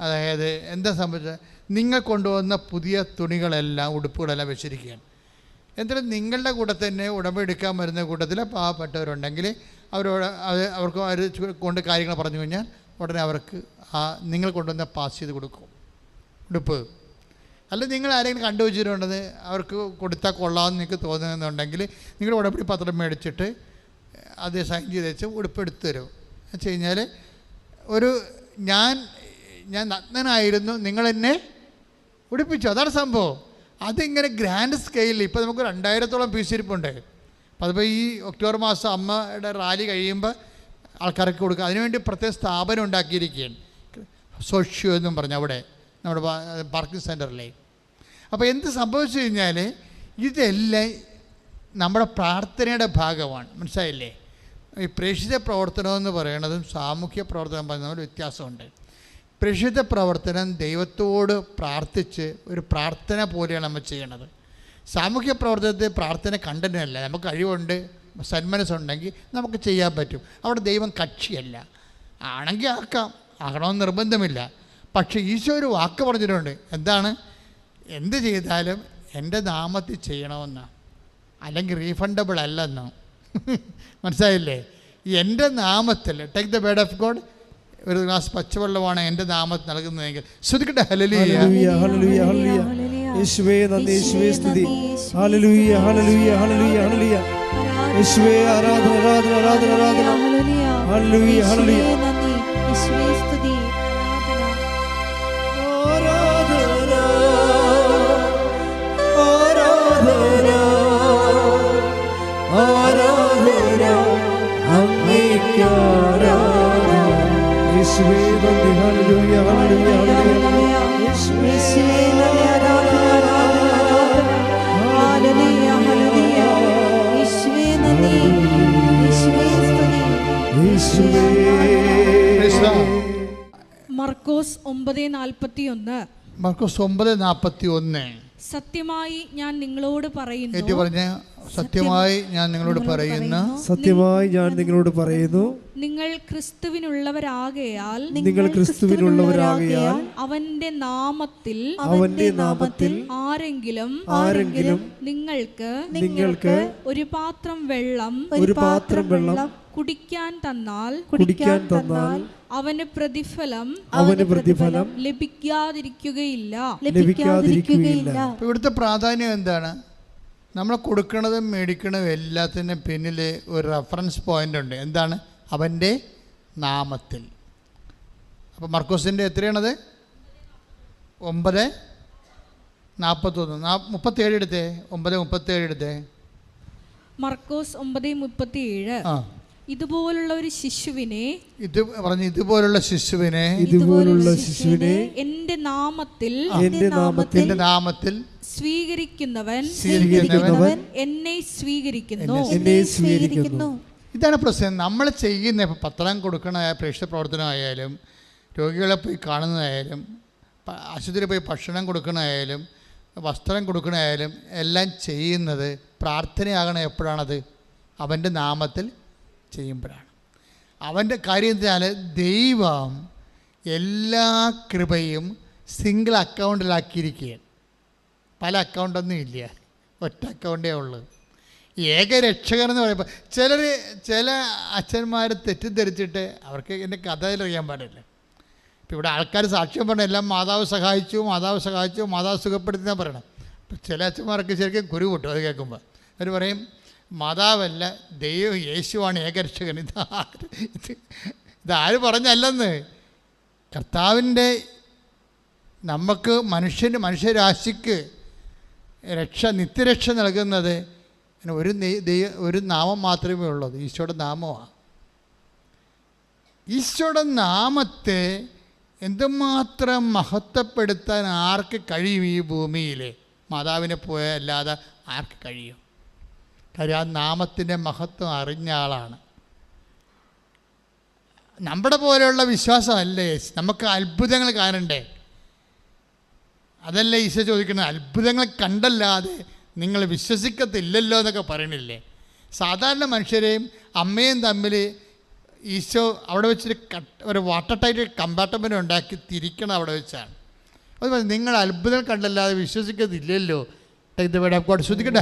അതായത് എന്താ സംഭവിച്ചത്, നിങ്ങൾ കൊണ്ടുവന്ന പുതിയ തുണികളെല്ലാം ഉടുപ്പുകളെല്ലാം വെച്ചിരിക്കുകയാണ്. എന്നിട്ട് നിങ്ങളുടെ കൂടെ തന്നെ ഉടമ്പെടുക്കാൻ വരുന്ന കൂട്ടത്തിൽ പാവപ്പെട്ടവരുണ്ടെങ്കിൽ അവർക്ക് അവർ കൊണ്ട് കാര്യങ്ങൾ പറഞ്ഞു കഴിഞ്ഞാൽ ഉടനെ അവർക്ക് നിങ്ങൾ കൊണ്ടുവന്ന പാസ് ചെയ്ത് കൊടുക്കും ഉടുപ്പ്. അല്ല നിങ്ങൾ ആരെങ്കിലും കണ്ടുവച്ചിട്ടുണ്ടെന്ന് അവർക്ക് കൊടുത്താൽ കൊള്ളാമെന്ന് നിങ്ങൾക്ക് തോന്നുന്നുണ്ടെങ്കിൽ നിങ്ങൾ ഉടമ്പടി പത്രം മേടിച്ചിട്ട് അത് സൈൻ ചെയ്ത് വെച്ച് ഉടുപ്പ് എടുത്തു തരും. എന്ന് വെച്ച് കഴിഞ്ഞാൽ ഞാൻ നഗ്നനായിരുന്നു, നിങ്ങളെന്നെ ഉടുപ്പിച്ചു. അതാണ് സംഭവം. അതിങ്ങനെ ഗ്രാൻഡ് സ്കെയിലിൽ ഇപ്പോൾ നമുക്ക് 2000-ഓളം പീസ് ഇരിപ്പുണ്ട്. അപ്പോൾ അതിപ്പോൾ ഈ ഒക്ടോബർ മാസം അമ്മയുടെ റാലി കഴിയുമ്പോൾ ആൾക്കാർക്ക് കൊടുക്കുക. അതിനുവേണ്ടി പ്രത്യേക സ്ഥാപനം ഉണ്ടാക്കിയിരിക്കുകയാണ്, സോഷ്യോ എന്നും പറഞ്ഞ് അവിടെ നമ്മുടെ പാർക്കിംഗ് സെൻറ്ററിലെ. അപ്പോൾ എന്ത് സംഭവിച്ചു കഴിഞ്ഞാൽ ഇതെല്ലാം നമ്മുടെ പ്രാർത്ഥനയുടെ ഭാഗമാണ്. മനസ്സിലായില്ലേ? ഈ പ്രേക്ഷിത പ്രവർത്തനം എന്ന് പറയുന്നതും സാമൂഹ്യ പ്രവർത്തനം പറയുന്നതും വ്യത്യാസമുണ്ട്. പ്രേക്ഷിത പ്രവർത്തനം ദൈവത്തോട് പ്രാർത്ഥിച്ച് ഒരു പ്രാർത്ഥന പോലെയാണ് നമ്മൾ ചെയ്യണത്. സാമൂഹ്യ പ്രവർത്തനത്തിൽ പ്രാർത്ഥന കണ്ടനല്ല. നമുക്ക് കഴിവുണ്ട്, സന്മനസ്സുണ്ടെങ്കിൽ നമുക്ക് ചെയ്യാൻ പറ്റും. അവിടെ ദൈവം കക്ഷിയല്ല. ആണെങ്കിൽ ആകണമെന്ന് നിർബന്ധമില്ല. പക്ഷേ ഈശോ ഒരു വാക്ക് പറഞ്ഞിട്ടുണ്ട്. എന്താണ്? എന്ത് ചെയ്താലും എൻ്റെ നാമത്തിൽ ചെയ്യണമെന്നാണ്, അല്ലെങ്കിൽ റീഫണ്ടബിൾ അല്ലെന്നോ. മനസ്സിലായില്ലേ? എൻ്റെ നാമത്തിൽ, take the word of God, ഒരു ഗ്ലാസ് പച്ചവെള്ളമാണ് എൻ്റെ നാമത്തിൽ നൽകുന്നതെങ്കിൽ ശ്രദ്ധിക്കട്ടെ. ഹല്ലേലൂയ ഹല്ലേലൂയ ഹല്ലേലൂയ. യേശുവേ നന്ദി, യേശുവേ സ്തുതി. ഹല്ലേലൂയ ഹല്ലേലൂയ ഹല്ലേലൂയ ഹല്ലേലൂയ. യേശുവേ ആരാധന ആരാധന ആരാധന ആരാധന. ഹല്ലേലൂയ ഹല്ലേലൂയ. യേശുവേ സ്തുതി. ആരാധന ആരാധന ആരാധന അങ്ങേയ്ക്ക് ആരാധന. യേശുവേ നന്ദി. ഹല്ലേലൂയ ഹല്ലേലൂയ ഹല്ലേലൂയ. യേശുവേ നന്ദി, ആരാധന ആരാധന. ഹല്ലേലൂയ ഹല്ലേലൂയ. യേശുവേ നന്ദി, യേശുവേ സ്തുതി. യേശുവേ. മർക്കോസ് 9:41. മർക്കോസ് 9:41. സത്യമായി ഞാൻ നിങ്ങളോട് പറയുന്നു, ഏറ്റു പറഞ്ഞ സത്യമായി ഞാൻ നിങ്ങളോട് പറയുന്നു, സത്യമായി ഞാൻ നിങ്ങളോട് പറയുന്നു, നിങ്ങൾ ക്രിസ്തുവിനുള്ളവരാകയാൽ നിങ്ങൾ ക്രിസ്തുവിനുള്ളവരാകയാൽ അവന്റെ നാമത്തിൽ ആരെങ്കിലും നിങ്ങൾക്ക് ഒരു പാത്രം വെള്ളം കുടിക്കാൻ തന്നാൽ അവന് പ്രതിഫലം ലഭിക്കാതിരിക്കുകയില്ല. ഇവിടുത്തെ പ്രാധാന്യം എന്താണ്? നമ്മൾ കൊടുക്കണതും മേടിക്കണതും എല്ലാത്തിനും പിന്നിൽ ഒരു റെഫറൻസ് പോയിന്റ് ഉണ്ട്. എന്താണ്? അവൻ്റെ നാമത്തിൽ. അപ്പോൾ മർക്കോസിൻ്റെ എത്രയാണത്? 9:41. 37 എടുത്തേ. 9:37 എടുത്തേ. മർക്കോസ് 9:37. ഇതുപോലുള്ള ഒരു ശിശുവിനെ ഇതുപോലുള്ള ശിശുവിനെ എന്റെ നാമത്തിൽ സ്വീകരിക്കുന്നവൻ എന്നെ സ്വീകരിക്കുന്നു. ഇതാണ് പ്രശ്നം. നമ്മൾ ചെയ്യുന്ന ഇപ്പോൾ പത്രം കൊടുക്കണ പ്രേക്ഷിത പ്രവർത്തനമായാലും, രോഗികളെ പോയി കാണുന്നതായാലും, ആശുപത്രിയിൽ പോയി ഭക്ഷണം കൊടുക്കണമായാലും, വസ്ത്രം കൊടുക്കണമായാലും എല്ലാം ചെയ്യുന്നത് പ്രാർത്ഥനയാകണം. എപ്പോഴാണത്? അവൻ്റെ നാമത്തിൽ ചെയ്യുമ്പോഴാണ്. അവൻ്റെ കാര്യം വെച്ചാൽ ദൈവം എല്ലാ കൃപയും സിംഗിൾ അക്കൗണ്ടിലാക്കിയിരിക്കുകയാണ്. പല അക്കൗണ്ടൊന്നും ഇല്ല, ഒറ്റ അക്കൗണ്ടേ ഉള്ളൂ. ഏകരക്ഷകൻ എന്ന് പറയുമ്പോൾ ചില അച്ഛന്മാർ തെറ്റിദ്ധരിച്ചിട്ട് അവർക്ക് എൻ്റെ കഥയിലറിയാൻ പാടില്ല. ഇപ്പം ഇവിടെ ആൾക്കാർ സാക്ഷ്യം പറഞ്ഞ എല്ലാം മാതാവ് സഹായിച്ചു, മാതാവ് സുഖപ്പെടുത്തി എന്നാണ് പറയണം. അപ്പം ചില അച്ഛന്മാർക്ക് ശരിക്കും കുരു പൊട്ടും അത് കേൾക്കുമ്പോൾ. അവർ പറയും മാതാവല്ല, ദൈവം യേശുവാണ് ഏകരക്ഷകൻ. ഇതാര് പറഞ്ഞല്ലെന്ന്. കർത്താവിൻ്റെ നമുക്ക് മനുഷ്യരാശിക്ക് നിത്യരക്ഷ നൽകുന്നത് ഒരു നാമം മാത്രമേ ഉള്ളത്, ഈശോയുടെ നാമമാണ്. ഈശോയുടെ നാമത്തെ എന്തുമാത്രം മഹത്വപ്പെടുത്താൻ ആർക്ക് കഴിയും? ഈ ഭൂമിയിൽ മാതാവിനെ പോയല്ലാതെ ആർക്ക് കഴിയും? കാര്യം ആ നാമത്തിൻ്റെ മഹത്വം അറിഞ്ഞ ആളാണ്. നമ്മുടെ പോലെയുള്ള വിശ്വാസമല്ലേ, നമുക്ക് അത്ഭുതങ്ങൾ കാണണ്ടേ? അതല്ലേ ഈശോ ചോദിക്കുന്നത്. അത്ഭുതങ്ങൾ കണ്ടല്ലാതെ നിങ്ങൾ വിശ്വസിക്കത്തില്ലല്ലോ എന്നൊക്കെ പറയണില്ലേ. സാധാരണ മനുഷ്യരെയും അമ്മയും തമ്മിൽ ഈശോ അവിടെ വെച്ചൊരു ഒരു വാട്ടർ ടൈറ്റ് കമ്പാർട്ട്മെൻറ്റ് ഉണ്ടാക്കി തിരിക്കണം അവിടെ വെച്ചാണ്. അതുപോലെ നിങ്ങൾ അത്ഭുതം കണ്ടല്ലാതെ വിശ്വസിക്കത്തില്ലല്ലോ. ശ്രദ്ധിക്കട്ടെ.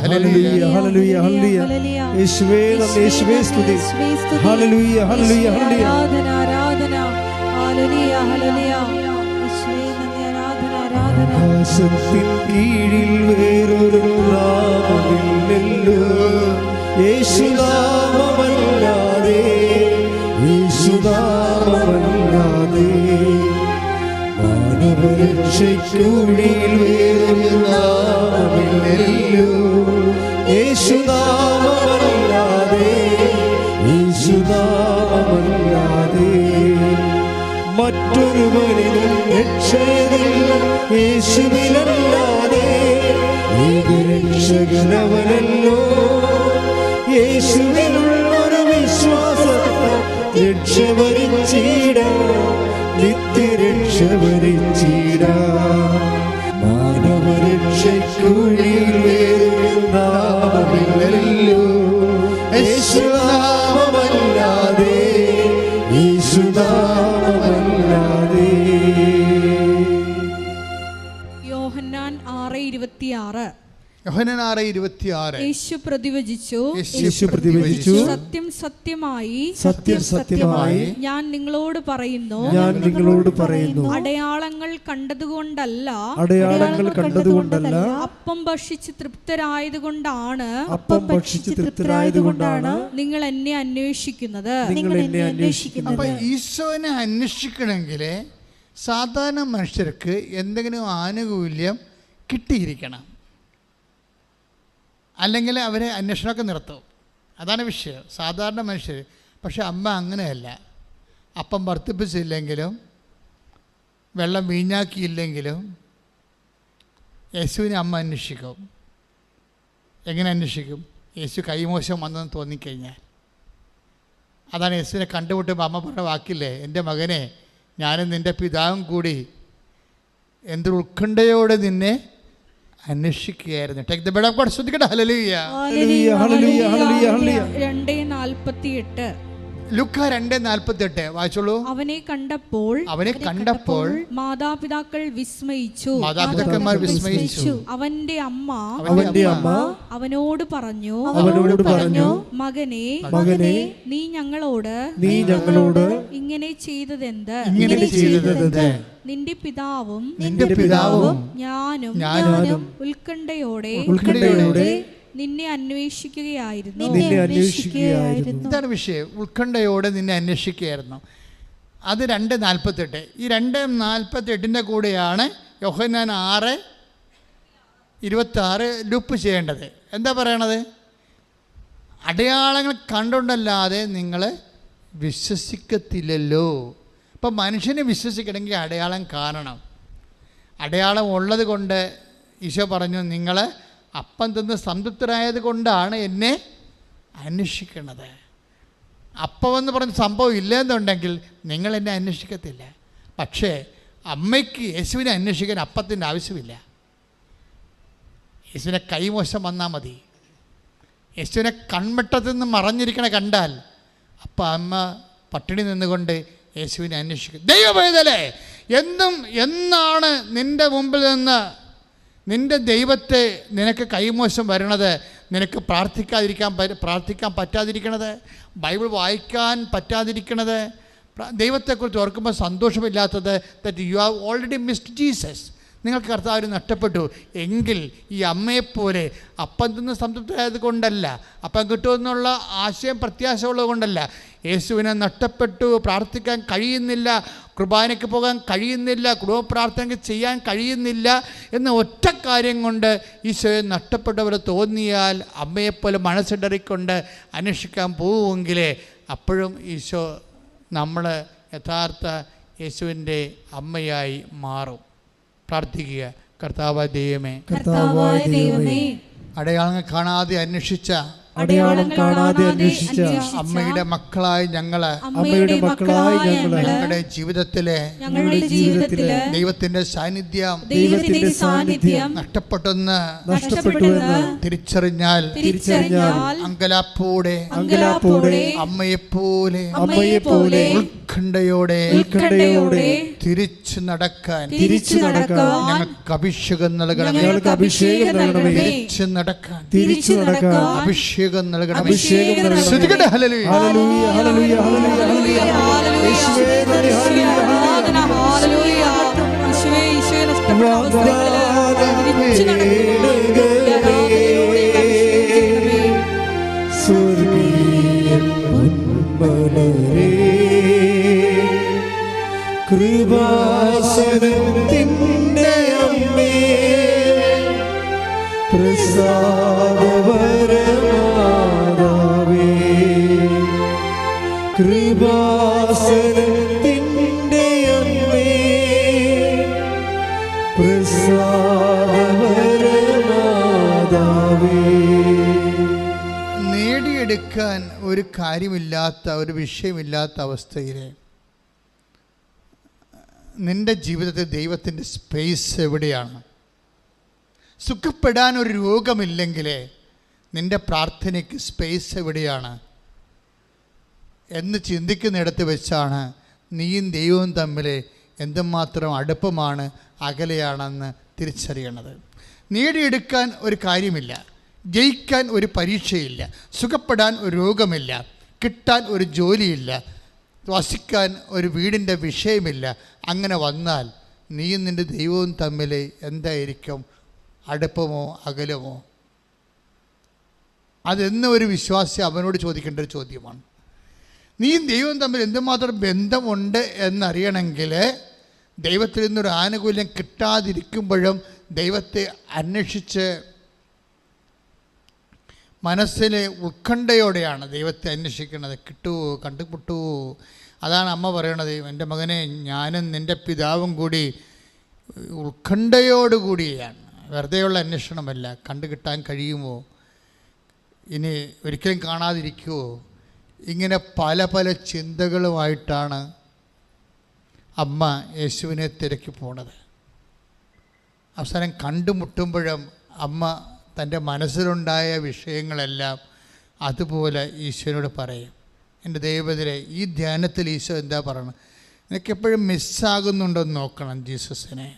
ആകാശത്തിൻ കീഴിൽ വേറൊരു നാമമില്ലല്ലോ, യേശുനാമമല്ലാതെ, യേശുനാമമല്ലാതെ. മാനവരക്ഷയ്ക്കുള്ളിൽ വേറൊരു നാമമില്ലല്ലോ, യേശുനാമമല്ലാതെ, യേശുനാമമല്ലാതെ. മറ്റൊരുവനിലും രക്ഷയില്ല യേശുവിനല്ലാതെ, ഏകരക്ഷകനവനല്ലോ. യേശുവിനുള്ളൊരു വിശ്വാസത്താൽ രക്ഷവരിച്ചിടാം, നിത്യരക്ഷവരിച്ചിടാം. മാനവരക്ഷയ്ക്കുള്ളിൽ വേറൊരു നാമമില്ലല്ലോ, യേശുനാമമല്ലാതെ, യേശുനാമമല്ലാതെ. യോഹന്നാൻ 6:26. യോഹന്നാൻ 6:26. യേശു പ്രതിവചിച്ചു, സത്യം സത്യമായി ഞാൻ നിങ്ങളോട് പറയുന്നു, അടയാളങ്ങൾ കണ്ടതുകൊണ്ടല്ല, അപ്പം ഭക്ഷിച്ച് തൃപ്തരായതുകൊണ്ടാണ് നിങ്ങൾ എന്നെ അന്വേഷിക്കുന്നത്. അപ്പൊ ഈശോനെ അന്വേഷിക്കണമെങ്കിൽ സാധാരണ മനുഷ്യർക്ക് എന്തെങ്കിലും ആനുകൂല്യം കിട്ടിയിരിക്കണം, അല്ലെങ്കിൽ അവരെ അന്വേഷണമൊക്കെ നിർത്തും. അതാണ് വിഷയം, സാധാരണ മനുഷ്യർ. പക്ഷെ അമ്മ അങ്ങനെയല്ല. അപ്പം വർദ്ധിപ്പിച്ചില്ലെങ്കിലും വെള്ളം വീഞ്ഞാക്കിയില്ലെങ്കിലും യേശുവിനെ അമ്മ അന്വേഷിക്കും. എങ്ങനെ അന്വേഷിക്കും? യേശു കൈമോശം വന്നെന്ന് തോന്നിക്കഴിഞ്ഞാൽ. അതാണ് യേശുവിനെ കണ്ടുമുട്ടുമ്പോൾ അമ്മ പറഞ്ഞ വാക്കില്ലേ, എൻ്റെ മകനെ, ഞാനും നിൻ്റെ പിതാവും കൂടി എന്തൊരു ഉത്കണ്ഠയോടെ നിന്നെ അന്വേഷിക്കുകയായിരുന്നു. Take the word of God. ശ്രദ്ധിക്കട്ടെ. ഹല്ലേലൂയ. 2:48. ലൂക്കാ 2:48 വായിച്ചോളൂ. അവനെ കണ്ടപ്പോൾ മാതാപിതാക്കൾ വിസ്മയിച്ചു. മാതാപിതാക്കന്മാർ വിസ്മയിച്ചു. അവന്റെ അമ്മ അവനോട് പറഞ്ഞു, മകനെ, നീ ഞങ്ങളോട് ഇങ്ങനെ ചെയ്തതെന്ത്? നിന്റെ പിതാവും ഞാനും ഉത്കണ്ഠയോടെ നിന്നെ അന്വേഷിക്കുകയായിരുന്നു. ഇതാണ് വിഷയം. ഉത്കണ്ഠയോടെ നിന്നെ അന്വേഷിക്കുകയായിരുന്നു. അത് 2:48. ഈ 2:48 കൂടെയാണ് യോഹന്നാൻ 6:26 ലൂപ്പ് ചെയ്യേണ്ടത്. എന്താ പറയണത്? അടയാളങ്ങൾ കണ്ടുകൊണ്ടല്ലാതെ നിങ്ങൾ വിശ്വസിക്കത്തില്ലല്ലോ. ഇപ്പം മനുഷ്യനെ വിശ്വസിക്കണമെങ്കിൽ അടയാളം കാണണം. അടയാളം ഉള്ളത് കൊണ്ട് ഈശോ പറഞ്ഞു, നിങ്ങൾ അപ്പം തിന്ന് സംതൃപ്തരായത് കൊണ്ടാണ് എന്നെ അന്വേഷിക്കുന്നത്. അപ്പമെന്ന് പറഞ്ഞ സംഭവം ഇല്ലെന്നുണ്ടെങ്കിൽ നിങ്ങൾ എന്നെ അന്വേഷിക്കത്തില്ല. പക്ഷേ അമ്മയ്ക്ക് യേശുവിനെ അന്വേഷിക്കാൻ അപ്പത്തിൻ്റെ ആവശ്യമില്ല. യേശുവിനെ കൈമോശം വന്നാൽ മതി. യേശുവിനെ കൺവെട്ടത്തിൽ നിന്ന് മറഞ്ഞിരിക്കണ കണ്ടാൽ അപ്പം അമ്മ പട്ടിണി നിന്നുകൊണ്ട് യേശുവിനെ അന്വേഷിക്കും. ദൈവവേദലേ, എന്നാണ് നിൻ്റെ മുമ്പിൽ നിന്ന് നിൻ്റെ ദൈവത്തെ നിനക്ക് കൈമോശം വരണത്, നിനക്ക് പ്രാർത്ഥിക്കാൻ പറ്റാതിരിക്കണത്, ബൈബിൾ വായിക്കാൻ പറ്റാതിരിക്കണത്, ദൈവത്തെക്കുറിച്ച് ഓർക്കുമ്പോൾ സന്തോഷമില്ലാത്തത്, that you have already missed Jesus. നിങ്ങൾക്ക് കർത്താവിന് നഷ്ടപ്പെട്ടു എങ്കിൽ ഈ അമ്മയെപ്പോലെ അപ്പം തിന്ന് സംതൃപ്തരായത് കൊണ്ടല്ല, അപ്പം കിട്ടുമെന്നുള്ള ആശയം പ്രത്യാശ ഉള്ളത് കൊണ്ടല്ല, യേശുവിനെ നഷ്ടപ്പെട്ടു, പ്രാർത്ഥിക്കാൻ കഴിയുന്നില്ല, കുർബാനയ്ക്ക് പോകാൻ കഴിയുന്നില്ല, കുടുംബ പ്രാർത്ഥനയ്ക്ക് ചെയ്യാൻ കഴിയുന്നില്ല എന്ന ഒറ്റ കാര്യം കൊണ്ട് ഈശോയെ നഷ്ടപ്പെട്ടവരെ തോന്നിയാൽ അമ്മയെപ്പോലെ മനസ്സിടറിക്കൊണ്ട് അന്വേഷിക്കാൻ പോവുമെങ്കിൽ അപ്പോഴും ഈശോ നമ്മൾ യഥാർത്ഥ യേശുവിൻ്റെ അമ്മയായി മാറും. പ്രാർത്ഥിക്കുക. കർത്താവായ ദൈവമേ, അടയാളങ്ങൾ കാണാതെ അന്വേഷിച്ച അമ്മയുടെ മക്കളായി ഞങ്ങളുടെ ജീവിതത്തിലെ ദൈവത്തിന്റെ സാന്നിധ്യം നഷ്ടപ്പെട്ടെന്ന് തിരിച്ചറിഞ്ഞാൽ അങ്കലാപ്പോടെ അമ്മയെപ്പോലെ ഉത്കണ്ഠയോടെ തിരിച്ചു നടക്കാൻ ഞങ്ങൾക്ക് അഭിഷേകം നൽകണമേ. തിരിച്ചു നടക്കാൻ അഭിഷേകം നൽകണം. ശ്രുതികട്ടെ ഹല്ലേലൂയ, ഹല്ലേലൂയ, ഹല്ലേലൂയ, ഹല്ലേലൂയ, യേശുവേ നന്ദി, ഹല്ലേലൂയ, ഹല്ലേലൂയ, യേശുവേ ഈശോയെ നഷ്ടപ്പെട്ട സ്വർഗീയ പൊൻമലരേ, കൃപാസനത്തിൻ്റെ അമ്മേ, പ്രസാദവരമാതാവേ, കൃപാസനത്തിൻ്റെ അമ്മേ, പ്രസാദവരമാതാവേ. നേടിയെടുക്കാൻ ഒരു കാര്യമില്ലാത്ത, ഒരു വിഷയമില്ലാത്ത അവസ്ഥയിൽ നിൻ്റെ ജീവിതത്തിൽ ദൈവത്തിൻ്റെ സ്പേസ് എവിടെയാണ്? സുഖപ്പെടാൻ ഒരു രോഗമില്ലെങ്കിൽ നിൻ്റെ പ്രാർത്ഥനയ്ക്ക് സ്പേസ് എവിടെയാണ് എന്ന് ചിന്തിക്കുന്നിടത്ത് വെച്ചാണ് നീയും ദൈവവും തമ്മിൽ എന്തുമാത്രം അടുപ്പമാണ്, അകലെയാണെന്ന് തിരിച്ചറിയണത്. നേടിയെടുക്കാൻ ഒരു കാര്യമില്ല, ജയിക്കാൻ ഒരു പരീക്ഷയില്ല, സുഖപ്പെടാൻ ഒരു രോഗമില്ല, കിട്ടാൻ ഒരു ജോലിയില്ല, വസിക്കാൻ ഒരു വീടിൻ്റെ വിഷയമില്ല. അങ്ങനെ വന്നാൽ നീയും നിൻ്റെ ദൈവവും തമ്മിൽ എന്തായിരിക്കും? അടുപ്പമോ അകലമോ? അതെന്നും ഒരു വിശ്വാസി അവനോട് ചോദിക്കേണ്ട ഒരു ചോദ്യമാണ്. നീയും ദൈവവും തമ്മിൽ എന്തുമാത്രം ബന്ധമുണ്ട് എന്നറിയണമെങ്കിൽ ദൈവത്തിൽ നിന്നൊരു ആനുകൂല്യം കിട്ടാതിരിക്കുമ്പോഴും ദൈവത്തെ അന്വേഷിച്ച് മനസ്സിലെ ഉത്കണ്ഠയോടെയാണ് ദൈവത്തെ അന്വേഷിക്കുന്നത്. കിട്ടുമോ, കണ്ടുമുട്ടുമോ? അതാണ് അമ്മ പറയണത്, എൻ്റെ മകനെ, ഞാനും നിൻ്റെ പിതാവും കൂടി ഉത്കണ്ഠയോടുകൂടിയാണ്. വെറുതെയുള്ള അന്വേഷണമല്ല. കണ്ടുകിട്ടാൻ കഴിയുമോ? ഇനി ഒരിക്കലും കാണാതിരിക്കുമോ? ഇങ്ങനെ പല പല ചിന്തകളുമായിട്ടാണ് അമ്മ യേശുവിനെ തിരക്കി പോണത്. അവസാനം കണ്ടുമുട്ടുമ്പോഴും അമ്മ തൻ്റെ മനസ്സിലുണ്ടായ വിഷയങ്ങളെല്ലാം അതുപോലെ ഈശോനോട് പറയും. എൻ്റെ ദൈവത്തിലെ ഈ ധ്യാനത്തിൽ ഈശോ എന്താ പറയണം? നിനക്കെപ്പോഴും മിസ്സാകുന്നുണ്ടോയെന്ന് നോക്കണം. ജീസസിനെ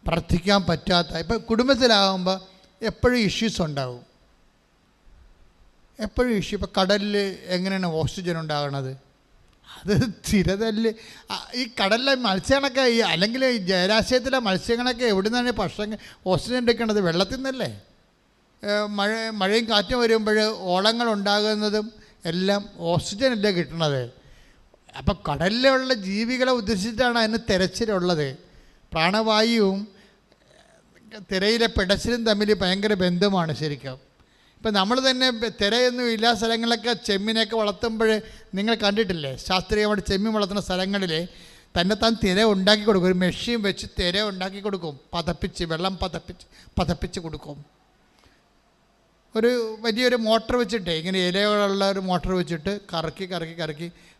പ്രാർത്ഥിക്കാൻ പറ്റാത്ത, ഇപ്പം കുടുംബത്തിലാകുമ്പോൾ എപ്പോഴും ഇഷ്യൂസ് ഉണ്ടാവും. എപ്പോഴും ഇഷ്യൂ. ഇപ്പോൾ കടലിൽ എങ്ങനെയാണ് ഓക്സിജൻ ഉണ്ടാകണത്? അത് സ്ഥിരതല്ല്. ഈ കടലിലെ മത്സ്യങ്ങളൊക്കെ അല്ലെങ്കിൽ ഈ ജലാശയത്തിലെ മത്സ്യങ്ങളൊക്കെ എവിടെ നിന്നാണ് ഓക്സിജൻ എടുക്കേണ്ടത്? വെള്ളത്തിൽ നിന്നല്ലേ. മഴയും കാറ്റും വരുമ്പോൾ ഓളങ്ങൾ ഉണ്ടാകുന്നതും എല്ലാം ഓക്സിജൻ അല്ലേ കിട്ടണത്. അപ്പം കടലിലുള്ള ജീവികളെ ഉദ്ദേശിച്ചിട്ടാണ് അതിന് തിരച്ചിലുള്ളത്. പ്രാണവായുവും തിരയിലെ പിടച്ചിലും തമ്മിൽ ഭയങ്കര ബന്ധമാണ് ശരിക്കും. ഇപ്പം നമ്മൾ തന്നെ തിരയൊന്നും ഇല്ലാ സ്ഥലങ്ങളിലൊക്കെ ചെമ്മീനൊക്കെ വളർത്തുമ്പോൾ നിങ്ങൾ കണ്ടിട്ടില്ലേ? ശാസ്ത്രീയമായിട്ട് ചെമ്മീൻ വളർത്തുന്ന സ്ഥലങ്ങളിൽ തന്നെത്താൻ തിര ഉണ്ടാക്കി കൊടുക്കും. ഒരു മെഷീൻ വെച്ച് തിര ഉണ്ടാക്കി കൊടുക്കും, പതപ്പിച്ച്, വെള്ളം പതപ്പിച്ച് കൊടുക്കും. ഒരു വലിയൊരു മോട്ടർ വെച്ചിട്ട്, ഇങ്ങനെ ഇലകളുള്ള ഒരു മോട്ടർ വെച്ചിട്ട് കറക്കി.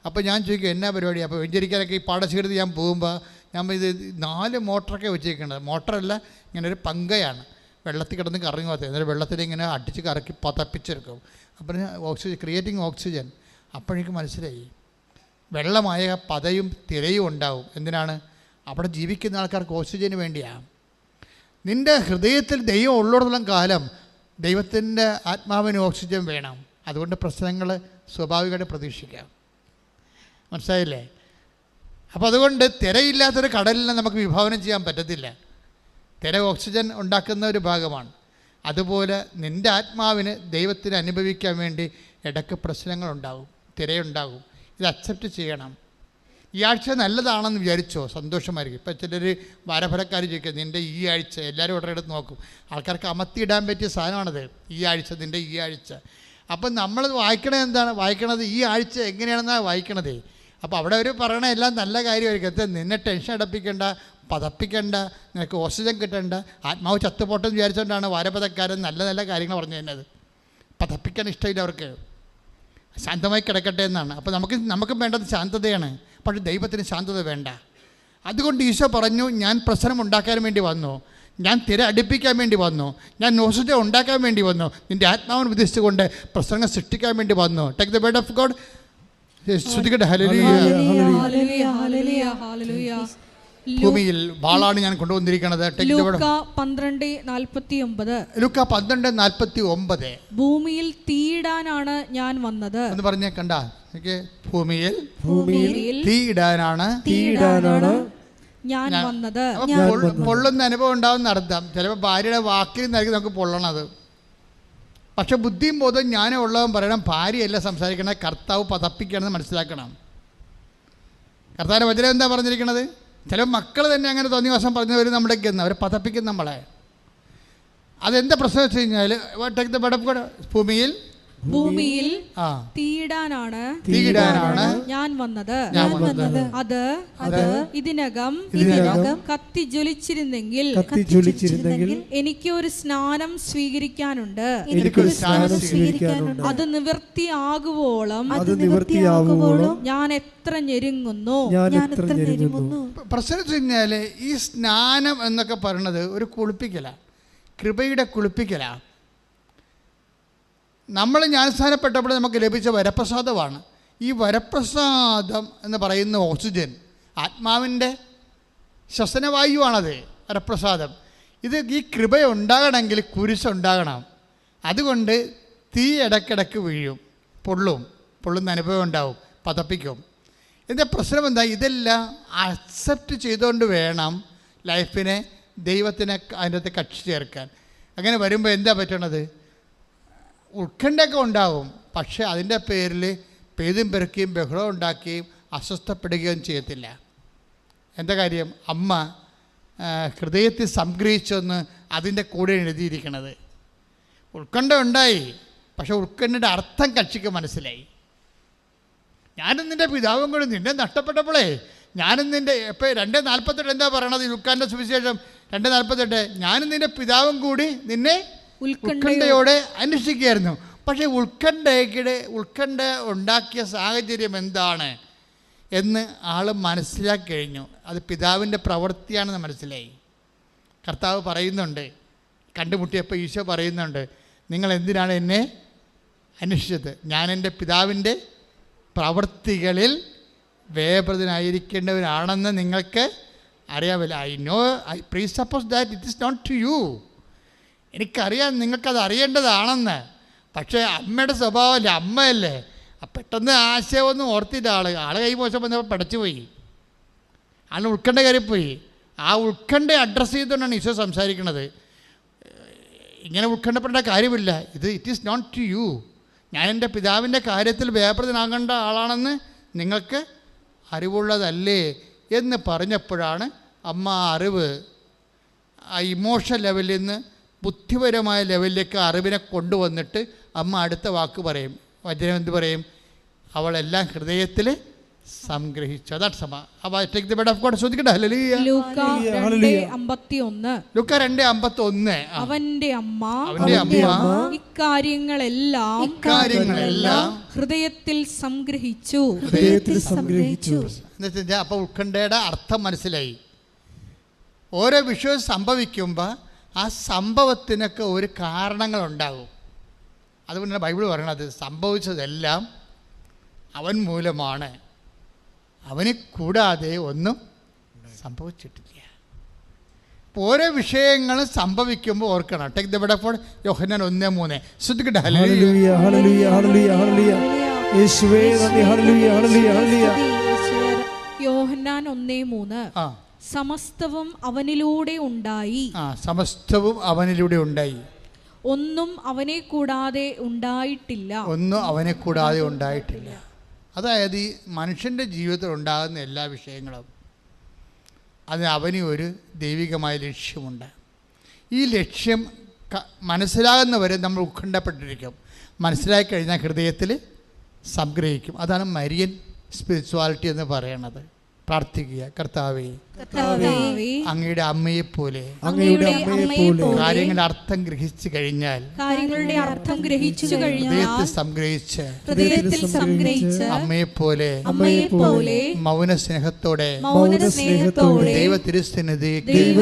അപ്പോൾ ഞാൻ ചോദിക്കും എന്നാ പരിപാടി? അപ്പോൾ വെഞ്ചരിക്കാനൊക്കെ ഈ പാടശേഖരത്തിൽ ഞാൻ പോകുമ്പോൾ ഞാൻ ഇത് 4 മോട്ടറൊക്കെ വെച്ചിരിക്കുന്നത്. മോട്ടറല്ല, ഇങ്ങനെ ഒരു പങ്കയാണ്, വെള്ളത്തിൽ കിടന്ന് കറങ്ങി പോകത്തേ. എന്നിട്ട് വെള്ളത്തിൽ ഇങ്ങനെ അടിച്ച് കറക്കി പതപ്പിച്ചെടുക്കും. അപ്പോൾ ഓക്സിജൻ, ക്രിയേറ്റിംഗ് ഓക്സിജൻ. അപ്പോഴേക്കും മനസ്സിലായി വെള്ളമായ പതയും തിരയും ഉണ്ടാവും. എന്തിനാണ്? അവിടെ ജീവിക്കുന്ന ആൾക്കാർക്ക് ഓക്സിജന് വേണ്ടിയാണ്. നിൻ്റെ ഹൃദയത്തിൽ ദൈവം ഉള്ളിടത്തോളം കാലം ദൈവത്തിൻ്റെ ആത്മാവിന് ഓക്സിജൻ വേണം. അതുകൊണ്ട് പ്രശ്നങ്ങൾ സ്വാഭാവികമായിട്ട് പ്രതീക്ഷിക്കാം. മനസ്സിലായില്ലേ? അപ്പോൾ അതുകൊണ്ട് തിരയില്ലാത്തൊരു കടലിനെ നമുക്ക് വിഭാവനം ചെയ്യാൻ പറ്റത്തില്ല. തിര ഓക്സിജൻ ഉണ്ടാക്കുന്ന ഒരു ഭാഗമാണ്. അതുപോലെ നിൻ്റെ ആത്മാവിന് ദൈവത്തിന് അനുഭവിക്കാൻ വേണ്ടി ഇടയ്ക്ക് പ്രശ്നങ്ങളുണ്ടാകും, തിരയുണ്ടാകും. ഇത് അക്സെപ്റ്റ് ചെയ്യണം. ഈ ആഴ്ച നല്ലതാണെന്ന് വിചാരിച്ചോ, സന്തോഷമായിരിക്കും. ഇപ്പം ചിലർ വാരഫലക്കാർ ചോദിക്കുക, നിൻ്റെ ഈ ആഴ്ച, എല്ലാവരും ഉടനെ എടുത്ത് നോക്കും. ആൾക്കാർക്ക് അമർത്തിയിടാൻ പറ്റിയ സാധനമാണത്, ഈ ആഴ്ച, നിൻ്റെ ഈ ആഴ്ച. അപ്പം നമ്മൾ വായിക്കണത് ഈ ആഴ്ച എങ്ങനെയാണെന്നാണ് വായിക്കണത്. അപ്പോൾ അവിടെ അവർ പറയണ എല്ലാം നല്ല കാര്യമായിരിക്കും. നിന്നെ ടെൻഷൻ അടപ്പിക്കേണ്ട, പതപ്പിക്കേണ്ട, നിനക്ക് ഓക്സിജൻ കിട്ടേണ്ട, ആത്മാവ് ചത്തുപോട്ടെന്ന് വിചാരിച്ചുകൊണ്ടാണ് വാരപഥക്കാരൻ നല്ല നല്ല കാര്യങ്ങൾ പറഞ്ഞു തരുന്നത്. പതപ്പിക്കാൻ ഇഷ്ടമില്ല അവർക്ക്, ശാന്തമായി കിടക്കട്ടെ എന്നാണ്. അപ്പോൾ നമുക്കും വേണ്ടത് ശാന്തതയാണ്. പക്ഷേ ദൈവത്തിന് ശാന്തത വേണ്ട. അതുകൊണ്ട് ഈശോ പറഞ്ഞു, ഞാൻ പ്രശ്നം ഉണ്ടാക്കാൻ വേണ്ടി വന്നു, ഞാൻ തിര അടുപ്പിക്കാൻ വേണ്ടി വന്നു, ഞാൻ ഓക്സിജൻ ഉണ്ടാക്കാൻ വേണ്ടി വന്നു, നിൻ്റെ ആത്മാവിനെ ഉദ്ദേശിച്ചുകൊണ്ട് പ്രശ്നങ്ങൾ സൃഷ്ടിക്കാൻ വേണ്ടി വന്നു. Take the word of God. ഭൂമിയിൽ വാളാണ് ഞാൻ കൊണ്ടുവന്നിരിക്കുന്നത്. ലൂക്കാ 12:49. ഭൂമിയിൽ തീയിടാനാണ് ഞാൻ വന്നത് എന്ന് പറഞ്ഞേ. കണ്ട, ഭൂമിയിൽ തീയിടാനാണ് ഞാൻ വന്നത്. പൊള്ളുന്ന അനുഭവം ഉണ്ടാവുന്ന അർത്ഥം. ചിലപ്പോൾ ഭാര്യയുടെ വാക്കിൽ നിന്നായിരിക്കും നമുക്ക് പൊള്ളണത്. പക്ഷെ ബുദ്ധിയും ബോധവും ജ്ഞാനം ഉള്ളവൻ പറയണം, ഭാര്യയല്ല സംസാരിക്കണത്, കർത്താവ് പതപ്പിക്കണമെന്ന് മനസ്സിലാക്കണം. കർത്താവിൻ്റെ വചനം എന്താ പറഞ്ഞിരിക്കണത്? ചിലപ്പോൾ മക്കൾ തന്നെ അങ്ങനെ തോന്നിയ വശം പറഞ്ഞവർ നമ്മുടെയൊക്കെ അവരെ പതപ്പിക്കും നമ്മളെ. അതെന്താ പ്രശ്നം വെച്ച് കഴിഞ്ഞാൽ, ഭൂമിയിൽ തീയിടാനാണ് ഞാൻ വന്നത്. അത് ഇതിനകം കത്തി ജ്വലിച്ചിരുന്നെങ്കിൽ എനിക്ക് ഒരു സ്നാനം സ്വീകരിക്കാനുണ്ട്. അത് നിവൃത്തിയാകുവോളം ഞാൻ എത്ര ഞെരുങ്ങുന്നു. പ്രശ്നം വെച്ച് കഴിഞ്ഞാൽ ഈ സ്നാനം എന്നൊക്കെ പറയുന്നത് ഒരു കുളിപ്പിക്കലാണ്, കൃപയുടെ കുളിപ്പിക്കലാണ്. നമ്മൾ ജ്ഞാനസ്നാനപ്പെട്ടപ്പോൾ നമുക്ക് ലഭിച്ച വരപ്രസാദമാണ്. ഈ വരപ്രസാദം എന്ന് പറയുന്ന ഓക്സിജൻ, ആത്മാവിൻ്റെ ശ്വസനവായുവാണത് വരപ്രസാദം. ഈ കൃപ ഉണ്ടാകണമെങ്കിൽ കുരിശുണ്ടാകണം. അതുകൊണ്ട് തീ ഇടയ്ക്കിടയ്ക്ക് വീഴും, പൊള്ളുന്ന അനുഭവം ഉണ്ടാവും, പതപ്പിക്കും. ഇതിൻ്റെ പ്രശ്നം എന്താ? ഇതെല്ലാം അക്സെപ്റ്റ് ചെയ്തുകൊണ്ട് വേണം ലൈഫിനെ ദൈവത്തിനെ അതിൻ്റെ അകത്ത് കക്ഷി ചേർക്കാൻ. അങ്ങനെ വരുമ്പോൾ എന്താ പറ്റണത്? ഉത്കണ്ഠയൊക്കെ ഉണ്ടാവും. പക്ഷേ അതിൻ്റെ പേരിൽ പെയ്തും പെരുക്കുകയും ബഹളം ഉണ്ടാക്കുകയും അസ്വസ്ഥപ്പെടുകയും ചെയ്യത്തില്ല. എന്താ കാര്യം? അമ്മ ഹൃദയത്തിൽ സംഗ്രഹിച്ചൊന്ന് അതിൻ്റെ കൂടെ എഴുതിയിരിക്കണത്. ഉത്കണ്ഠ ഉണ്ടായി, പക്ഷെ ഉത്കണ്ഠയുടെ അർത്ഥം കക്ഷിക്ക് മനസ്സിലായി. ഞാനും നിൻ്റെ പിതാവും കൂടി നിന്നെ നഷ്ടപ്പെട്ടപ്പോഴേ ഞാനും നിൻ്റെ ഇപ്പോൾ 2:48 എന്താ പറയണത്? ലൂക്കാൻ്റെ സുവിശേഷം 2:48, ഞാനും നിൻ്റെ പിതാവും കൂടി നിന്നെ ഉത്കണ്ഠയോടെ അന്വേഷിക്കുകയായിരുന്നു. പക്ഷേ ഉത്കണ്ഠ ഉണ്ടാക്കിയ സാഹചര്യം എന്താണ് എന്ന് ആൾ മനസ്സിലാക്കി കഴിഞ്ഞു. അത് പിതാവിൻ്റെ പ്രവൃത്തിയാണെന്ന് മനസ്സിലായി. കർത്താവ് പറയുന്നുണ്ട്, കണ്ടുമുട്ടിയപ്പോൾ ഈശോ പറയുന്നുണ്ട്, നിങ്ങൾ എന്തിനാണ് എന്നെ അന്വേഷിച്ചത്? ഞാൻ എൻ്റെ പിതാവിൻ്റെ പ്രവൃത്തികളിൽ വേപൃതനായിരിക്കേണ്ടവനാണെന്ന് നിങ്ങൾക്ക് അറിയാമല്ലോ. I presuppose that it is not to you. എനിക്കറിയാം നിങ്ങൾക്കത് അറിയേണ്ടതാണെന്ന്. പക്ഷേ അമ്മയുടെ സ്വഭാവമല്ലേ, അമ്മയല്ലേ, പെട്ടെന്ന് ആശയമൊന്നും ഓർത്തില്ല. ആള് കൈമോശം വന്നപ്പോൾ പടച്ചുപോയി, ആളിന് ഉത്കണ്ഠ കയറിപ്പോയി. ആ ഉത്കണ്ഠ അഡ്രസ്സ് ചെയ്തുകൊണ്ടാണ് ഈശോ സംസാരിക്കുന്നത്. ഇങ്ങനെ ഉത്കണ്ഠപ്പെടേണ്ട കാര്യമില്ല, it is not to you. ഞാൻ എൻ്റെ പിതാവിൻ്റെ കാര്യത്തിൽ വ്യാപൃതനാകേണ്ട ആളാണെന്ന് നിങ്ങൾക്ക് അറിവുള്ളതല്ലേ എന്ന് പറഞ്ഞപ്പോഴാണ് അമ്മ അറിവ് ആ ഇമോഷൻ ലെവലിൽ നിന്ന് ബുദ്ധിപരമായ ലെവലിലേക്ക് അറിവിനെ കൊണ്ടുവന്നിട്ട് അമ്മ അടുത്ത വാക്ക് പറയും. വചനം എന്ത് പറയും? അവളെല്ലാം ഹൃദയത്തിൽ സംഗ്രഹിച്ചു. അതാണ് സമ. അപ്പോൾ take the word of God. ശ്രദ്ധിക്കട്ടെ. ഹല്ലേലൂയ. ലൂക്ക 2:51. ലൂക്ക 2:51. അവന്റെ അമ്മ ഇക്കാര്യങ്ങളെല്ലാം ഹൃദയത്തിൽ സംഗ്രഹിച്ചു. എന്നുവെച്ചാൽ അപ്പോൾ ഉത്കണ്ഠയുടെ അർത്ഥം മനസ്സിലായി. ഓരോ വിഷയം സംഭവിക്കുമ്പോൾ ആ സംഭവത്തിനൊക്കെ ഒരു കാരണങ്ങളുണ്ടാകും. അതുകൊണ്ടാണ് ബൈബിൾ പറയണത് സംഭവിച്ചതെല്ലാം അവൻ മൂലമാണ്, അവനെ കൂടാതെ ഒന്നും സംഭവിച്ചിട്ടില്ല. ഓരോ വിഷയങ്ങളും സംഭവിക്കുമ്പോൾ ഓർക്കണം. Take the word of God. Yohannan 1:3. ശ്രദ്ധിക്കട്ടെ. ഹല്ലേലൂയ ഹല്ലേലൂയ ഹല്ലേലൂയ ഹല്ലേലൂയ. യേശുവേ നന്ദി. ഹല്ലേലൂയ ഹല്ലേലൂയ ഹല്ലേലൂയ. യോഹന്നാൻ 1:3. സമസ്തവും അവനിലൂടെ ഉണ്ടായി. സമസ്തവും അവനിലൂടെ ഉണ്ടായി. ഒന്നും അവനെ കൂടാതെ ഉണ്ടായിട്ടില്ല. ഒന്നും അവനെ കൂടാതെ ഉണ്ടായിട്ടില്ല. അതായത് ഈ മനുഷ്യൻ്റെ ജീവിതത്തിൽ ഉണ്ടാകുന്ന എല്ലാ വിഷയങ്ങളും അതിന് അവന് ഒരു ദൈവികമായ ലക്ഷ്യമുണ്ട്. ഈ ലക്ഷ്യം മനസ്സിലാകുന്നവരെ നമ്മൾ ഉത്കണ്ഠപ്പെട്ടിരിക്കും. മനസ്സിലാക്കി കഴിഞ്ഞാൽ ഹൃദയത്തിൽ സംഗ്രഹിക്കും. അതാണ് മരിയൻ സ്പിരിച്വാലിറ്റി എന്ന് പറയണത്. പ്രാർത്ഥിക്കുക. കർത്താവേ, അങ്ങയുടെ അമ്മയെപ്പോലെ കാര്യങ്ങളുടെ അർത്ഥം ഗ്രഹിച്ചു കഴിഞ്ഞാൽ ഹൃദയത്തിൽ സംഗ്രഹിച്ച് അമ്മയെപ്പോലെ മൗന സ്നേഹത്തോടെ ദൈവ തിരുസന്നിധി ദൈവ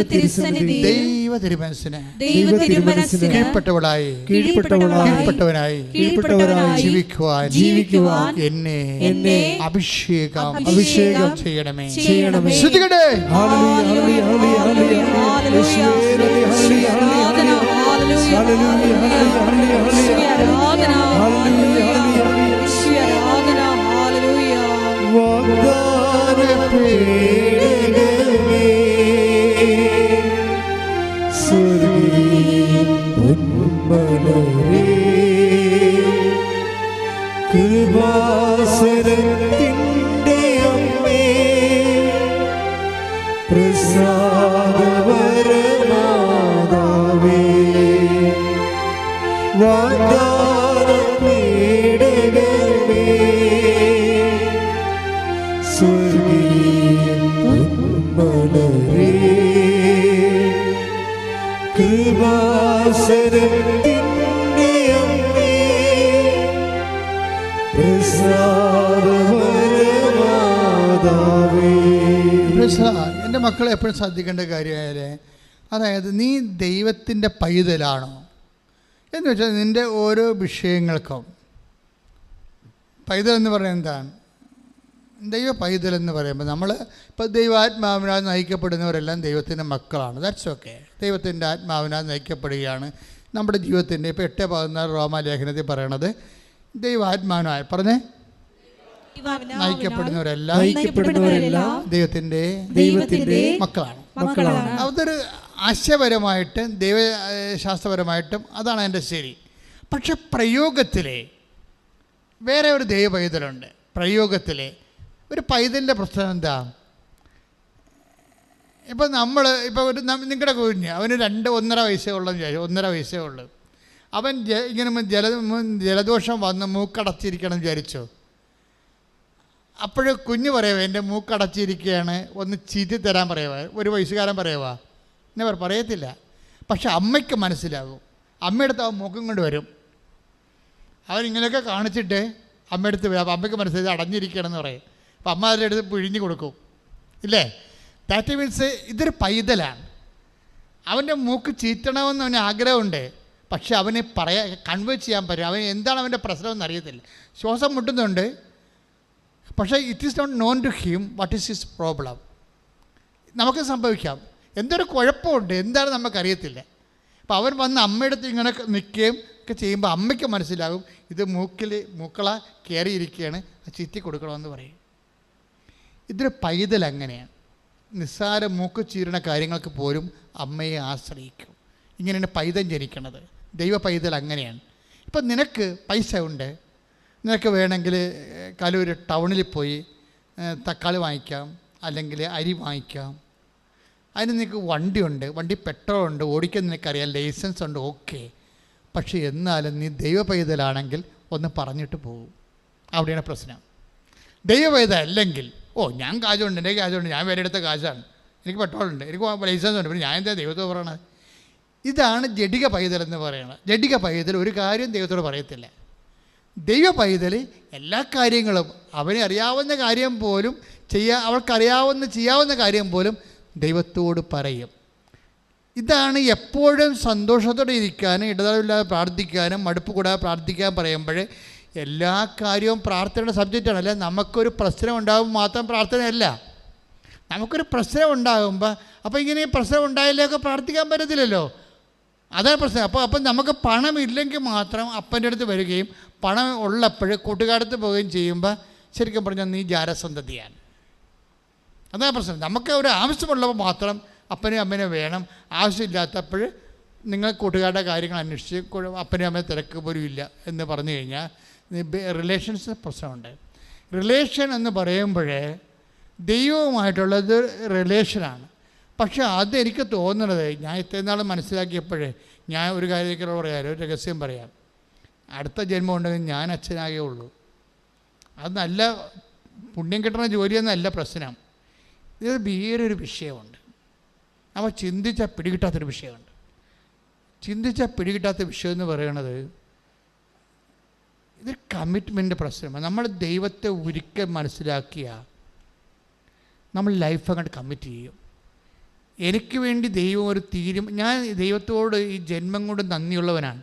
തിരുമനസ്സിന് കീഴ്പ്പെട്ടവളായി കീഴ്പ്പെട്ടവനായി ജീവിക്കുവാൻ എന്നെ അഭിഷേകം ചെയ്യണം. ശ്രദ്ധിക്കട്ടെ. ഹല്ലേലൂയ ഹല്ലേലൂയ ഹല്ലേലൂയ. യേശുവേ നന്ദി. ഹല്ലേലൂയ ഹല്ലേലൂയ ഹല്ലേലൂയ ഹല്ലേലൂയ. വാഗ്ദാന പേടകമേ സ്വർഗീയ പൊന്മലരേ കൃപാസനത്തിൻ്റെ അമ്മേ പ്രസാദവരമാതാവേ വാഗ്ദാന പേടകമേ സ്വർഗീയ പൊന്മലരേ കൃപാസനത്തിൻ്റെ അമ്മേ പ്രസാദവരമാതാവേ. എൻ്റെ മക്കളെ എപ്പോഴും ശ്രദ്ധിക്കേണ്ട കാര്യമായാലേ, അതായത് നീ ദൈവത്തിൻ്റെ പൈതലാണോ എന്ന് വെച്ചാൽ നിൻ്റെ ഓരോ വിഷയങ്ങൾക്കും പൈതൽ എന്ന് പറയുന്നത് എന്താണ്? ദൈവ പൈതൽ എന്ന് പറയുമ്പോൾ നമ്മൾ ഇപ്പോൾ ദൈവാത്മാവിനാൽ നയിക്കപ്പെടുന്നവരെല്ലാം ദൈവത്തിൻ്റെ മക്കളാണ്. That's okay. ദൈവത്തിൻ്റെ ആത്മാവിനാൽ നയിക്കപ്പെടുകയാണ് നമ്മുടെ ജീവിതത്തിൻ്റെ. ഇപ്പോൾ 8:14 റോമാലേഖനത്തിൽ പറയണത് ദൈവാത്മാവിനാൽ പറഞ്ഞേ നയിക്കപ്പെടുന്നവരെല്ലാം ദൈവത്തിൻ്റെ മക്കളാണ്. അതൊരു ആശയപരമായിട്ട് ദൈവശാസ്ത്രപരമായിട്ടും അതാണ് എൻ്റെ ശരി. പക്ഷെ പ്രയോഗത്തിലെ വേറെ ഒരു ദൈവ പൈതലുണ്ട്. പ്രയോഗത്തിലെ ഒരു പൈതലിൻ്റെ പ്രശ്നം എന്താ? ഇപ്പം ഒരു നിങ്ങളുടെ കുഞ്ഞ് അവന് 2-1.5 വയസ്സേ ഉള്ളതെന്ന് വിചാരിച്ചു. 1.5 വയസ്സേ ഉള്ളൂ. അവൻ ഇങ്ങനെ ജലദോഷം വന്ന് മൂക്കടച്ചിരിക്കണം വിചാരിച്ചു. അപ്പോൾ കുഞ്ഞ് പറയുക എൻ്റെ മൂക്കടച്ചിരിക്കുകയാണ്, ഒന്ന് ചീറ്റി തരാൻ പറയുക. ഒരു വയസ്സുകാരൻ പറയുക എന്നെ പറയത്തില്ല. പക്ഷെ അമ്മയ്ക്ക് മനസ്സിലാകും. അമ്മയെടുത്ത് അവൻ മൂക്കും കൊണ്ട് വരും. അവനിങ്ങനെയൊക്കെ കാണിച്ചിട്ട് അമ്മയെടുത്ത് വരും. അപ്പോൾ അമ്മയ്ക്ക് മനസ്സിലായി അടഞ്ഞിരിക്കുകയാണെന്ന് പറയും. അപ്പോൾ അമ്മ അതിൻ്റെ അടുത്ത് പിഴിഞ്ഞ് കൊടുക്കും. ഇല്ലേ? ദാറ്റ് മീൻസ് ഇതൊരു പൈതലാണ്. അവൻ്റെ മൂക്ക് ചീറ്റണമെന്ന് അവന് ആഗ്രഹമുണ്ട്. പക്ഷെ അവനെ കൺവേ ചെയ്യാൻ പറ്റും. അവൻ എന്താണ് അവൻ്റെ പ്രശ്നമെന്ന് അറിയത്തില്ല. ശ്വാസം മുട്ടുന്നുണ്ട്. പക്ഷേ it is not known to him what is his problem. നമുക്ക് സംഭവിക്കാം. എന്തൊരു കുഴപ്പമുണ്ട്, എന്താണ് നമുക്കറിയത്തില്ല. അപ്പോൾ അവൻ വന്ന് അമ്മയുടെ ഇങ്ങനെ നിൽക്കുകയും ഒക്കെ ചെയ്യുമ്പോൾ അമ്മയ്ക്ക് മനസ്സിലാകും ഇത് മൂക്കള കയറിയിരിക്കുകയാണ്, ചീറ്റി കൊടുക്കണമെന്ന് പറയും. ഇതൊരു പൈതൽ അങ്ങനെയാണ്. നിസ്സാര മൂക്ക് ചീരണ കാര്യങ്ങൾക്ക് പോലും അമ്മയെ ആശ്രയിക്കും. ഇങ്ങനെയാണ് പൈതൽ ജനിക്കണത്. ദൈവ പൈതൽ അങ്ങനെയാണ്. ഇപ്പം നിനക്ക് പൈസ ഉണ്ട്, നിനക്ക് വേണമെങ്കിൽ കലൂർ ടൗണിൽ പോയി തക്കാളി വാങ്ങിക്കാം, അല്ലെങ്കിൽ അരി വാങ്ങിക്കാം, അതിന് നിനക്ക് വണ്ടിയുണ്ട്, വണ്ടി പെട്രോളുണ്ട്, ഓടിക്കാൻ നിനക്കറിയാം, ലൈസൻസ് ഉണ്ട്, ഓക്കെ. പക്ഷേ എന്നാലും നീ ദൈവ പൈതലാണെങ്കിൽ ഒന്ന് പറഞ്ഞിട്ട് പോകും. അവിടെയാണ് പ്രശ്നം. ദൈവ പൈതൽ അല്ലെങ്കിൽ ഞാൻ കാശുണ്ട്, എൻ്റെ കാശുണ്ട്, ഞാൻ വേറെ എടുത്ത കാശാണ്, എനിക്ക് പെട്രോളുണ്ട്, എനിക്ക് ലൈസൻസ് ഉണ്ട്, പിന്നെ ഞാൻ എന്താ ദൈവത്തോട് പറയണത്? ഇതാണ് ജഡിക പൈതൽ എന്ന് പറയുന്നത്. ജഡിക പൈതൽ ഒരു കാര്യം ദൈവത്തോട് പറയത്തില്ല. ദൈവ പൈതൽ എല്ലാ കാര്യങ്ങളും അവനെ അറിയാവുന്ന കാര്യം പോലും ചെയ്യാവുന്ന കാര്യം പോലും ദൈവത്തോട് പറയും. ഇതാണ് എപ്പോഴും സന്തോഷത്തോടെ ഇരിക്കാനും ഇടതടവില്ലാതെ പ്രാർത്ഥിക്കാനും മടുപ്പ് കൂടാതെ പ്രാർത്ഥിക്കാൻ പറയുമ്പോൾ എല്ലാ കാര്യവും പ്രാർത്ഥനയുടെ സബ്ജക്റ്റാണ്. അല്ല, നമുക്കൊരു പ്രശ്നം ഉണ്ടാകുമ്പോൾ മാത്രം പ്രാർത്ഥനയല്ല. നമുക്കൊരു പ്രശ്നം ഉണ്ടാകുമ്പോൾ അപ്പോൾ ഇങ്ങനെ ഈ പ്രശ്നം ഉണ്ടായാലൊക്കെ പ്രാർത്ഥിക്കാൻ പറ്റത്തില്ലല്ലോ. അതാണ് പ്രശ്നം. അപ്പം നമുക്ക് പണമില്ലെങ്കിൽ മാത്രം അപ്പൻ്റെ അടുത്ത് വരികയും പണം ഉള്ളപ്പോൾ കൂട്ടുകാരത്ത് പോവുകയും ചെയ്യുമ്പോൾ ശരിക്കും പറഞ്ഞാൽ നീ ജാരസന്തതിയാണ്. അതാണ് പ്രശ്നം. നമുക്ക് ഒരു ആവശ്യമുള്ളപ്പോൾ മാത്രം അപ്പനെയും അമ്മേനെ വേണം, ആവശ്യമില്ലാത്തപ്പോൾ നിങ്ങൾ കൂട്ടുകാരുടെ കാര്യങ്ങൾ അന്വേഷിച്ച് അപ്പനെയും അമ്മയെ തിരക്ക് പോലും ഇല്ല എന്ന് പറഞ്ഞു കഴിഞ്ഞാൽ റിലേഷൻസ് പ്രശ്നമുണ്ട്. റിലേഷൻ എന്ന് പറയുമ്പോൾ ദൈവവുമായിട്ടുള്ളത് റിലേഷനാണ്. പക്ഷേ അതെനിക്ക് തോന്നുന്നത്, ഞാൻ ഇത്രയും നാൾ മനസ്സിലാക്കിയപ്പോഴേ, ഞാൻ ഒരു കാര്യത്തിൽ പറയാം, ഒരു രഹസ്യം പറയാം. അടുത്ത ജന്മം ഉണ്ടെങ്കിൽ ഞാൻ അച്ഛനാകേ ഉള്ളൂ. അത് നല്ല പുണ്യം കിട്ടുന്ന ജോലിയൊന്നല്ല പ്രശ്നം. ഇത് വേറൊരു വിഷയമുണ്ട്. അപ്പോൾ ചിന്തിച്ചാൽ പിടികിട്ടാത്തൊരു വിഷയമുണ്ട്. ചിന്തിച്ചാൽ പിടികിട്ടാത്ത വിഷയം എന്ന് പറയണത് ഇത് കമ്മിറ്റ്മെൻ്റ് പ്രശ്നമാണ്. നമ്മൾ ദൈവത്തെ ഒരിക്കൽ മനസ്സിലാക്കിയ നമ്മൾ ലൈഫ് അങ്ങോട്ട് കമ്മിറ്റ് ചെയ്യും. എനിക്ക് വേണ്ടി ദൈവം ഒരു ഞാൻ ദൈവത്തോട് ഈ ജന്മം കൊണ്ട് നന്ദിയുള്ളവനാണ്.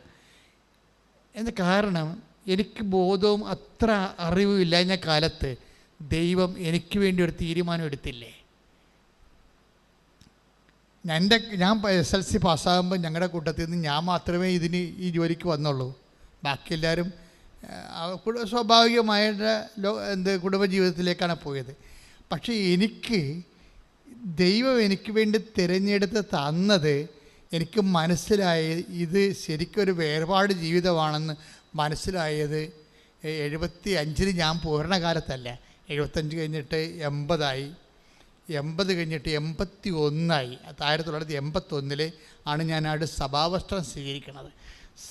എന്ന കാരണം എനിക്ക് ബോധവും അത്ര അറിവും ഇല്ലാഞ്ഞ കാലത്ത് ദൈവം എനിക്ക് വേണ്ടി ഒരു തീരുമാനം എടുത്തില്ലേ. ഞാൻ SLC പാസ്സാകുമ്പോൾ ഞങ്ങളുടെ കൂട്ടത്തിൽ നിന്ന് ഞാൻ മാത്രമേ ഈ ജോലിക്ക് വന്നുള്ളൂ. ബാക്കി എല്ലാവരും സ്വാഭാവികമായിട്ട് കുടുംബജീവിതത്തിലേക്കാണ് പോയത്. പക്ഷേ ദൈവം എനിക്ക് വേണ്ടി തിരഞ്ഞെടുത്ത് തന്നത് എനിക്ക് മനസ്സിലായത് ഇത് ശരിക്കൊരു വേർപാട് ജീവിതമാണെന്ന് മനസ്സിലായത് 75 ഞാൻ പൂർണ്ണകാലത്തല്ല. 75 കഴിഞ്ഞിട്ട് 80 കഴിഞ്ഞിട്ട് 81 1981 ആണ് ഞാനവിടെ സഭാവസ്ത്രം സ്വീകരിക്കുന്നത്.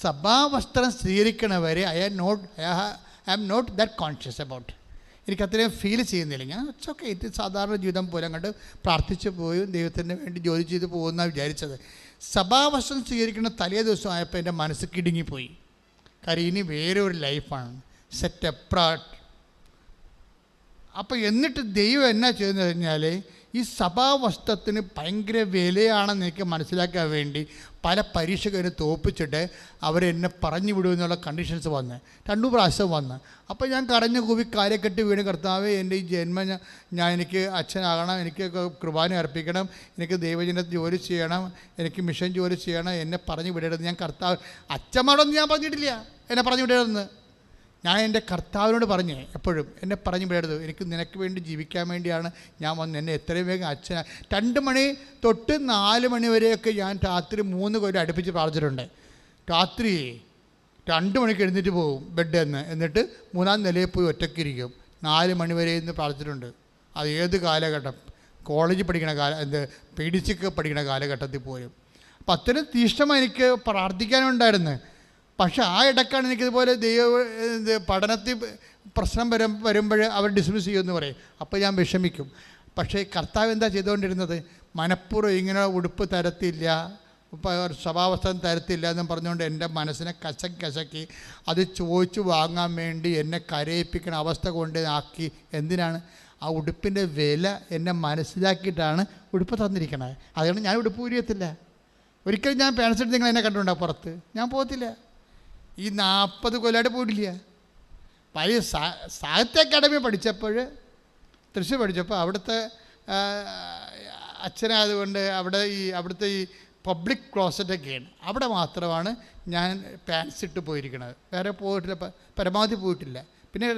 സഭാവസ്ത്രം സ്വീകരിക്കണവരെ I am not that conscious about. എനിക്കത്രയും ഫീൽ ചെയ്യുന്നില്ല. ഞാൻ ഇറ്റ്സ് ഇത് സാധാരണ ജീവിതം പോലെ അങ്ങോട്ട് പ്രാർത്ഥിച്ചു പോയി ദൈവത്തിന് വേണ്ടി ജോലി ചെയ്ത് പോകുമെന്നാണ് വിചാരിച്ചത്. സഭാവസ്ത്രം സ്വീകരിക്കുന്ന തലേ ദിവസമായപ്പോൾ എൻ്റെ മനസ്സ് കിടുങ്ങിപ്പോയി. കാര്യം ഇനി വേറെ ഒരു ലൈഫാണ്, സെറ്റ് അപ്രാട്ട്. അപ്പോൾ എന്നിട്ട് ദൈവം എന്നാ ചെയ്തെന്ന് കഴിഞ്ഞാൽ ഈ സഭാവസ്ത്രത്തിന് ഭയങ്കര വിലയാണെന്ന് എനിക്ക് മനസ്സിലാക്കാൻ വേണ്ടി പല പരീക്ഷകരെ തോപ്പിച്ചിട്ട് അവരെന്നെ പറഞ്ഞു വിടുമെന്നുള്ള കണ്ടീഷൻസ് വന്ന് 2 പ്രാവശ്യം വന്ന്. അപ്പോൾ ഞാൻ കരഞ്ഞു കൂവി കാലക്കെട്ട് വീണ്, കർത്താവേ എൻ്റെ ഈ ജന്മം എനിക്ക് അച്ഛനാകണം, എനിക്ക് കുർബാന അർപ്പിക്കണം, എനിക്ക് ദൈവജനത്തിൽ ജോലി ചെയ്യണം, എനിക്ക് മിഷൻ ജോലി ചെയ്യണം, എന്നെ പറഞ്ഞു വിടരുത്. ഞാൻ അച്ഛന്മാരോടൊന്നും ഞാൻ പറഞ്ഞിട്ടില്ല എന്നെ പറഞ്ഞു വിടരുതെന്ന്. ഞാൻ എൻ്റെ കർത്താവിനോട് പറഞ്ഞേ എപ്പോഴും എന്നെ പറഞ്ഞു വിടരുത്, എനിക്ക് നിനക്ക് വേണ്ടി ജീവിക്കാൻ വേണ്ടിയാണ് ഞാൻ വന്ന്, എന്നെ എത്രയും വേഗം 2 മണി തൊട്ട് 4 മണി വരെയൊക്കെ ഞാൻ രാത്രി 3 കൊല്ലം അടുപ്പിച്ച് പ്രാർത്ഥിച്ചിട്ടുണ്ട്. രാത്രി 2 മണിക്ക് എഴുന്നേറ്റ് പോകും ബെഡ് എന്നിട്ട് 3-ാം നിലയിൽ പോയി ഒറ്റയ്ക്കിരിക്കും. 4 മണി വരെ ഇന്ന് പ്രാർത്ഥിച്ചിട്ടുണ്ട്. അത് ഏത് കാലഘട്ടം, കോളേജിൽ പഠിക്കണ PDC പഠിക്കണ കാലഘട്ടത്തിൽ പോലും. അപ്പം അത്രയും തീഷ്ണമായി എനിക്ക് പ്രാർത്ഥിക്കാനുണ്ടായിരുന്നു. പക്ഷേ ആ ഇടക്കാണ് എനിക്കിതുപോലെ പഠനത്തിൽ പ്രശ്നം വരുമ്പോൾ അവർ ഡിസ്മിസ് ചെയ്യുമെന്ന് പറയും. അപ്പോൾ ഞാൻ വിഷമിക്കും. പക്ഷേ കർത്താവ് എന്താ ചെയ്തുകൊണ്ടിരുന്നത്? മനഃപൂർവ്വം ഇങ്ങനെ ഉടുപ്പ് തരത്തില്ല, സ്വഭാവസ്ഥം തരത്തില്ല എന്നും പറഞ്ഞുകൊണ്ട് എൻ്റെ മനസ്സിനെ കശക്കി അത് ചോദിച്ചു വാങ്ങാൻ വേണ്ടി എന്നെ കരയിപ്പിക്കുന്ന അവസ്ഥ കൊണ്ട് ആക്കി. എന്തിനാണ്? ആ ഉടുപ്പിൻ്റെ വില എന്നെ മനസ്സിലാക്കിയിട്ടാണ് ഉടുപ്പ് തന്നിരിക്കണത്. അതുകൊണ്ട് ഞാൻ ഉടുപ്പ് ഊരിയത്തില്ല. ഒരിക്കലും ഞാൻ പാൻസെറ്റ് നിങ്ങൾ എന്നെ കണ്ടിട്ടുണ്ടോ പുറത്ത്? ഞാൻ പോകത്തില്ല. ഈ 40 കൊല്ലമായിട്ട് പോയിട്ടില്ല. വലിയ സാഹിത്യ അക്കാദമി പഠിച്ചപ്പോൾ, തൃശ്ശൂർ പഠിച്ചപ്പോൾ അവിടുത്തെ അച്ഛനായതുകൊണ്ട് അവിടുത്തെ ഈ പബ്ലിക് ക്ലോസറ്റൊക്കെയാണ്. അവിടെ മാത്രമാണ് ഞാൻ പാൻസ് ഇട്ട് പോയിരിക്കുന്നത്. വേറെ പോയിട്ടില്ല, പരമാവധി പോയിട്ടില്ല. പിന്നെ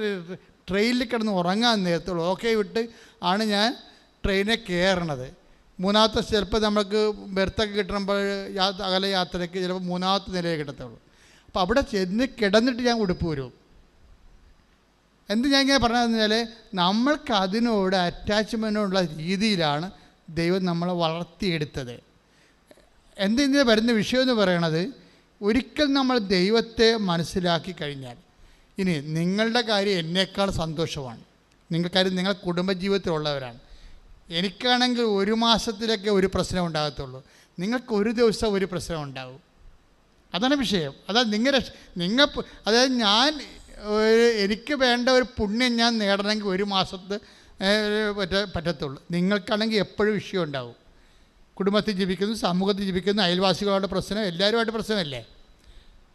ട്രെയിനിൽ കിടന്ന് ഉറങ്ങാൻ നേരത്തുള്ളൂ ഓക്കെ വിട്ട് ആണ് ഞാൻ ട്രെയിനിൽ കയറണത്. 3-ാമത്തെ ചിലപ്പോൾ നമുക്ക് ബെർത്തൊക്കെ കിട്ടുമ്പോൾ അകലെ യാത്രയ്ക്ക് ചിലപ്പോൾ 3-ാമത്തെ നിലയെ കിട്ടത്തുള്ളൂ. അപ്പോൾ അവിടെ ചെന്ന് കിടന്നിട്ട് ഞാൻ ഉടുപ്പ് വരും. എന്ത് ഞാൻ ഇങ്ങനെ പറഞ്ഞതെന്ന് വെച്ചാൽ നമ്മൾക്ക് അതിനോട് അറ്റാച്ച്മെൻറ്റുള്ള രീതിയിലാണ് ദൈവം നമ്മളെ വളർത്തിയെടുത്തത്. എന്തിന് വരുന്ന വിഷയം എന്ന് പറയണത്, ഒരിക്കൽ നമ്മൾ ദൈവത്തെ മനസ്സിലാക്കി കഴിഞ്ഞാൽ, ഇനി നിങ്ങളുടെ കാര്യം എന്നേക്കാൾ സന്തോഷമാണ്. നിങ്ങൾക്കാര്യം നിങ്ങൾ കുടുംബജീവിതത്തിലുള്ളവരാണ്. എനിക്കാണെങ്കിൽ 1 മാസത്തിലൊക്കെ ഒരു പ്രശ്നം ഉണ്ടാകത്തുള്ളൂ. നിങ്ങൾക്ക് 1 ദിവസം ഒരു പ്രശ്നം ഉണ്ടാവും. അതാണ് വിഷയം. അതായത് അതായത് എനിക്ക് വേണ്ട ഒരു പുണ്യം ഞാൻ നേടണമെങ്കിൽ 1 മാസത്തെ പറ്റത്തുള്ളൂ. നിങ്ങൾക്കാണെങ്കിൽ എപ്പോഴും വിഷയം ഉണ്ടാവും. കുടുംബത്തിൽ ജീവിക്കുന്നു, സമൂഹത്തിൽ ജീവിക്കുന്നു, അയൽവാസികളുടെ പ്രശ്നം, എല്ലാവരുമായിട്ട് പ്രശ്നമല്ലേ.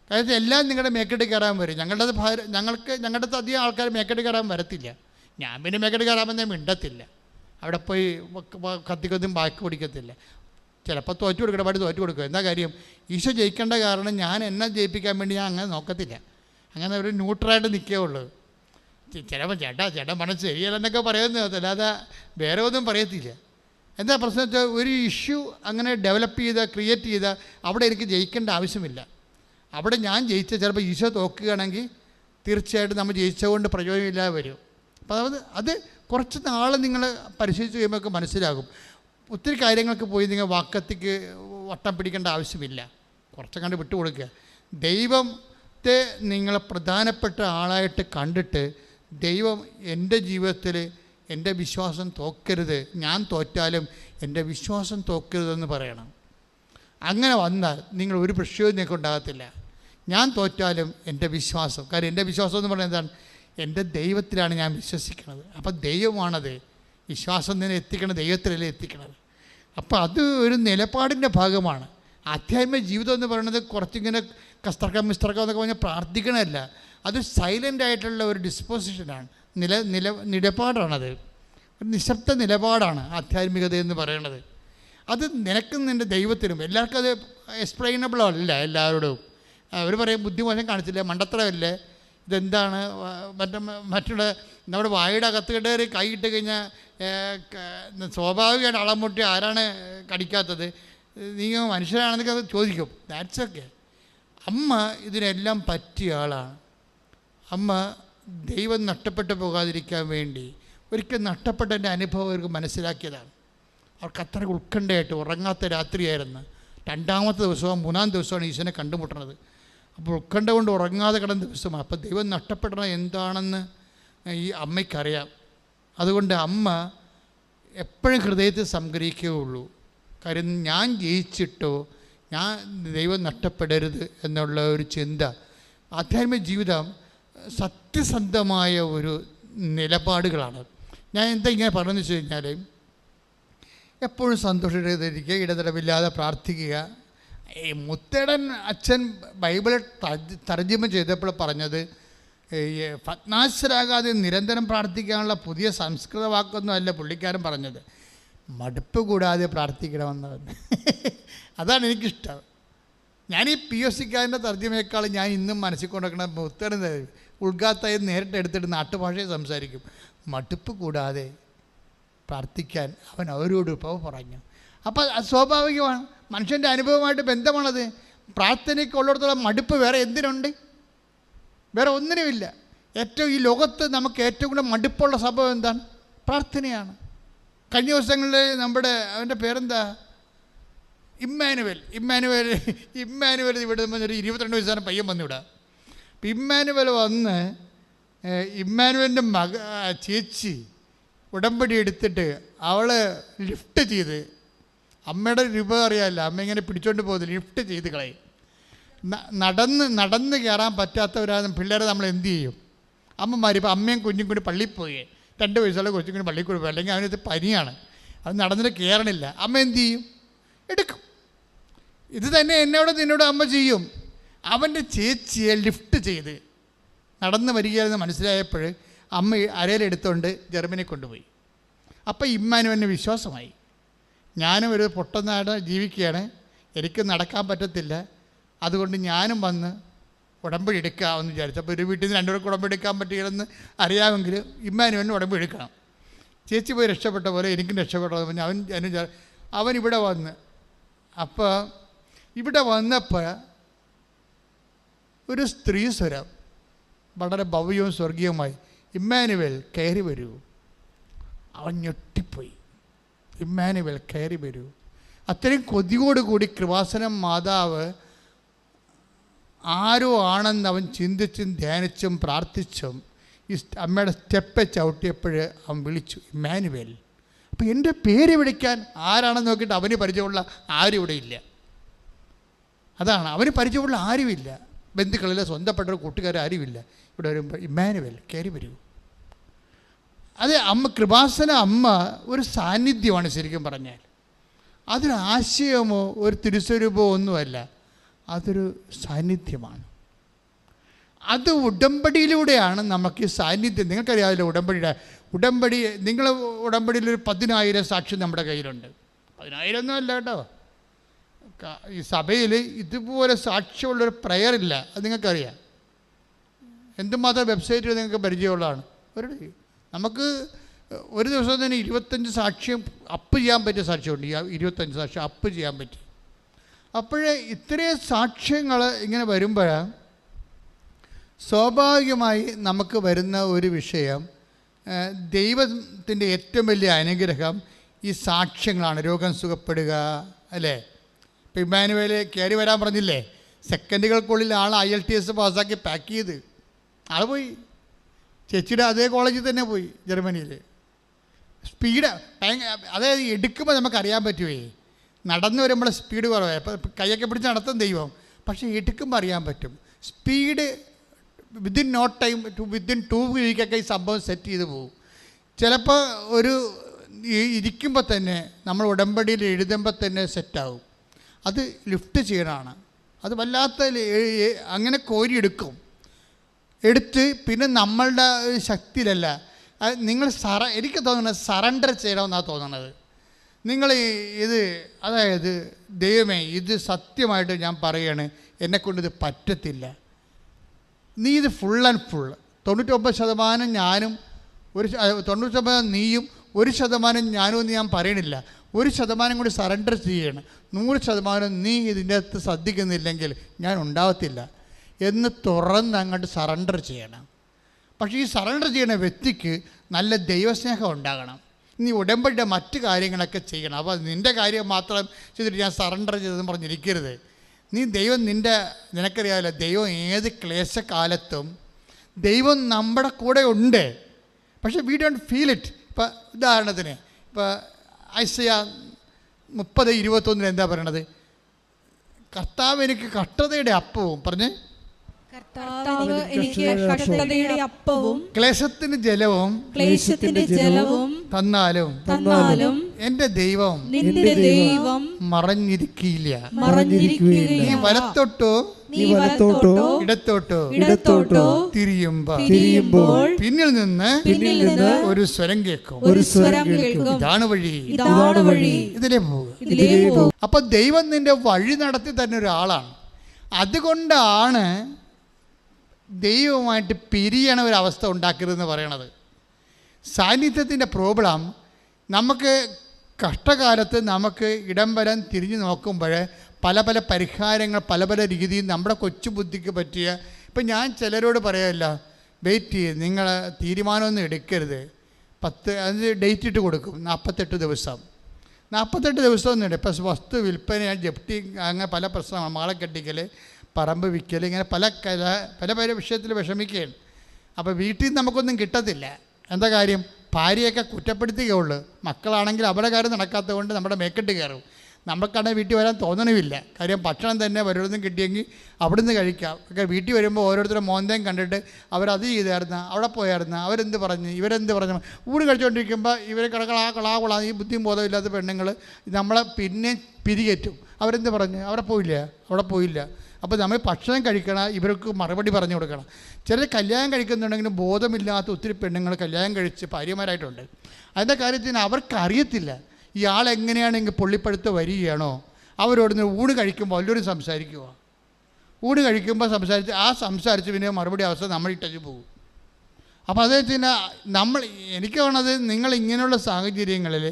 കാരണം എല്ലാം നിങ്ങളുടെ മേക്കെട്ട് കയറാൻ വരും. ഞങ്ങളുടെ അധികം ആൾക്കാർ മേക്കെട്ട് കയറാൻ വരത്തില്ല. ഞാൻ പിന്നെ മേക്കെട്ട് കയറാമെന്നേ മിണ്ടത്തില്ല. അവിടെ പോയി കത്തിക്കൊന്നും ബാക്കി പിടിക്കത്തില്ല. ചിലപ്പോൾ തോറ്റു കൊടുക്കണമായിട്ട് തോറ്റു കൊടുക്കും. എന്താ കാര്യം? ഈശോ ജയിക്കേണ്ട കാരണം ഞാൻ എന്നെ ജയിപ്പിക്കാൻ വേണ്ടി ഞാൻ അങ്ങനെ നോക്കത്തില്ല. അങ്ങനെ ഒരു ന്യൂട്രലായിട്ട് നിൽക്കുകയുള്ളൂ. ചിലപ്പോൾ ചേട്ടാ മനസ്സ് ശരിയല്ലെന്നൊക്കെ പറയുന്നത്, അല്ലാതെ വേറെ ഒന്നും പറയത്തില്ല. എന്താ പ്രശ്നം വെച്ചാൽ, ഒരു ഇഷ്യൂ അങ്ങനെ ഡെവലപ്പ് ക്രിയേറ്റ് ചെയ്താൽ അവിടെ എനിക്ക് ജയിക്കേണ്ട ആവശ്യമില്ല. അവിടെ ഞാൻ ജയിച്ച ചിലപ്പോൾ ഈശോ തോക്കുകയാണെങ്കിൽ തീർച്ചയായിട്ടും നമ്മൾ ജയിച്ചതുകൊണ്ട് പ്രയോജനമില്ലാതെ വരും. അപ്പോൾ അത് കുറച്ച് നാൾ നിങ്ങൾ പരിശോധിച്ച് കഴിയുമ്പോൾ മനസ്സിലാകും. ഒത്തിരി കാര്യങ്ങൾക്ക് പോയി നിങ്ങൾ വാക്കത്തിക്ക് വട്ടം പിടിക്കേണ്ട ആവശ്യമില്ല. കുറച്ചും കണ്ട് വിട്ടുകൊടുക്കുക. ദൈവത്തെ നിങ്ങൾ പ്രധാനപ്പെട്ട ആളായിട്ട് കണ്ടിട്ട്, ദൈവം എൻ്റെ ജീവിതത്തിൽ എൻ്റെ വിശ്വാസം തോക്കരുത്, ഞാൻ തോറ്റാലും എൻ്റെ വിശ്വാസം തോക്കരുതെന്ന് പറയണം. അങ്ങനെ വന്നാൽ നിങ്ങൾ ഒരു പ്രശ്നവും നിങ്ങൾക്ക് ഉണ്ടാകത്തില്ല. ഞാൻ തോറ്റാലും എൻ്റെ വിശ്വാസം, കാര്യം എൻ്റെ വിശ്വാസം എന്ന് പറയുന്നത് എന്താണ്? എൻ്റെ ദൈവത്തിലാണ് ഞാൻ വിശ്വസിക്കുന്നത്. അപ്പം ദൈവമാണത്. വിശ്വാസം തന്നെ എത്തിക്കണം, ദൈവത്തിലല്ലേ എത്തിക്കണത്. അപ്പോൾ അത് ഒരു നിലപാടിൻ്റെ ഭാഗമാണ്. ആധ്യാത്മിക ജീവിതം എന്ന് പറയുന്നത് കുറച്ചിങ്ങനെ കസ്തർക്കം മിസ്തർക്കം എന്നൊക്കെ പറഞ്ഞാൽ പ്രാർത്ഥിക്കണമല്ല. അത് സൈലൻ്റ് ആയിട്ടുള്ള ഒരു ഡിസ്പോസിഷനാണ്, നിലപാടാണത്. ഒരു നിശബ്ദ നിലപാടാണ് ആധ്യാത്മികത എന്ന് പറയുന്നത്. അത് നിനക്കും നിൻ്റെ ദൈവത്തിനും എല്ലാവർക്കും അത് എക്സ്പ്ലെയിനബിൾ അല്ല. എല്ലാവരോടും അവർ പറയും ബുദ്ധിമോശം കാണിച്ചില്ല, മണ്ടത്തരമല്ലേ, ഇതെന്താണ് മറ്റുള്ള നമ്മുടെ വായുടെ അകത്ത് കയറി കൈ ഇട്ട് കഴിഞ്ഞാൽ സ്വാഭാവികമായിട്ട് അളം മുട്ടി ആരാണ് കടിക്കാത്തത്, നീ മനുഷ്യരാണെന്നൊക്കെ അത് ചോദിക്കും. That's okay. അമ്മ ഇതിനെല്ലാം പറ്റിയ ആളാണ്. അമ്മ ദൈവം നഷ്ടപ്പെട്ടു പോകാതിരിക്കാൻ വേണ്ടി ഒരിക്കൽ നഷ്ടപ്പെട്ട എൻ്റെ അനുഭവം അവർക്ക് മനസ്സിലാക്കിയതാണ്. അവർക്ക് അത്ര ഉത്കണ്ഠയായിട്ട് ഉറങ്ങാത്ത രാത്രിയായിരുന്നു. 2-ാമത്തെ ദിവസവും 3-ാം ദിവസമാണ് ഈശോനെ കണ്ടുമുട്ടുന്നത്. അപ്പോൾ ഉത്കണ്ഠ കൊണ്ട് ഉറങ്ങാതെ കിടന്ന ദിവസമാണ്. അപ്പോൾ ദൈവം നഷ്ടപ്പെടുന്നത് എന്താണെന്ന് ഈ അമ്മയ്ക്കറിയാം. അതുകൊണ്ട് അമ്മ എപ്പോഴും ഹൃദയത്തിൽ സംഗ്രഹിക്കുകയുള്ളൂ. കാര്യം ഞാൻ ജയിച്ചിട്ടോ ഞാൻ ദൈവം നഷ്ടപ്പെടരുത് എന്നുള്ള ഒരു ചിന്ത. ആധ്യാത്മിക ജീവിതം സത്യസന്ധമായ ഒരു നിലപാടുകളാണ്. ഞാൻ എന്താ ഇങ്ങനെ പറഞ്ഞതെന്ന് വെച്ച് കഴിഞ്ഞാൽ, എപ്പോഴും സന്തോഷമായിട്ടിരിക്കുക, ഇടതടവില്ലാതെ പ്രാർത്ഥിക്കുക. മുത്തേടൻ അച്ഛൻ ബൈബിൾ തർജ്ജിമ ചെയ്തപ്പോൾ പറഞ്ഞത് ഭഗ്നാശരാകാതെ നിരന്തരം പ്രാർത്ഥിക്കാനുള്ള പുതിയ സംസ്കൃത വാക്കൊന്നും അല്ല പുള്ളിക്കാരൻ പറഞ്ഞത്, മടുപ്പ് കൂടാതെ പ്രാർത്ഥിക്കണമെന്ന്. അതാണ് എനിക്കിഷ്ടം. ഞാൻ ഈ POC-ക്കാരൻ്റെ തർജ്ജിമയേക്കാൾ ഞാൻ ഇന്നും മനസ്സിൽ കൊണ്ടുവയ്ക്കണ മുത്തേടൻ ഉൾഗാത്തായി നേരിട്ട് എടുത്തിട്ട് നാട്ടുഭാഷയെ സംസാരിക്കും. മടുപ്പ് കൂടാതെ പ്രാർത്ഥിക്കാൻ അവൻ അവരോട് ഇപ്പോൾ പറഞ്ഞു. അപ്പോൾ സ്വാഭാവികമാണ്, മനുഷ്യൻ്റെ അനുഭവമായിട്ട് ബന്ധമാണത്. പ്രാർത്ഥനയ്ക്ക് ഉള്ളിടത്തോളം മടുപ്പ് വേറെ എന്തിനുണ്ട്? വേറെ ഒന്നിനുമില്ല. ഈ ലോകത്ത് നമുക്ക് ഏറ്റവും കൂടുതൽ മടുപ്പുള്ള സംഭവം എന്താണ്? പ്രാർത്ഥനയാണ്. കഴിഞ്ഞ ദിവസങ്ങളിൽ അവൻ്റെ പേരെന്താ, ഇമ്മാനുവൽ ഇവിടെ ഒരു 22 വയസ്സാണ് പയ്യൻ വന്നിവിടെ. അപ്പം ഇമ്മാനുവൽ വന്ന് ഇമ്മാനുവലിൻ്റെ ചേച്ചി ഉടമ്പടി എടുത്തിട്ട് അവൾ ലിഫ്റ്റ് ചെയ്ത്, അമ്മയുടെ രൂപ അറിയാമല്ലോ, അമ്മ ഇങ്ങനെ പിടിച്ചോണ്ട് പോകുന്നത് ലിഫ്റ്റ് ചെയ്ത് കളയും. നടന്ന് കയറാൻ പറ്റാത്തവരാണ് പിള്ളേരെ നമ്മൾ എന്ത് ചെയ്യും? അമ്മമാർ ഇപ്പോൾ അമ്മയും കുഞ്ഞും കൂടി പള്ളിയിൽ പോയി, 2 വയസ്സുള്ള കൊച്ചും കൂടി പള്ളിയിൽ കൂടി പോയി, അല്ലെങ്കിൽ അവനത് പനിയാണ്, അത് നടന്നിട്ട് കയറണില്ല, അമ്മ എന്ത് ചെയ്യും? എടുക്കും. ഇത് തന്നെ നിന്നോട് അമ്മ ചെയ്യും. അവൻ്റെ ചേച്ചിയെ ലിഫ്റ്റ് ചെയ്ത് നടന്ന് വരികയാണെന്ന് മനസ്സിലായപ്പോൾ അമ്മ അരയിലെടുത്തുകൊണ്ട് ജർമ്മനി കൊണ്ടുപോയി. അപ്പോൾ ഇമ്മാനുവലിന് വിശ്വാസമായി, ഞാനും ഒരു പൊട്ടനാട് ജീവിക്കുകയാണ്, എനിക്ക് നടക്കാൻ പറ്റത്തില്ല, അതുകൊണ്ട് ഞാനും വന്ന് ഉടമ്പടി എടുക്കാമെന്ന് വിചാരിച്ചു. അപ്പോൾ ഒരു വീട്ടിൽ നിന്ന് 2 പേർക്ക് ഉടമ്പടി എടുക്കാൻ പറ്റുകയെന്ന് അറിയാമെങ്കിൽ ഇമ്മാനുവലിന് ഉടമ്പടി എടുക്കണം. ചേച്ചി പോയി രക്ഷപ്പെട്ട പോലെ എനിക്കും രക്ഷപ്പെട്ടത് പറഞ്ഞ് അവൻ ഇവിടെ വന്ന്, അപ്പോൾ ഇവിടെ വന്നപ്പോൾ ഒരു സ്ത്രീ സ്വരം വളരെ ഭവ്യവും സ്വർഗീയവുമായി, ഇമ്മാനുവൽ കയറി വരൂ. അവൻ ഞെട്ടിപ്പോയി. ഇമ്മാനുവേൽ കയറി വരൂ. അത്രയും കൊതിയോടുകൂടി കൃപാസനം മാതാവ് ആരോ ആണെന്ന് അവൻ ചിന്തിച്ചും ധ്യാനിച്ചും പ്രാർത്ഥിച്ചും ഈ അമ്മയുടെ സ്റ്റെപ്പ് ചവിട്ടിയപ്പോൾ അവൻ വിളിച്ചു ഇമ്മാനുവേൽ. അപ്പോൾ എൻ്റെ പേര് വിളിക്കാൻ ആരാണെന്ന് നോക്കിയിട്ട് അവന് പരിചയമുള്ള ആരും ഇവിടെ ഇല്ല. അതാണ്, അവന് പരിചയമുള്ള ആരുമില്ല, ബന്ധുക്കളിലെ സ്വന്തപ്പെട്ട കൂട്ടുകാർ ആരുമില്ല. ഇവിടെ വരുമ്പോൾ ഇമ്മാനുവേൽ കയറി വരൂ. അത് അമ്മ കൃപാസന അമ്മ ഒരു സാന്നിധ്യമാണ് ശരിക്കും പറഞ്ഞാൽ. അതൊരു ആശയമോ ഒരു തിരുസ്വരൂപമോ ഒന്നുമല്ല, അതൊരു സാന്നിധ്യമാണ്. അത് ഉടമ്പടിയിലൂടെയാണ് നമുക്ക് ഈ സാന്നിധ്യം. നിങ്ങൾക്കറിയാമല്ലോ ഉടമ്പടി നിങ്ങൾ ഉടമ്പടിയിലൊരു 10,000 സാക്ഷ്യം നമ്മുടെ കയ്യിലുണ്ട്. 10,000 ഒന്നും അല്ല കേട്ടോ. ഈ സഭയിൽ ഇതുപോലെ സാക്ഷ്യമുള്ളൊരു പ്രയർ ഇല്ല. അത് നിങ്ങൾക്കറിയാം. എന്തുമാത്രം വെബ്സൈറ്റിൽ നിങ്ങൾക്ക് പരിചയമുള്ളതാണ്. നമുക്ക് ഒരു ദിവസം തന്നെ 25 സാക്ഷ്യം അപ്പ് ചെയ്യാൻ പറ്റിയ സാക്ഷ്യമുണ്ട്. ഈ 25 സാക്ഷ്യം അപ്പ് ചെയ്യാൻ പറ്റി. അപ്പോഴേ ഇത്രയും സാക്ഷ്യങ്ങൾ ഇങ്ങനെ വരുമ്പോഴാണ് സ്വാഭാവികമായി നമുക്ക് വരുന്ന ഒരു വിഷയം, ദൈവത്തിൻ്റെ ഏറ്റവും വലിയ അനുഗ്രഹം ഈ സാക്ഷ്യങ്ങളാണ്. രോഗം സുഖപ്പെടുക, അല്ലേ? ഇപ്പം ഇമ്മാനുവേൽ കയറി വരാൻ പറഞ്ഞില്ലേ, സെക്കൻഡുകൾക്കുള്ളിൽ ആൾ IELTS പാസ്സാക്കി പാക്ക് ചെയ്ത് ആൾ പോയി. ചേച്ചിയുടെ അതേ കോളേജിൽ തന്നെ പോയി, ജർമ്മനിയിൽ. സ്പീഡ് അതായത് എടുക്കുമ്പോൾ നമുക്കറിയാൻ പറ്റുമേ, നടന്നു വരുമ്പോൾ സ്പീഡ് കുറവായി. അപ്പോൾ കൈയൊക്കെ പിടിച്ച് നടത്തും ദൈവം, പക്ഷേ എടുക്കുമ്പോൾ അറിയാൻ പറ്റും. Speed within no time within 2 വീക്കൊക്കെ ഈ സംഭവം സെറ്റ് ചെയ്ത് പോകും. ചിലപ്പോൾ ഒരു ഇരിക്കുമ്പോൾ തന്നെ നമ്മൾ ഉടമ്പടിയിൽ എഴുതുമ്പോൾ തന്നെ സെറ്റാവും. അത് ലിഫ്റ്റ് ചെയ്യണമാണ്. അത് വല്ലാത്ത അങ്ങനെ കോരിയെടുക്കും. എടുത്ത് പിന്നെ നമ്മളുടെ ശക്തിയിലല്ല, നിങ്ങൾ എനിക്ക് തോന്നുന്നത് സറണ്ടർ ചെയ്യണമെന്നാണ് തോന്നുന്നത്. നിങ്ങൾ ഇത് അതായത് ദൈവമേ ഇത് സത്യമായിട്ട് ഞാൻ പറയുകയാണ്, എന്നെക്കൊണ്ടിത് പറ്റത്തില്ല, നീ ഇത് ഫുൾ ആൻഡ് ഫുൾ 99% ഞാനും 99% നീയും 1% ഞാനും എന്ന് ഞാൻ പറയണില്ല. 1% കൂടി സറണ്ടർ ചെയ്യണം. 100% നീ ഇതിൻ്റെ അകത്ത് ശ്രദ്ധിക്കുന്നില്ലെങ്കിൽ ഞാൻ ഉണ്ടാവത്തില്ല എന്ന് തുറന്ന് അങ്ങോട്ട് സറണ്ടർ ചെയ്യണം. പക്ഷേ ഈ സറണ്ടർ ചെയ്യുന്ന വ്യക്തിക്ക് നല്ല ദൈവസ്നേഹം ഉണ്ടാകണം. നീ ഉടമ്പടിയുടെ മറ്റ് കാര്യങ്ങളൊക്കെ ചെയ്യണം. അപ്പോൾ നിൻ്റെ കാര്യം മാത്രം ചെയ്തിട്ട് ഞാൻ സറണ്ടർ ചെയ്തെന്ന് പറഞ്ഞിരിക്കരുത്. നീ ദൈവം നിനക്കറിയാമല്ലോ, ദൈവം ഏത് ക്ലേശകാലത്തും ദൈവം നമ്മുടെ കൂടെ ഉണ്ട്. പക്ഷേ വി ഡോണ്ട് ഫീൽ ഇറ്റ്. ഇപ്പോൾ ഉദാഹരണത്തിന് ഇപ്പോൾ ഐസയ 30:21 എന്താ പറയണത്? കർത്താവ് എനിക്ക് കഷ്ടതയുടെ അപ്പവും പറഞ്ഞ് കർത്താവ് എനിക്ക് കഷ്ടതയുടെ അപ്പവും ക്ലേശത്തിന് ജലവും തന്നാലും എൻ്റെ ദൈവം നിന്റെ ദൈവം മറഞ്ഞിരിക്കില്ല. മറഞ്ഞിരിക്കുകയില്ല. നീ വലത്തോട്ടോ ഇടത്തോട്ടോ തിരിയുമ്പോൾ പിന്നിൽ നിന്ന് ഒരു സ്വരം കേൾക്കും. ഇതാണ് വഴി, ഇതിലേ പോകുക. അപ്പൊ ദൈവം നിന്റെ വഴി നടത്തി തന്നെ ഒരാളാണ്. അതുകൊണ്ടാണ് ദൈവവുമായിട്ട് പിരിയണ ഒരവസ്ഥ ഉണ്ടാക്കരുതെന്ന് പറയണത്. സാന്നിധ്യത്തിൻ്റെ പ്രോബ്ലം നമുക്ക് കഷ്ടകാലത്ത് നമുക്ക് ഇടം വരാൻ തിരിഞ്ഞു നോക്കുമ്പോൾ പല പല പരിഹാരങ്ങൾ പല പല രീതിയിൽ നമ്മുടെ കൊച്ചു ബുദ്ധിക്ക് പറ്റിയ. ഇപ്പം ഞാൻ ചിലരോട് പറയല്ല, വെയിറ്റ് ചെയ്ത് നിങ്ങൾ തീരുമാനമൊന്നും എടുക്കരുത്. 5 ഡേറ്റ് ഇട്ട് കൊടുക്കും, 48 ദിവസം. 48 ദിവസമൊന്നും ഇപ്പം വസ്തു വിൽപ്പന, ജപ്തി, അങ്ങനെ പല പ്രശ്നമാണ്. മാളെ കെട്ടിക്കൽ, പറമ്പ് വിൽക്കൽ, ഇങ്ങനെ പല വിഷയത്തിൽ വിഷമിക്കുകയാണ്. അപ്പോൾ വീട്ടിൽ നിന്ന് നമുക്കൊന്നും കിട്ടത്തില്ല. എന്താ കാര്യം? ഭാര്യയൊക്കെ കുറ്റപ്പെടുത്തുകയുള്ളൂ. മക്കളാണെങ്കിൽ അവരുടെ കാര്യം നടക്കാത്തത് കൊണ്ട് നമ്മുടെ മേക്കെട്ട് കയറും. നമുക്കാണെങ്കിൽ വീട്ടിൽ വരാൻ തോന്നണമില്ല. കാര്യം ഭക്ഷണം തന്നെ വല്ലയിടത്തും കിട്ടിയെങ്കിൽ അവിടുന്ന് കഴിക്കാം. ഒക്കെ വീട്ടിൽ വരുമ്പോൾ ഓരോരുത്തരും മോന്തയും കണ്ടിട്ട് അവരത് ചെയ്തായിരുന്ന, അവിടെ പോയായിരുന്ന, അവരെന്ത് പറഞ്ഞ് ഇവരെന്ത് പറഞ്ഞു. ഊട് കഴിച്ചുകൊണ്ടിരിക്കുമ്പോൾ ഇവർ കളാ ഈ ബുദ്ധിയും ബോധമില്ലാത്ത പെണ്ണുങ്ങൾ നമ്മളെ പിന്നെ പിരികേറ്റും. അവരെന്ത് പറഞ്ഞ് അവിടെ പോയില്ല. അപ്പോൾ നമ്മൾ ഭക്ഷണം കഴിക്കണം, ഇവർക്ക് മറുപടി പറഞ്ഞു കൊടുക്കണം. ചിലർ കല്യാണം കഴിക്കുന്നുണ്ടെങ്കിലും ബോധമില്ലാത്ത ഒത്തിരി പെണ്ണുങ്ങൾ കല്യാണം കഴിച്ച് ഭാര്യമാരായിട്ടുണ്ട്. അതിൻ്റെ കാര്യത്തിന് അവർക്കറിയത്തില്ല ഇയാൾ എങ്ങനെയാണെങ്കിൽ പൊള്ളിപ്പഴുത്ത് വരികയാണോ. അവരോട് ഊണ് കഴിക്കുമ്പോൾ വല്ലവരും സംസാരിക്കുക. ഊണ് കഴിക്കുമ്പോൾ സംസാരിച്ച് പിന്നെ മറുപടി അവസ്ഥ നമ്മൾ ഇട്ടു പോകും. അപ്പോൾ അത് വെച്ചാൽ എനിക്ക് തോന്നുന്നത് നിങ്ങൾ ഇങ്ങനെയുള്ള സാഹചര്യങ്ങളിൽ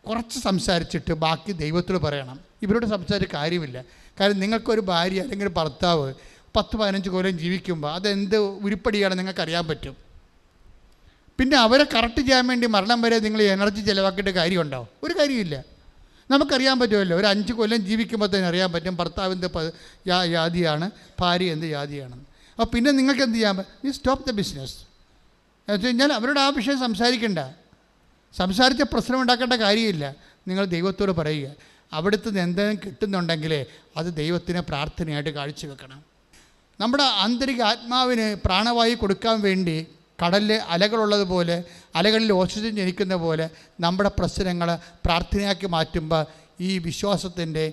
കുറച്ച് സംസാരിച്ചിട്ട് ബാക്കി ദൈവത്തോട് പറയണം. ഇവരോട് സംസാരിച്ച കാര്യമില്ല. കാരണം നിങ്ങൾക്കൊരു ഭാര്യ അല്ലെങ്കിൽ ഭർത്താവ് 10-15 കൊല്ലം ജീവിക്കുമ്പോൾ അതെന്ത് ഉരുപ്പടിയാണ് നിങ്ങൾക്കറിയാൻ പറ്റും. പിന്നെ അവരെ കറക്റ്റ് ചെയ്യാൻ വേണ്ടി മരണം വരെ നിങ്ങൾ എനർജി ചിലവാക്കിയിട്ട് കാര്യമുണ്ടോ? ഒരു കാര്യമില്ല. നമുക്കറിയാൻ പറ്റുമല്ലോ, ഒരു 5 കൊല്ലം ജീവിക്കുമ്പോൾ തന്നെ അറിയാൻ പറ്റും ഭർത്താവ് എന്ത് ജാതിയാണ്, ഭാര്യ എന്ത് ജാതിയാണെന്ന്. അപ്പോൾ പിന്നെ നിങ്ങൾക്ക് എന്ത് ചെയ്യാൻ പറ്റും? You stop the business. എന്ന് വെച്ച് കഴിഞ്ഞാൽ അവരോട് ആ വിഷയം സംസാരിക്കണ്ട, സംസാരിച്ച പ്രശ്നം ഉണ്ടാക്കേണ്ട കാര്യമില്ല. നിങ്ങൾ ദൈവത്തോട് പറയുക, അവിടുത്തെ എന്തെങ്കിലും കിട്ടുന്നുണ്ടെങ്കിൽ അത് ദൈവത്തിന് പ്രാർത്ഥനയായിട്ട് കാഴ്ചവെക്കണം. നമ്മുടെ ആന്തരിക ആത്മാവിന് പ്രാണവായു കൊടുക്കാൻ വേണ്ടി കടലിൽ അലകളുള്ളതുപോലെ, അലകളിൽ ഓക്സിജൻ ജനിക്കുന്ന പോലെ നമ്മുടെ പ്രശ്നങ്ങൾ പ്രാർത്ഥനയാക്കി മാറ്റുമ്പോൾ ഈ വിശ്വാസത്തിൻ്റെ,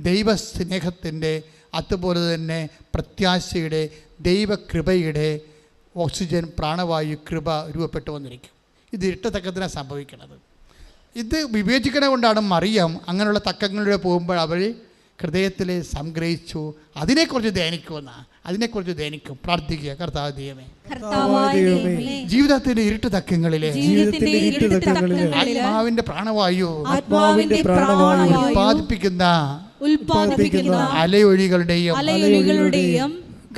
ദൈവസ്നേഹത്തിൻ്റെ, അതുപോലെ തന്നെ പ്രത്യാശയുടെ, ദൈവകൃപയുടെ ഓക്സിജൻ, പ്രാണവായു, കൃപ രൂപപ്പെട്ടു വന്നിരിക്കും. ഇത് ഇരട്ടത്തക്കത്തിനാണ് സംഭവിക്കുന്നത്. ഇത് വിവേചിക്കണ കൊണ്ടാണ് മറിയം അങ്ങനെയുള്ള തക്കങ്ങളിലൂടെ പോകുമ്പോൾ അവർ ഹൃദയത്തിൽ സംഗ്രഹിച്ചു. അതിനെക്കുറിച്ച് ധ്യാനിക്കും, പ്രാർത്ഥിക്കുക. കർത്താവ് ദൈവമേ, ജീവിതത്തിന്റെ ഇരുട്ട് തക്കങ്ങളിലെ ആത്മാവിന്റെ പ്രാണവായു ഉൽപ്പാദിപ്പിക്കുന്ന അലയൊലികളുടെയും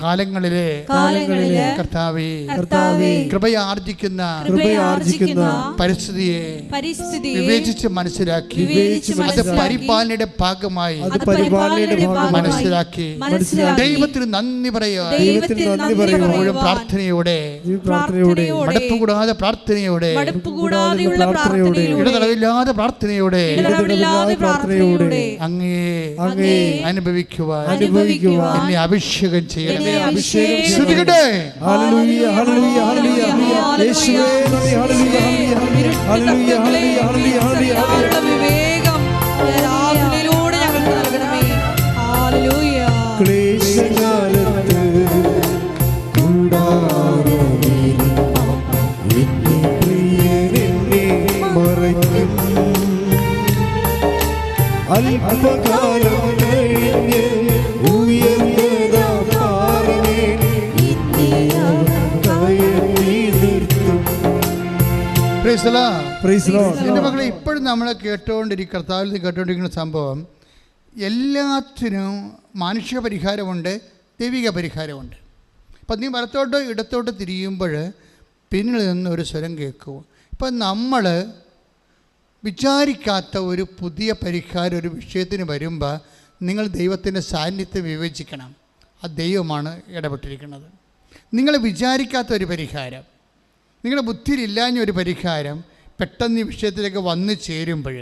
കാലങ്ങളിലെ കർത്താവേ കൃപയാർജിക്കുന്ന പരിസ്ഥിതിയെ വിവേചിച്ച് മനസ്സിലാക്കി അത് പരിപാലനയുടെ ഭാഗമായി മനസ്സിലാക്കി ദൈവത്തിന് നന്ദി പറയുക. പ്രാർത്ഥനയോടെ, മടുപ്പുകൂടാതെ പ്രാർത്ഥനയോടെ, ഇടതടവില്ലാതെ പ്രാർത്ഥനയോടെ അങ്ങേ അനുഭവിക്കുവാൻ എന്നെ അഭിഷേകം ചെയ്യണം. ശ്രദ്ധിക്കട്ടെ. ഹല്ലേലൂയ, ഹല്ലേലൂയ, ഹല്ലേലൂയ. യേശുവേ നന്ദി. ഹല്ലേലൂയ, ഹല്ലേലൂയ, ഹല്ലേലൂയ, ഹല്ലേലൂയ, ഹല്ലേലൂയ. വിവേകം ആരാധനയിലൂടെ ഞങ്ങൾക്ക് നൽകണമേ. ഹല്ലേലൂയ. ക്ലേശകാലത്ത് കൂടാരമേൽ എന്നെ പ്രിയനെന്നെ മറയ്ക്കും. അല്പകാലം കഴിഞ്ഞ് എൻ്റെ മക്കളെ, ഇപ്പോഴും നമ്മൾ കേട്ടുകൊണ്ടിരിക്കുന്ന സംഭവം, എല്ലാത്തിനും മാനുഷിക പരിഹാരമുണ്ട്, ദൈവിക പരിഹാരമുണ്ട്. അപ്പം നീ വലത്തോട്ടോ ഇടത്തോട്ടോ തിരിയുമ്പോൾ പിന്നിൽ നിന്ന് ഒരു സ്വരം കേൾക്കും. ഇപ്പം നമ്മൾ വിചാരിക്കാത്ത ഒരു പുതിയ പരിഹാരം ഒരു വിഷയത്തിന് വരുമ്പോൾ നിങ്ങൾ ദൈവത്തിൻ്റെ സാന്നിധ്യം വിവേചിക്കണം. ആ ദൈവമാണ് ഇടപെട്ടിരിക്കുന്നത്. നിങ്ങൾ വിചാരിക്കാത്ത ഒരു പരിഹാരം, നിങ്ങളുടെ ബുദ്ധിയിലില്ലാഞ്ഞ ഒരു പരിഹാരം പെട്ടെന്ന് ഈ വിഷയത്തിലേക്ക് വന്നു ചേരുമ്പോൾ,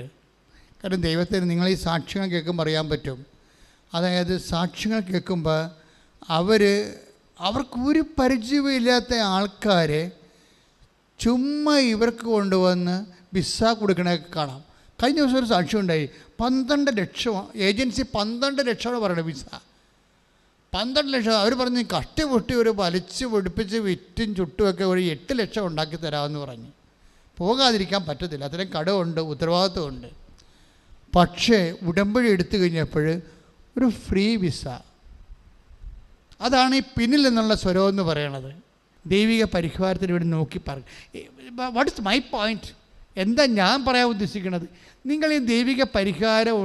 കാരണം ദൈവത്തിന് നിങ്ങൾ ഈ സാക്ഷ്യങ്ങൾ കേൾക്കുമ്പോൾ അറിയാൻ പറ്റും. അതായത് സാക്ഷ്യങ്ങൾ കേൾക്കുമ്പോൾ അവർക്കൊരു പരിചയമില്ലാത്ത ആൾക്കാരെ ചുമ്മാ ഇവർക്ക് കൊണ്ടുവന്ന് വിസ കൊടുക്കണതൊക്കെ കാണാം. കഴിഞ്ഞ ദിവസം ഒരു സാക്ഷ്യം ഉണ്ടായി. 12 ലക്ഷം ഏജൻസി 12 ലക്ഷമാണ് പറയുന്നത് വിസ. 12 ലക്ഷം. അവർ പറഞ്ഞ് കഷ്ടിപൊട്ടി ഒരു വലിച്ച് പൊടിപ്പിച്ച് വിറ്റും ചുട്ടുമൊക്കെ ഒരു 8 ലക്ഷം ഉണ്ടാക്കി തരാമെന്ന് പറഞ്ഞു. പോകാതിരിക്കാൻ പറ്റത്തില്ല, അത്രയും കടമുണ്ട്, ഉത്തരവാദിത്വമുണ്ട്. പക്ഷേ ഉടമ്പടി എടുത്തു കഴിഞ്ഞപ്പോൾ ഒരു ഫ്രീ വിസ. അതാണ് ഈ പിന്നിൽ നിന്നുള്ള സ്വരം എന്ന് പറയണത്. ദൈവിക പരിഹാരത്തിന് വേണ്ടി നോക്കി പറയും. What is my point? എന്താ ഞാൻ പറയാൻ ഉദ്ദേശിക്കുന്നത്? നിങ്ങൾ ഈ ദൈവിക പരിഹാരം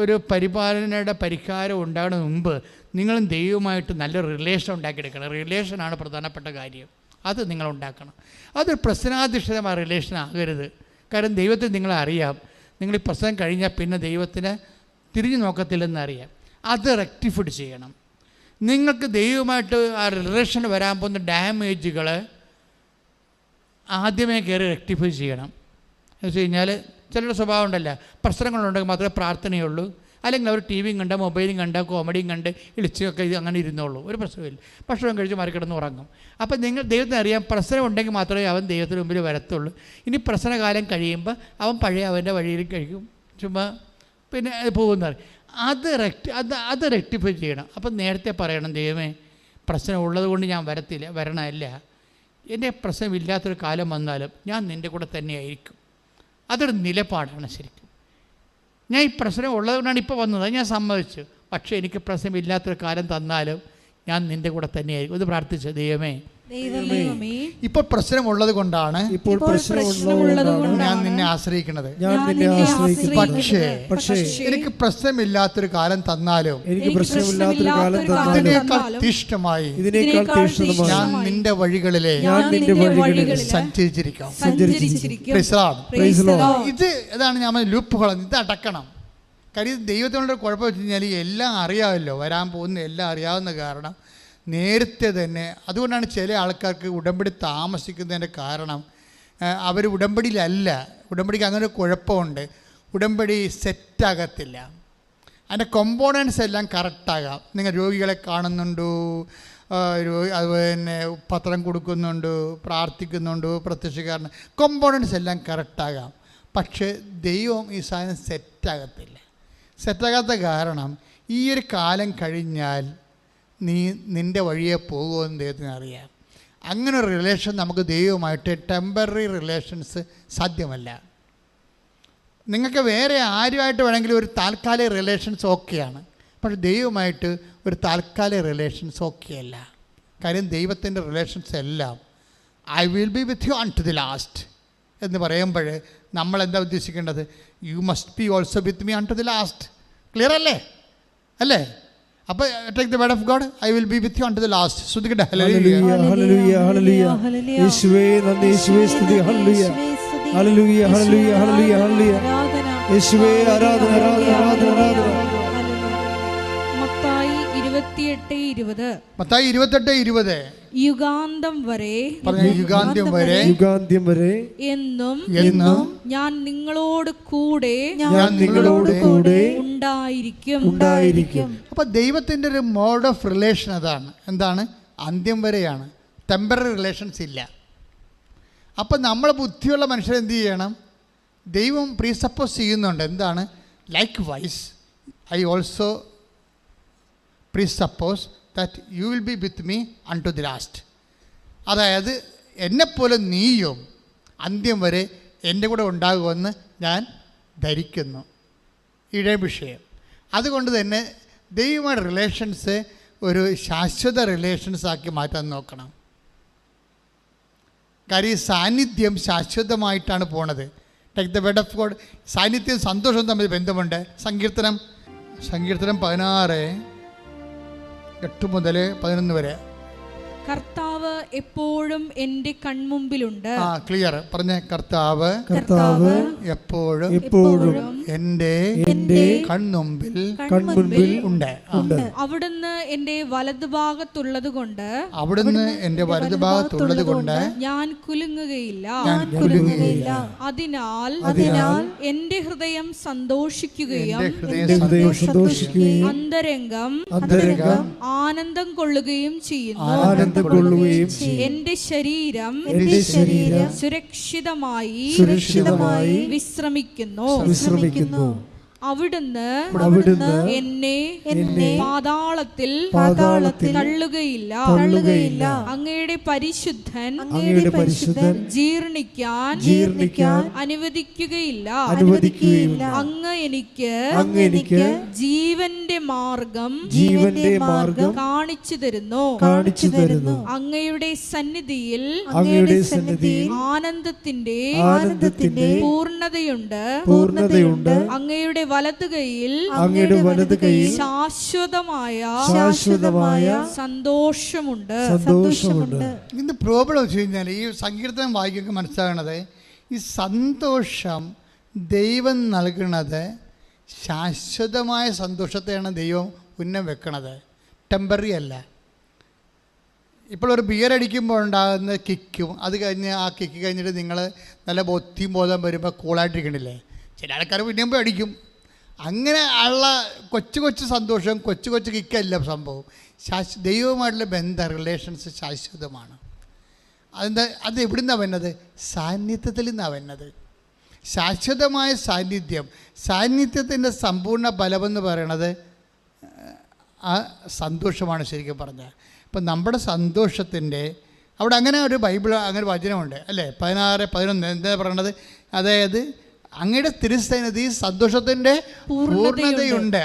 ഒരു പരിപാലനയുടെ പരിഹാരം ഉണ്ടാകുന്നതിന് മുമ്പ് നിങ്ങളും ദൈവമായിട്ട് നല്ല റിലേഷൻ ഉണ്ടാക്കിയെടുക്കണം. റിലേഷനാണ് പ്രധാനപ്പെട്ട കാര്യം. അത് നിങ്ങൾ ഉണ്ടാക്കണം. അതൊരു പ്രശ്നാധിഷ്ഠിതമായ റിലേഷൻ ആകരുത്. കാരണം ദൈവത്തെ നിങ്ങളെ അറിയാം. നിങ്ങൾ ഈ പ്രശ്നം കഴിഞ്ഞാൽ പിന്നെ ദൈവത്തിന് തിരിഞ്ഞു നോക്കത്തില്ലെന്നറിയാം. അത് റെക്ടിഫൈഡ് ചെയ്യണം. നിങ്ങൾക്ക് ദൈവമായിട്ട് ആ റിലേഷൻ വരാൻ പോകുന്ന ഡാമേജുകൾ ആദ്യമേ കയറി റെക്ടിഫൈ ചെയ്യണം. എന്ന് വെച്ച് കഴിഞ്ഞാൽ ചിലരുടെ സ്വഭാവം ഉണ്ടല്ല, പ്രശ്നങ്ങളുണ്ടെങ്കിൽ മാത്രമേ പ്രാർത്ഥനയുള്ളൂ, അല്ലെങ്കിൽ അവർ ടി വിയും കണ്ട മൊബൈലും കണ്ട കോമഡിയും കണ്ട് ഇളിച്ചൊക്കെ അങ്ങനെ ഇരുന്നുള്ളൂ, ഒരു പ്രശ്നമില്ല. ഭക്ഷണം കഴിച്ച് മറിക്കിടന്ന് ഉറങ്ങും. അപ്പം നിങ്ങൾ ദൈവത്തിന് അറിയാം, പ്രശ്നം ഉണ്ടെങ്കിൽ മാത്രമേ അവൻ ദൈവത്തിന് മുമ്പിൽ വരത്തുള്ളൂ. ഇനി പ്രശ്നകാലം കഴിയുമ്പോൾ അവൻ പഴയ അവൻ്റെ വഴിയിൽ കഴിക്കും, ചുമ്മാ പിന്നെ പോകുന്നത്. അത് റെക്ടിഫൈ ചെയ്യണം. അപ്പം നേരത്തെ പറയണം, ദൈവമേ പ്രശ്നം ഉള്ളത് കൊണ്ട് ഞാൻ വരണമല്ല, എൻ്റെ പ്രശ്നമില്ലാത്തൊരു കാലം വന്നാലും ഞാൻ നിൻ്റെ കൂടെ തന്നെയായിരിക്കും. അതൊരു നിലപാടാണ് ശരിക്കും. ഞാൻ ഈ പ്രശ്നം ഉള്ളതുകൊണ്ടാണ് ഇപ്പോൾ വന്നത്, ഞാൻ സമ്മതിച്ചു. പക്ഷേ എനിക്ക് പ്രശ്നമില്ലാത്തൊരു കാലം തന്നാലും ഞാൻ നിൻ്റെ കൂടെ തന്നെയായിരിക്കും. ഇത് പ്രാർത്ഥിച്ച ദൈവമേ, ദൈവമേ, ഇപ്പോൾ പ്രശ്നമുള്ളത് കൊണ്ടാണ് ഇപ്പോൾ പ്രശ്നമുള്ളതുകൊണ്ടാണ് ഞാൻ നിന്നെ ആശ്രയിക്കുന്നത്. ഞാൻ നിന്നെ ആശ്രയിക്കുന്നത്. പക്ഷേ എനിക്ക് പ്രശ്നമില്ലാത്തൊരു കാലം തന്നാലും എനിക്ക് പ്രശ്നമില്ലാത്തൊരു കാലം തന്നാലും ഇതിനേക്കാൾ തീഷ്ണമായി ഇതിനേക്കാൾ തീക്ഷ്ണമായി ഞാൻ നിന്റെ വഴികളിലെ ഞാൻ നിന്റെ വഴികളിൽ സഞ്ചരിച്ചിരിക്കാം. സഞ്ചരിച്ചിരിക്കും. Praise the Lord. Praise the Lord. ഇത് ഇതാണ് ഞാൻ ലൂപ്പുകൾ, ഇത് അടക്കണം. കാര്യം ദൈവത്തിനുള്ള കുഴപ്പം വെച്ച് കഴിഞ്ഞാൽ എല്ലാം അറിയാമല്ലോ, വരാൻ പോകുന്ന എല്ലാം അറിയാവുന്ന കാരണം നേരത്തെ തന്നെ. അതുകൊണ്ടാണ് ചില ആൾക്കാർക്ക് ഉടമ്പടി താമസിക്കുന്നതിൻ്റെ കാരണം അവർ ഉടമ്പടിയിലല്ല. ഉടമ്പടിക്ക് അങ്ങനെ ഒരു കുഴപ്പമുണ്ട്, ഉടമ്പടി സെറ്റാകത്തില്ല. അതിൻ്റെ കോമ്പോണൻസ് എല്ലാം കറക്റ്റാകാം. നിങ്ങൾ രോഗികളെ കാണുന്നുണ്ടോ, അതുപോലെ തന്നെ പത്രം കൊടുക്കുന്നുണ്ട്, പ്രാർത്ഥിക്കുന്നുണ്ട്, പ്രത്യക്ഷീകരണം, കോമ്പോണൻസ് എല്ലാം കറക്റ്റാകാം. പക്ഷേ ദൈവം ഈ സാധനം സെറ്റാകത്തില്ല. സെറ്റാകാത്ത കാരണം ഈ ഒരു കാലം കഴിഞ്ഞാൽ നിൻ്റെ വഴിയെ പോകുമെന്ന് ദൈവത്തിന് അറിയാം. അങ്ങനെ ഒരു റിലേഷൻ നമുക്ക് ദൈവമായിട്ട് ടെമ്പററി റിലേഷൻസ് സാധ്യമല്ല. നിങ്ങൾക്ക് വേറെ ആരുമായിട്ട് വേണമെങ്കിലും ഒരു താൽക്കാലിക റിലേഷൻസ് ഓക്കെയാണ്, പക്ഷേ ദൈവമായിട്ട് ഒരു താൽക്കാലിക റിലേഷൻസ് ഓക്കെയല്ല. കാര്യം ദൈവത്തിൻ്റെ റിലേഷൻസ് എല്ലാം I will be with you unto the last എന്ന് പറയുമ്പോൾ നമ്മളെന്താ ഉദ്ദേശിക്കേണ്ടത്? You must be also with me unto the last. Clear അല്ലേ? അല്ലേ? അപ്പോൾ take the word of God, I will be with you unto the last. ശ്രുതിക്കട്ടെ. ഹല്ലേലൂയ, ഹല്ലേലൂയ, ഹല്ലേലൂയ. യേശുവേ നന്ദി, യേശുവേ സ്തുതി. ഹല്ലേലൂയ, ഹല്ലേലൂയ, ഹല്ലേലൂയ, ഹല്ലേലൂയ, ഹല്ലേലൂയ. യേശുവേ ആരാധന, ആരാധന, ആരാധന, ആരാധന. മത്തായി 28:20. മത്തായി 28:20. യുഗാന്തം വരെ, യുഗാന്ത്യം വരെ, യുഗാന്ത്യം വരെ എന്നും ഞാൻ നിങ്ങളോട് കൂടെ ഉണ്ടായിരിക്കും. അപ്പോൾ ദൈവത്തിൻ്റെ ഒരു മോഡ് ഓഫ് റിലേഷൻ അതാണ്. എന്താണ്? അന്ത്യം വരെയാണ്. ടെമ്പററി റിലേഷൻസ് ഇല്ല. അപ്പം നമ്മൾ ബുദ്ധിയുള്ള മനുഷ്യർ എന്ത് ചെയ്യണം? ദൈവം പ്രീസപ്പോസ് ചെയ്യുന്നുണ്ട്. എന്താണ്? Likewise I also presuppose that you will be with me unto the last. അതായത് എന്നെപ്പോലെ നീയും അന്ത്യം വരെ എൻ്റെ കൂടെ ഉണ്ടാകുമെന്ന് ഞാൻ ധരിക്കുന്നു. ഇടേ വിഷയം. അതുകൊണ്ട് തന്നെ ദൈവമായ റിലേഷൻസ് ഒരു ശാശ്വത റിലേഷൻസ് ആക്കി മാറ്റാൻ നോക്കണം. കാര്യം ഈ സാന്നിധ്യം ശാശ്വതമായിട്ടാണ് പോണത്. Take the word of God. സാന്നിധ്യം സന്തോഷവും തമ്മിൽ ബന്ധമുണ്ട്. സങ്കീർത്തനം 16:8 മുതൽ 11 വരെ. കർത്താവ് എപ്പോഴും എൻ്റെ കൺമുമ്പിലുണ്ട്. ക്ലിയർ പറഞ്ഞ. കർത്താവ് എപ്പോഴും എൻ്റെ കൺമുമ്പിൽ ഉണ്ട്. അവിടുന്ന് എൻ്റെ വലതുഭാഗത്തുള്ളത് കൊണ്ട് ഞാൻ കുലുങ്ങുകയില്ല. അതിനാൽ എൻ്റെ ഹൃദയം സന്തോഷിക്കുകയും അന്തരംഗം ആനന്ദം കൊള്ളുകയും ചെയ്യുന്നു. എന്റെ ശരീരം സുരക്ഷിതമായി വിശ്രമിക്കുന്നു. അവിടുന്ന് എന്നെ പാതാളത്തിൽ തള്ളുകയില്ല. അങ്ങയുടെ പരിശുദ്ധൻ ജീർണിക്കാൻ അനുവദിക്കുകയില്ല. അങ്ങ് എനിക്ക് ജീവന്റെ മാർഗം കാണിച്ചു തരുന്നു. അങ്ങയുടെ സന്നിധിയിൽ ആനന്ദത്തിന്റെ പൂർണ്ണതയുണ്ട്. അങ്ങയുടെ വലത് കൈയിൽ ശാശ്വതമായ സന്തോഷമുണ്ട്. ഇന്ന് പ്രോബ്ലം വെച്ച് കഴിഞ്ഞാൽ ഈ സങ്കീർത്തനം വായിക്കൊക്കെ മനസ്സിലാകണത് ഈ സന്തോഷം ദൈവം നൽകുന്നത് ശാശ്വതമായ സന്തോഷത്തെയാണ് ദൈവം ഉന്നം വെക്കണത്, ടെമ്പററി അല്ല. ഇപ്പോൾ ഒരു ബിയർ അടിക്കുമ്പോൾ ഉണ്ടാകുന്ന കിക്കും അത് കഴിഞ്ഞ് ആ കിക്ക് കഴിഞ്ഞിട്ട് നിങ്ങൾ നല്ല ബോധ്യം ബോധം വരുമ്പോൾ കൂളായിട്ടിരിക്കണില്ലേ? ചില ആൾക്കാർ പിന്നെയും പോയി അടിക്കും. അങ്ങനെ ഉള്ള കൊച്ചു സന്തോഷം, കൊച്ചു കിക്കല്ല സംഭവം. ദൈവവുമായിട്ടുള്ള റിലേഷൻസ് ശാശ്വതമാണ്. അത് എവിടെ നിന്നാണ് വരുന്നത്? സാന്നിധ്യത്തിൽ നിന്നാണ് വരുന്നത്. ശാശ്വതമായ സാന്നിധ്യത്തിൻ്റെ സമ്പൂർണ്ണ ബലമെന്ന് പറയണത് ആ സന്തോഷമാണ് ശരിക്കും പറഞ്ഞാൽ. അപ്പം നമ്മുടെ സന്തോഷത്തിൻ്റെ അവിടെ അങ്ങനെ ഒരു ബൈബിൾ അങ്ങനെ വചനമുണ്ട് അല്ലേ? 16:11 എന്താ പറയണത്? അതായത് അങ്ങയുടെ തിരുസന്നിധി സന്തോഷത്തിൻ്റെ പൂർണ്ണതയുണ്ട്.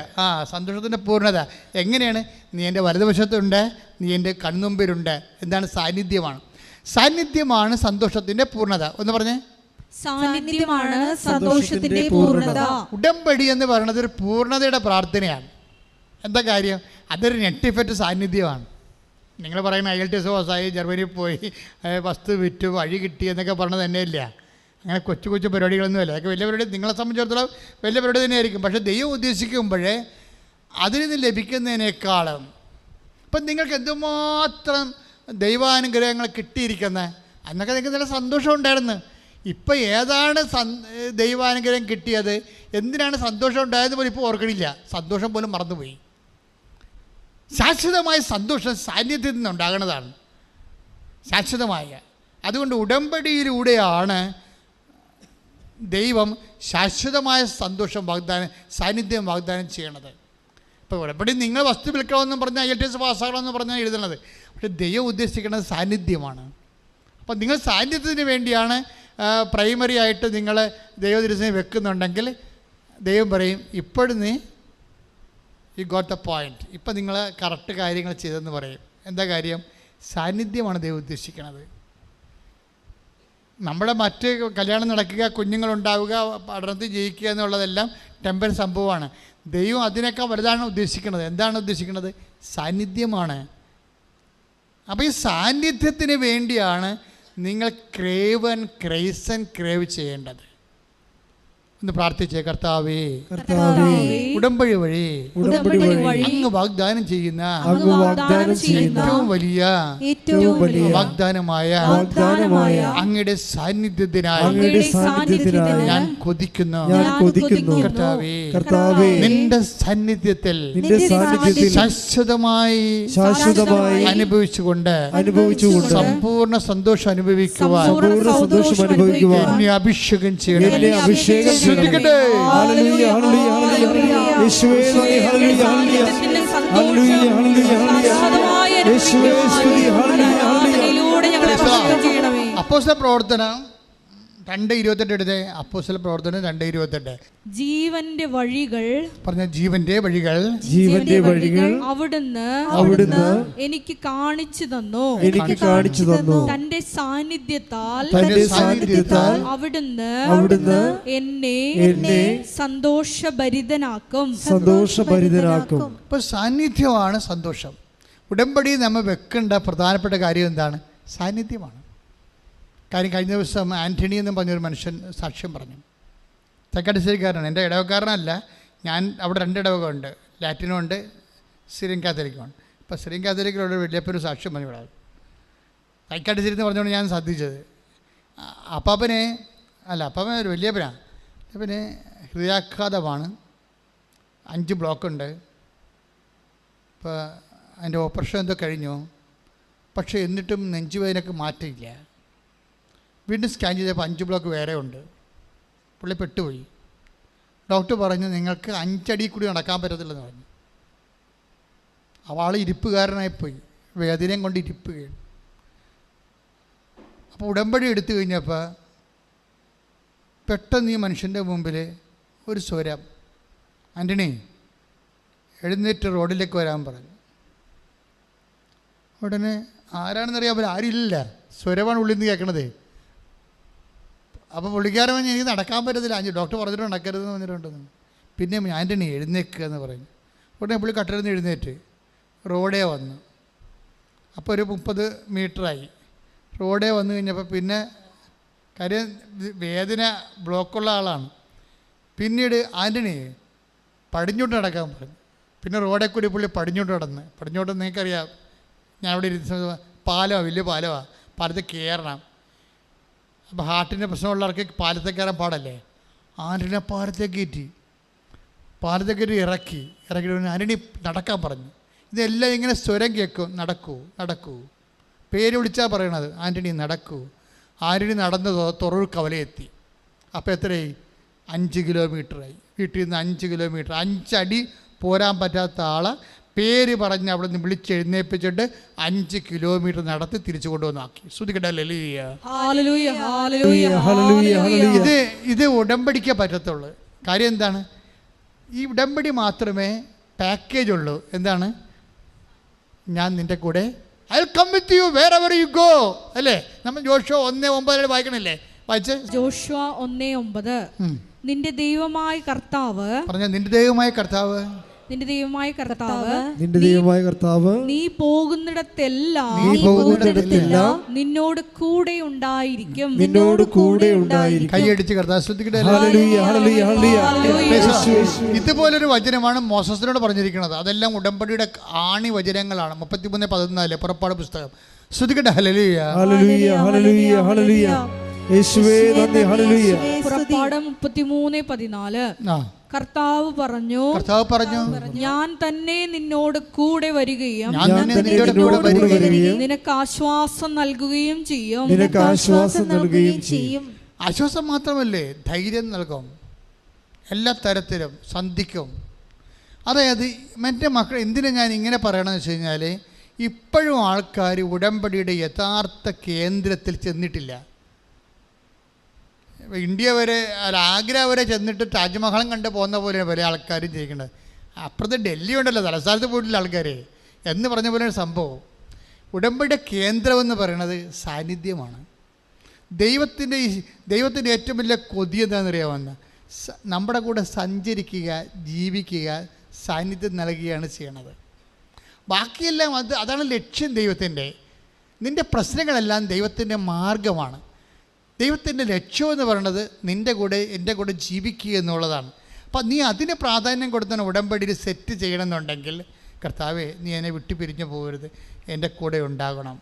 സന്തോഷത്തിൻ്റെ പൂർണ്ണത എങ്ങനെയാണ്? നീ എൻ്റെ വലതുവശത്തുണ്ട്, നീ എൻ്റെ കൺമുമ്പിലുണ്ട്. എന്താണ്? സാന്നിധ്യമാണ്. സാന്നിധ്യമാണ് സന്തോഷത്തിൻ്റെ പൂർണ്ണത. ഒന്ന് പറഞ്ഞേ. സാന്നിധ്യമാണ് സന്തോഷത്തിന്റെ പൂർണ്ണത. ഉടമ്പടി എന്ന് പറയുന്നത് ഒരു പൂർണ്ണതയുടെ പ്രാർത്ഥനയാണ്. എന്താ കാര്യം? അതൊരു നെറ്റിഫെറ്റ് സാന്നിധ്യമാണ്. നിങ്ങൾ പറയുന്ന IELTS പാസ്സായി, ജർമ്മനിയിൽ പോയി, വസ്തു വിറ്റു, വഴി കിട്ടി എന്നൊക്കെ പറഞ്ഞത് തന്നെയില്ല. അങ്ങനെ കൊച്ചു കൊച്ചു പരിപാടികളൊന്നുമില്ല. അതൊക്കെ വലിയ പരിപാടി, നിങ്ങളെ സംബന്ധിച്ചിടത്തോളം വലിയ പരിപാടി തന്നെയായിരിക്കും. പക്ഷേ ദൈവം ഉദ്ദേശിക്കുമ്പോഴേ അതിൽ നിന്ന് ലഭിക്കുന്നതിനേക്കാളും ഇപ്പം നിങ്ങൾക്ക് എന്തുമാത്രം ദൈവാനുഗ്രഹങ്ങൾ കിട്ടിയിരിക്കുന്നത്. അന്നൊക്കെ നിങ്ങൾക്ക് നല്ല സന്തോഷം ഉണ്ടായിരുന്നു. ഇപ്പം ഏതാണ് ദൈവാനുഗ്രഹം കിട്ടിയത്, എന്തിനാണ് സന്തോഷം ഉണ്ടായത് പോലും ഇപ്പോൾ ഓർക്കണില്ല. സന്തോഷം പോലും മറന്നുപോയി. ശാശ്വതമായ സന്തോഷം സാന്നിധ്യത്തിൽ നിന്നുണ്ടാകുന്നതാണ്, ശാശ്വതമായ. അതുകൊണ്ട് ഉടമ്പടിയിലൂടെയാണ് ദൈവം ശാശ്വതമായ സന്തോഷം സാന്നിധ്യം വാഗ്ദാനം ചെയ്യണത്. ഇപ്പോൾ ഉടമ്പടി നിങ്ങൾ വസ്തു വിൽക്കണമെന്നും പറഞ്ഞാൽ IELTS പാസ്സാകണമെന്ന് പറഞ്ഞാൽ എഴുതുന്നത്. പക്ഷേ ദൈവം ഉദ്ദേശിക്കുന്നത് സാന്നിധ്യമാണ്. അപ്പോൾ നിങ്ങൾ സാന്നിധ്യത്തിന് വേണ്ടിയാണ് പ്രൈമറി ആയിട്ട് നിങ്ങൾ ദൈവതിരുസിനെ വെക്കുന്നുണ്ടെങ്കിൽ ദൈവം പറയും, ഇപ്പോഴും നീ ഗോട്ട് ദ പോയിന്റ്, ഇപ്പം നിങ്ങൾ കറക്റ്റ് കാര്യങ്ങൾ ചെയ്തെന്ന് പറയും. എന്താ കാര്യം? സാന്നിധ്യമാണ് ദൈവം ഉദ്ദേശിക്കുന്നത്. നമ്മുടെ മറ്റ് കല്യാണം നടക്കുക, കുഞ്ഞുങ്ങളുണ്ടാവുക, പഠനത്തിൽ ജയിക്കുക എന്നുള്ളതെല്ലാം ടെമ്പററി സംഭവമാണ്. ദൈവം അതിനേക്കാൾ വലുതാണ് ഉദ്ദേശിക്കുന്നത്. എന്താണ് ഉദ്ദേശിക്കുന്നത്? സാന്നിധ്യമാണ്. അപ്പോൾ ഈ സാന്നിധ്യത്തിന് വേണ്ടിയാണ് നിങ്ങൾ ക്രേവ് ചെയ്യേണ്ടത്. ഒന്ന് പ്രാർത്ഥിച്ചേ. കർത്താവേ, ഉടമ്പടി വഴി അങ്ങ് വാഗ്ദാനം ചെയ്യുന്ന ഏറ്റവും വലിയ വാഗ്ദാനമായ അങ്ങയുടെ സാന്നിധ്യത്തിനായി ഞാൻ കൊതിക്കുന്നു. കർത്താവേ, നിന്റെ സാന്നിധ്യത്തിൽ ശാശ്വതമായി അനുഭവിച്ചുകൊണ്ട് സമ്പൂർണ്ണ സന്തോഷം അനുഭവിക്കുവാൻ എന്നെ അഭിഷേകം ചെയ്യണം. ശ്രദ്ധിക്കട്ടെ. അപ്പോസ്തല പ്രവർത്തനം 2:28 എടുത്തേ. അപ്പോസ്തല പ്രവർത്തനം 2:28. ജീവന്റെ വഴികൾ, പറഞ്ഞ ജീവന്റെ വഴികൾ, ജീവന്റെ വഴികൾ അവിടുന്ന് എനിക്ക് കാണിച്ചു തന്നു. തന്റെ സാന്നിധ്യത്താൽ അവിടുന്ന് എന്നെ സന്തോഷഭരിതനാക്കും. ഇപ്പൊ സാന്നിധ്യമാണ് സന്തോഷം. ഉടമ്പടി നമ്മൾ വെക്കേണ്ട പ്രധാനപ്പെട്ട കാര്യം എന്താണ്? സാന്നിധ്യമാണ്. കാര്യം കഴിഞ്ഞ ദിവസം ആൻ്റണി എന്ന് പറഞ്ഞൊരു മനുഷ്യൻ സാക്ഷ്യം പറഞ്ഞു. തെക്കടിശ്ശേരിക്കാരനാണ്, എൻ്റെ ഇടവക്കാരനല്ല. ഞാൻ അവിടെ 2 ഇടവക ഉണ്ട്, ലാറ്റിനും ഉണ്ട്, സിറിയൻ കാത്തലിക്കുമാണ്. ഇപ്പോൾ സിറിയൻ കാത്തലിക്കിലുള്ള വലിയപ്പനൊരു സാക്ഷ്യം പറഞ്ഞു വിടാം. തെക്കടിശ്ശേരി എന്ന് പറഞ്ഞുകൊണ്ട് ഞാൻ ശ്രദ്ധിച്ചത്, അപ്പാപ്പൻ ഒരു വലിയപ്പനാണ്. പിന്നെ ഹൃദയാഘാതമാണ്, 5 ബ്ലോക്കുണ്ട്. ഇപ്പോൾ അതിൻ്റെ ഓപ്പറേഷൻ എന്തോ കഴിഞ്ഞു. പക്ഷേ എന്നിട്ടും നെഞ്ചുവേദനക്ക് മാറ്റമില്ല. വീണ്ടും സ്കാൻ ചെയ്തപ്പോൾ 5 ബ്ലോക്ക് വേറെ ഉണ്ട്. പുള്ളി പെട്ടുപോയി. ഡോക്ടർ പറഞ്ഞു, നിങ്ങൾക്ക് 5 അടി കൂടി നടക്കാൻ പറ്റത്തില്ലെന്ന് പറഞ്ഞു. അവൾ ഇരിപ്പുകാരനായിപ്പോയി, വേദനയും കൊണ്ട് ഇരിപ്പുകയാണ്. അപ്പോൾ ഉടമ്പടി എടുത്തു കഴിഞ്ഞപ്പോൾ പെട്ടെന്ന് ഈ മനുഷ്യൻ്റെ മുമ്പിൽ ഒരു സ്വരം, ആൻ്റണി എഴുന്നേറ്റ് റോഡിലേക്ക് വരാൻ പറഞ്ഞു. ഉടനെ ആരാണെന്നറിയാൻ പറ്റില്ല, ആരില്ല, സ്വരമാണ് ഉള്ളിൽ നിന്ന് കേൾക്കണത്. അപ്പോൾ പുള്ളിക്കാരൻ പറഞ്ഞു, എനിക്ക് നടക്കാൻ പറ്റത്തില്ല, ഡോക്ടർ പറഞ്ഞിട്ട് നടക്കരുതെന്ന് പറഞ്ഞിട്ടുണ്ടെന്ന്. പിന്നെ ആൻ്റണി എഴുന്നേക്കുക എന്ന് പറഞ്ഞു. ഉടനെ പുള്ളി കട്ടിലിൽ നിന്ന് എഴുന്നേറ്റ് റോഡേ വന്നു. അപ്പോൾ ഒരു 30 മീറ്ററായി. റോഡേ വന്നു കഴിഞ്ഞപ്പോൾ പിന്നെ കാര്യം വേദന ബ്ലോക്കുള്ള ആളാണ്. പിന്നീട് ആൻ്റണി പടിഞ്ഞോട്ട് നടക്കാൻ പറഞ്ഞു. പിന്നെ റോഡേ കൂടി പുള്ളി പടിഞ്ഞോട്ട് നിങ്ങൾക്കറിയാം, ഞാൻ അവിടെ ഇരുന്ന പാലമാണ്, വലിയ പാലമാണ്, പാലത്തിൽ കയറണം. അപ്പോൾ ഹാർട്ടിൻ്റെ പ്രശ്നമുള്ളവർക്ക് പാലത്തെ കയറാൻ പാടല്ലേ. ആൻ്റണി പാലത്തേക്ക് കയറ്റി ഇറക്കിയിട്ട് ആൻ്റണി നടക്കാൻ പറഞ്ഞു. ഇതെല്ലാം ഇങ്ങനെ സ്വരം കേൾക്കും, നടക്കൂ പേര് വിളിച്ചാൽ പറയണത്, ആൻ്റണി നടക്കൂ. ആൻ്റണി നടന്ന് തൊറൂർ കവലയെത്തി. അപ്പോൾ എത്രയായി? 5 കിലോമീറ്ററായി. വീട്ടിൽ നിന്ന് 5 കിലോമീറ്റർ. 5 അടി പോരാൻ പറ്റാത്ത ആളെ പേര് പറഞ്ഞ് അവിടെ നിന്ന് വിളിച്ചെഴുന്നേൽപ്പിച്ചിട്ട് 5 കിലോമീറ്റർ നടത്തി തിരിച്ചു കൊണ്ടുവന്നാക്കി. ശ്രുതികട ഹല്ലേലൂയ, ഹല്ലേലൂയ, ഹല്ലേലൂയ. ഹല്ലേലൂയ. ഇത് ഉടമ്പടിക്കേ പറ്റത്തുള്ളൂ. കാര്യം എന്താണ്? ഈ ഉടമ്പടി മാത്രമേ പാക്കേജ് ഉള്ളൂ. എന്താണ്? ഞാൻ നിൻ്റെ കൂടെ, I will come with you wherever you go, അല്ലേ? നമ്മൾ ജോഷുവ 1:9 വായിക്കണില്ലേ? വായിച്ച് ജോഷുവ 1:9. നിന്റെ ദൈവമായ കർത്താവ്, പറഞ്ഞ നിന്റെ ദൈവമായ കർത്താവ്, നിന്റെ ദൈവമായ കർത്താവ്, നിന്റെ ദൈവമായ കർത്താവ് നീ പോകുന്നിടത്തെല്ലാം നിന്നോട് കൂടെ ഉണ്ടായിരിക്കും. നിന്നോട് കൂടെ ഉണ്ടായിരിക്കും. കൈയടിച്ച് കർത്താവ് ശ്രദ്ധിക്കട്ടെ. ഹല്ലേലൂയ, ഹല്ലേലൂയ, ഹല്ലേലൂയ. ഇതുപോലൊരു വചനമാണ് മോസസിനോട് പറഞ്ഞിരിക്കുന്നത്. അതെല്ലാം ഉടമ്പടിയുടെ ആണി വചനങ്ങളാണ്. 33:14 പുറപ്പാട് പുസ്തകം. ശ്രദ്ധിക്കട്ടെ. ഹല്ലേലൂയ, ഹല്ലേലൂയ, ഹല്ലേലൂയ, ഹല്ലേലൂയ. യേശുവേ നന്ദി. ഹല്ലേലൂയ. പുറപ്പാട് 33:14. കർത്താവ് പറഞ്ഞു, ഞാൻ തന്നെ നിന്നോട് കൂടെ വരികയും നിനക്ക് ആശ്വാസം നൽകുകയും ചെയ്യും. നിനക്ക് ആശ്വാസം നൽകുകയും ചെയ്യും. ആശ്വാസം മാത്രമല്ലേ, ധൈര്യം നൽകും. എല്ലാ തരത്തിലും സന്ധിക്കും. അതായത് എൻ്റെ മക്കൾ, എന്തിനാ ഞാൻ ഇങ്ങനെ പറയണമെന്ന് വെച്ച് കഴിഞ്ഞാൽ, ഇപ്പോഴും ആൾക്കാർ ഉടമ്പടിയുടെ യഥാർത്ഥ കേന്ദ്രത്തിൽ ചെന്നിട്ടില്ല. ഇന്ത്യ വരെ, ആഗ്ര വരെ ചെന്നിട്ട് താജ്മഹലും കണ്ട് പോകുന്ന പോലെയാണ് പല ആൾക്കാരും ചെയ്യുന്നത്. അപ്പുറത്ത് ഡൽഹി ഉണ്ടല്ലോ, തലസ്ഥാനത്ത് പോയിട്ടില്ല ആൾക്കാർ എന്ന് പറഞ്ഞ പോലെയാണ് സംഭവം. ഉടമ്പടിയുടെ കേന്ദ്രമെന്ന് പറയുന്നത് സാന്നിധ്യമാണ്. ദൈവത്തിൻ്റെ ഏറ്റവും വലിയ കൊതി എന്താണെന്നറിയാമെന്ന്, നമ്മുടെ കൂടെ സഞ്ചരിക്കുക, ജീവിക്കുക, സാന്നിധ്യം നൽകുകയാണ് ചെയ്യണത്. ബാക്കിയെല്ലാം അതാണ് ലക്ഷ്യം ദൈവത്തിൻ്റെ. നിൻ്റെ പ്രശ്നങ്ങളെല്ലാം ദൈവത്തിൻ്റെ മാർഗമാണ്. ദൈവത്തിൻ്റെ ലക്ഷ്യം എന്ന് പറയുന്നത് നിൻ്റെ കൂടെ, എൻ്റെ കൂടെ ജീവിക്കുക എന്നുള്ളതാണ്. അപ്പം നീ അതിന് പ്രാധാന്യം കൊടുത്താണ് ഉടമ്പടിയിൽ സെറ്റ് ചെയ്യണമെന്നുണ്ടെങ്കിൽ, കർത്താവേ നീ എന്നെ വിട്ടു പിരിഞ്ഞു പോകരുത്, എൻ്റെ കൂടെ ഉണ്ടാകണം.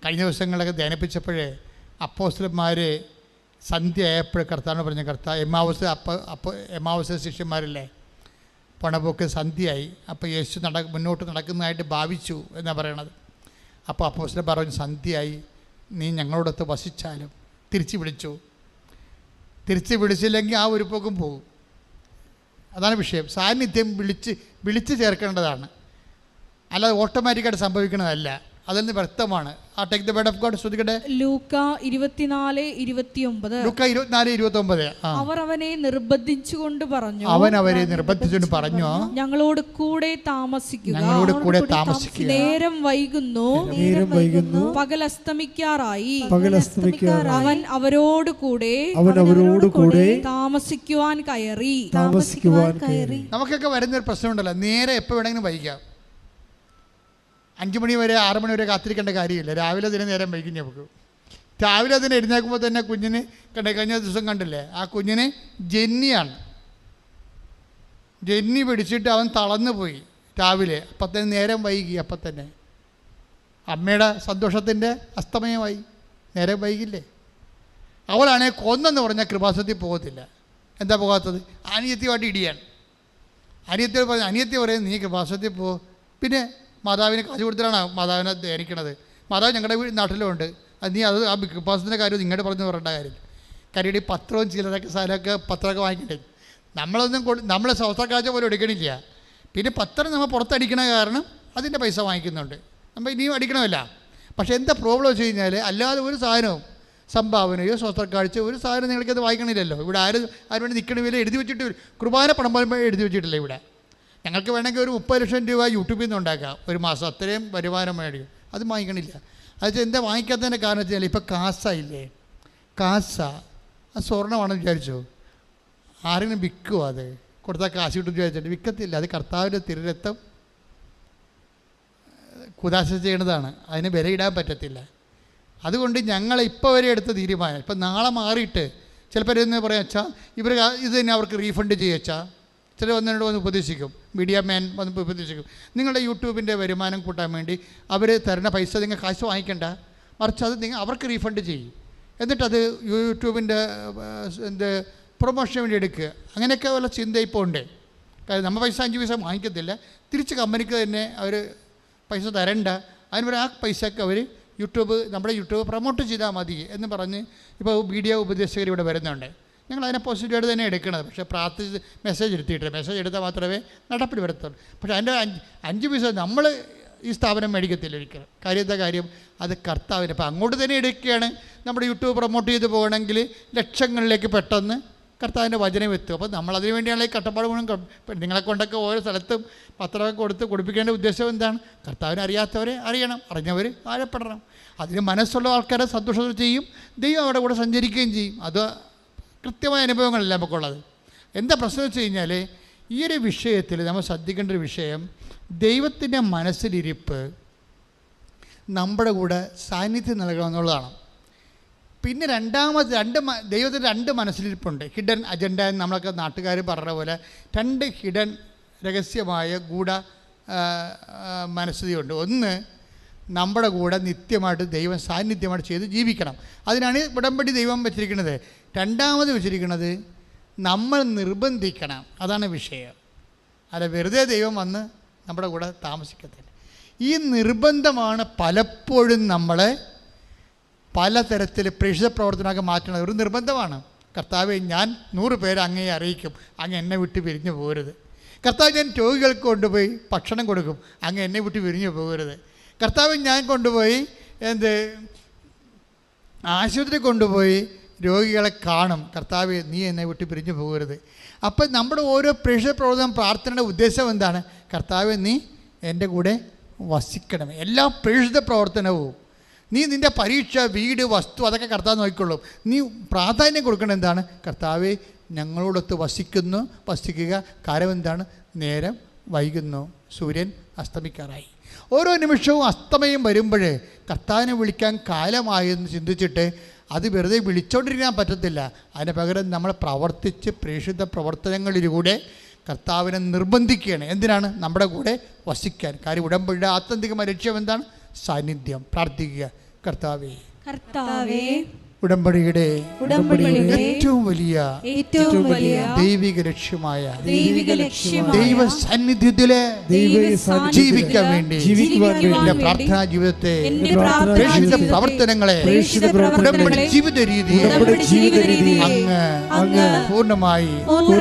കഴിഞ്ഞ ദിവസങ്ങളൊക്കെ ധ്യാനിപ്പിച്ചപ്പോഴേ അപ്പോസ്തലന്മാർ സന്ധ്യ ആയപ്പോൾ കർത്താവിന് പറഞ്ഞു, കർത്താവ് എമ്മാവൂസ് ശിഷ്യന്മാരില്ലേ, പണപോക്ക് സന്ധ്യയായി. അപ്പോൾ യേശു മുന്നോട്ട് നടക്കുന്നതായിട്ട് ഭാവിച്ചു എന്നാണ് പറയണത്. അപ്പോൾ അപ്പോസ്തലൻ പറഞ്ഞു, സന്ധ്യയായി, നീ ഞങ്ങളോടൊത്ത് വസിച്ചാലും. തിരിച്ച് വിളിച്ചില്ലെങ്കിൽ ആ ഒരു പോക്കും പോകും. അതാണ് വിഷയം. സാന്നിധ്യം വിളിച്ച് ചേർക്കേണ്ടതാണ്, അല്ലാതെ ഓട്ടോമാറ്റിക്കായിട്ട് സംഭവിക്കുന്നതല്ല. അതിൽ നിന്ന് വ്യക്തമാണ്. ആ take the word of God. ശ്രദ്ധിക്കട്ടെ. ലൂക്ക 24:29. അവർ അവനെ നിർബന്ധിച്ചുകൊണ്ട് പറഞ്ഞു, ഞങ്ങളോട് കൂടെ താമസിക്കുക, നേരം വൈകുന്നു, പകൽ അസ്തമിക്കാറായി. അവൻ അവരോട് കൂടെ താമസിക്കുവാൻ കയറി. നമുക്കൊക്കെ വരുന്നൊരു പ്രശ്നമുണ്ടല്ലോ, നേരെ എപ്പോൾ വേണമെങ്കിലും വൈകാം. 5 മണി വരെ 6 മണി വരെ കാത്തിരിക്കേണ്ട കാര്യമില്ല. രാവിലെ അതിന് നേരം വൈകും. നമുക്ക് രാവിലെ അതിന് എഴുന്നേൽക്കുമ്പോൾ തന്നെ കുഞ്ഞിന് കഴിഞ്ഞ ദിവസം കണ്ടില്ലേ, ആ കുഞ്ഞിന് ജന്നി പിടിച്ചിട്ട് അവൻ തളർന്നു പോയി രാവിലെ. അപ്പം തന്നെ നേരം വൈകി. അപ്പം തന്നെ അമ്മയുടെ സന്തോഷത്തിൻ്റെ അസ്തമയമായി. നേരം വൈകില്ലേ. അവളാണെങ്കിൽ കൊന്നെന്ന് പറഞ്ഞാൽ കൃപാസനത്തിൽ പോകത്തില്ല. എന്താ പോകാത്തത്? അനിയത്തിയുമായിട്ട് ഇടിയാണ്. അനിയത്തി പറയും, നീ കൃപാസനത്തിൽ പോ. പിന്നെ മാതാവിന് കാശ് കൊടുത്തിട്ടാണ് മാതാവിനെ ധ്യാനിക്കണത്. മാതാവ് ഞങ്ങളുടെ നാട്ടിലുണ്ട്. നീ ആ കൃപാസനത്തിൻ്റെ കാര്യം നിങ്ങളുടെ പറഞ്ഞു പറയേണ്ട കാര്യം. കാര്യം ഈ പത്രവും ചിലരൊക്കെ സ്ഥലമൊക്കെ പത്രമൊക്കെ വാങ്ങിക്കണ്ടേ. നമ്മളെ സ്വസ്ഥക്കാഴ്ച പോലും എടുക്കണില്ല. പിന്നെ പത്രം നമ്മൾ പുറത്തടിക്കണ കാരണം അതിൻ്റെ പൈസ വാങ്ങിക്കുന്നുണ്ട്. നമ്മൾ ഇനിയും അടിക്കണമല്ല. പക്ഷേ എന്താ പ്രോബ്ലം വെച്ച് കഴിഞ്ഞാൽ, അല്ലാതെ ഒരു സാധനവും സംഭാവനയോ സ്വസ്ഥക്കാഴ്ച ഒരു സാധനം നിങ്ങൾക്കത് വായിക്കണില്ലല്ലോ. ഇവിടെ ആരും വേണ്ടി നിൽക്കണ വില എഴുതി വെച്ചിട്ട്, കുർബാന പണം പോലും എഴുതി വെച്ചിട്ടില്ല ഇവിടെ. ഞങ്ങൾക്ക് വേണമെങ്കിൽ ഒരു 30 ലക്ഷം രൂപ യൂട്യൂബിൽ നിന്ന് ഉണ്ടാക്കാം ഒരു മാസം. അത്രയും വരുമാനം മേടിക്കും. അത് വാങ്ങിക്കണില്ല. അത് എന്താ വാങ്ങിക്കാത്തതിൻ്റെ കാരണം വെച്ചാൽ, ഇപ്പോൾ കാസായില്ലേ, കാസ ആ സ്വർണ്ണമാണെന്ന് വിചാരിച്ചോ, ആരെങ്കിലും വിൽക്കുമോ? അത് കൊടുത്താൽ കാശ് കിട്ടും വിചാരിച്ചിട്ട് വിൽക്കത്തില്ല. അത് കർത്താവിൻ്റെ തിരുരക്തം കുദാശ ചെയ്യണതാണ്. അതിന് വിലയിടാൻ പറ്റത്തില്ല. അതുകൊണ്ട് ഞങ്ങൾ ഇപ്പോൾ വരെ എടുത്ത തീരുമാനം, ഇപ്പം നാളെ മാറിയിട്ട് ചിലപ്പോൾ എന്ന് പറയാം, അച്ഛാ ഇവർ ഇത് തന്നെ അവർക്ക് റീഫണ്ട് ചെയ്യച്ചാ. ചില വന്നതിനോട് വന്ന് ഉപദേശിക്കും, മീഡിയ മാൻ വന്ന് ഉപദേശിക്കും, നിങ്ങളുടെ യൂട്യൂബിൻ്റെ വരുമാനം കൂട്ടാൻ വേണ്ടി അവർ തരുന്ന പൈസ നിങ്ങൾ കാശ് വാങ്ങിക്കണ്ട, മറിച്ച് അത് അവർക്ക് റീഫണ്ട് ചെയ്യും. എന്നിട്ടത് യൂട്യൂബിൻ്റെ പ്രൊമോഷന് വേണ്ടി എടുക്കുക. അങ്ങനെയൊക്കെ ഉള്ള ചിന്ത ഇപ്പോൾ ഉണ്ട്. കാര്യം നമ്മൾ പൈസ 5 പൈസ വാങ്ങിക്കത്തില്ല, തിരിച്ച് കമ്പനിക്ക് തന്നെ അവർ പൈസ തരണ്ട. അതിന് ആ പൈസക്ക് അവർ നമ്മുടെ യൂട്യൂബ് പ്രൊമോട്ട് ചെയ്താൽ മതി എന്ന് പറഞ്ഞ് ഇപ്പോൾ മീഡിയ ഉപദേശകർ ഇവിടെ വരുന്നുണ്ട്. ഞങ്ങൾ അതിനെ പോസിറ്റീവായിട്ട് തന്നെ എടുക്കണത്. പക്ഷേ പ്രാർത്ഥിച്ച് മെസ്സേജ് എടുത്താൽ മാത്രമേ നടപ്പിൽ വരത്തുള്ളൂ. പക്ഷേ അതിൻ്റെ 5 പൈസ നമ്മൾ ഈ സ്ഥാപനം മേടിക്കത്തില്ല ഒരിക്കലും. കാര്യം അത് കർത്താവിന്. അപ്പോൾ അങ്ങോട്ട് തന്നെ എടുക്കുകയാണ്. നമ്മുടെ യൂട്യൂബ് പ്രൊമോട്ട് ചെയ്ത് പോകണമെങ്കിൽ ലക്ഷങ്ങളിലേക്ക് പെട്ടെന്ന് കർത്താവിൻ്റെ വചനം എത്തും. അപ്പോൾ നമ്മളതിനു വേണ്ടിയാണ് ഈ കട്ടപ്പാട് മുഴുവൻ. നിങ്ങളെ കൊണ്ടൊക്കെ ഓരോ സ്ഥലത്തും പത്രമൊക്കെ കൊടുപ്പിക്കേണ്ട ഉദ്ദേശം എന്താണ്? കർത്താവിനെ അറിയാത്തവരെ അറിയണം, അറിഞ്ഞവർ ആഴപ്പെടണം. അതിന് മനസ്സുള്ള ആൾക്കാരെ സന്തോഷത്തോടെ ചെയ്യും, ദൈവം അവിടെ കൂടെ സഞ്ചരിക്കുകയും ചെയ്യും. അത് കൃത്യമായ അനുഭവങ്ങളല്ല നമുക്കുള്ളത്. എന്താ പ്രശ്നം വെച്ച് കഴിഞ്ഞാൽ, ഈ ഒരു വിഷയത്തിൽ നമ്മൾ ശ്രദ്ധിക്കേണ്ട ഒരു വിഷയം, ദൈവത്തിൻ്റെ മനസ്സിലിരിപ്പ് നമ്മുടെ കൂടെ സാന്നിധ്യം നൽകണമെന്നുള്ളതാണ്. പിന്നെ ദൈവത്തിന് 2 മനസ്സിലിരിപ്പുണ്ട്. ഹിഡൻ അജണ്ട എന്ന് നമ്മളൊക്കെ നാട്ടുകാർ പറഞ്ഞ പോലെ 2 ഹിഡൻ രഹസ്യമായ ഗൂഢ മനസ്ഥിതിയുണ്ട്. ഒന്ന്, നമ്മുടെ കൂടെ നിത്യമായിട്ട് ദൈവം സാന്നിധ്യമായിട്ട് ചെയ്ത് ജീവിക്കണം. അതിനാണ് ഉടമ്പടി ദൈവം വെച്ചിരിക്കുന്നത്. 2ാമത് വെച്ചിരിക്കുന്നത് നമ്മൾ നിർബന്ധിക്കണം. അതാണ് വിഷയം. അല്ല വെറുതെ ദൈവം വന്ന് നമ്മുടെ കൂടെ താമസിക്കത്തില്ല. ഈ നിർബന്ധമാണ് പലപ്പോഴും നമ്മളെ പലതരത്തിൽ പ്രേക്ഷിത പ്രവർത്തനമൊക്കെ മാറ്റുന്നത്. ഒരു നിർബന്ധമാണ്. കർത്താവെ, ഞാൻ 100 പേരെ അങ്ങയെ അറിയിക്കും, അങ്ങ് എന്നെ വിട്ട് പിരിഞ്ഞു പോകരുത്. കർത്താവ്, ഞാൻ രോഗികൾക്ക് കൊണ്ടുപോയി ഭക്ഷണം കൊടുക്കും, അങ്ങ് എന്നെ വിട്ട് പിരിഞ്ഞു പോകരുത്. കർത്താവ്, ഞാൻ കൊണ്ടുപോയി ആശുപത്രി കൊണ്ടുപോയി രോഗികളെ കാണും, കർത്താവ് നീ എന്നെ വിട്ട് പിരിഞ്ഞു പോകരുത്. അപ്പം നമ്മുടെ ഓരോ പ്രേക്ഷിത പ്രവർത്തനം പ്രാർത്ഥനയുടെ ഉദ്ദേശം എന്താണ്? കർത്താവ്, നീ എൻ്റെ കൂടെ വസിക്കണമേ. എല്ലാ പ്രേക്ഷിത പ്രവർത്തനവും നീ നിൻ്റെ പരീക്ഷ, വീട്, വസ്തു അതൊക്കെ കർത്താവ് നോക്കിക്കൊള്ളും. നീ പ്രാധാന്യം കൊടുക്കണം എന്താണ്? കർത്താവെ, ഞങ്ങളോടൊത്ത് വസിക്കുക. കാര്യം എന്താണ്? നേരം വൈകുന്നു, സൂര്യൻ അസ്തമിക്കാറായി. ഓരോ നിമിഷവും അസ്തമയം വരുമ്പോൾ കർത്താവിനെ വിളിക്കാൻ കാലമായെന്ന് ചിന്തിച്ചിട്ട് അത് വെറുതെ വിളിച്ചോണ്ടിരിക്കാൻ പറ്റത്തില്ല. അതിന് പകരം നമ്മൾ പ്രവർത്തിച്ച് പ്രേക്ഷിത പ്രവർത്തനങ്ങളിലൂടെ കർത്താവിനെ നിർബന്ധിക്കുകയാണ്. എന്തിനാണ്? നമ്മുടെ കൂടെ വസിക്കാൻ. കാര്യം ഉടമ്പടിയുടെ ആത്യന്തികമായ ലക്ഷ്യം എന്താണ്? സാന്നിധ്യം. പ്രാർത്ഥിക്കുക, കർത്താവേ ഉടമ്പടിയുടെ ഏറ്റവും വലിയ ദൈവിക ലക്ഷ്യമായ ദൈവ സാന്നിധ്യത്തിലെ ജീവിക്കാൻ വേണ്ടി എന്റെ പ്രാർത്ഥനാ ജീവിതത്തെ, പ്രേക്ഷിത പ്രവർത്തനങ്ങളെ, ഉടമ്പടി ജീവിത രീതി അങ്ങ് പൂർണ്ണമായി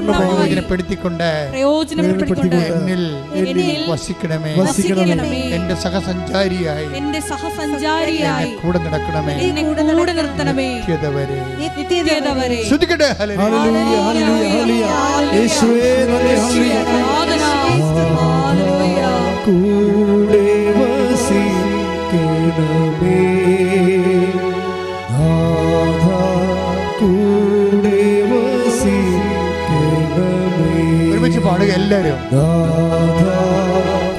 പ്രയോജനപ്പെടുത്തിക്കൊണ്ട് എന്നിൽ വസിക്കണമേ. എന്റെ സഹസഞ്ചാരിയായി കൂടെ നടക്കണമേ. നിത്യത വരെ. ശ്രദ്ധിക്കട്ടെ. ഹല്ലേലൂയ, ഹല്ലേലൂയ, ഹല്ലേലൂയ. യേശുവേ നന്ദി, ഹല്ലേലൂയ. കൂടെ വസിക്കണമേ നാഥാ, കൂടെ വസിക്കണമേ. ഒരുമിച്ച് പാടുക എല്ലാവരും. നാഥാ,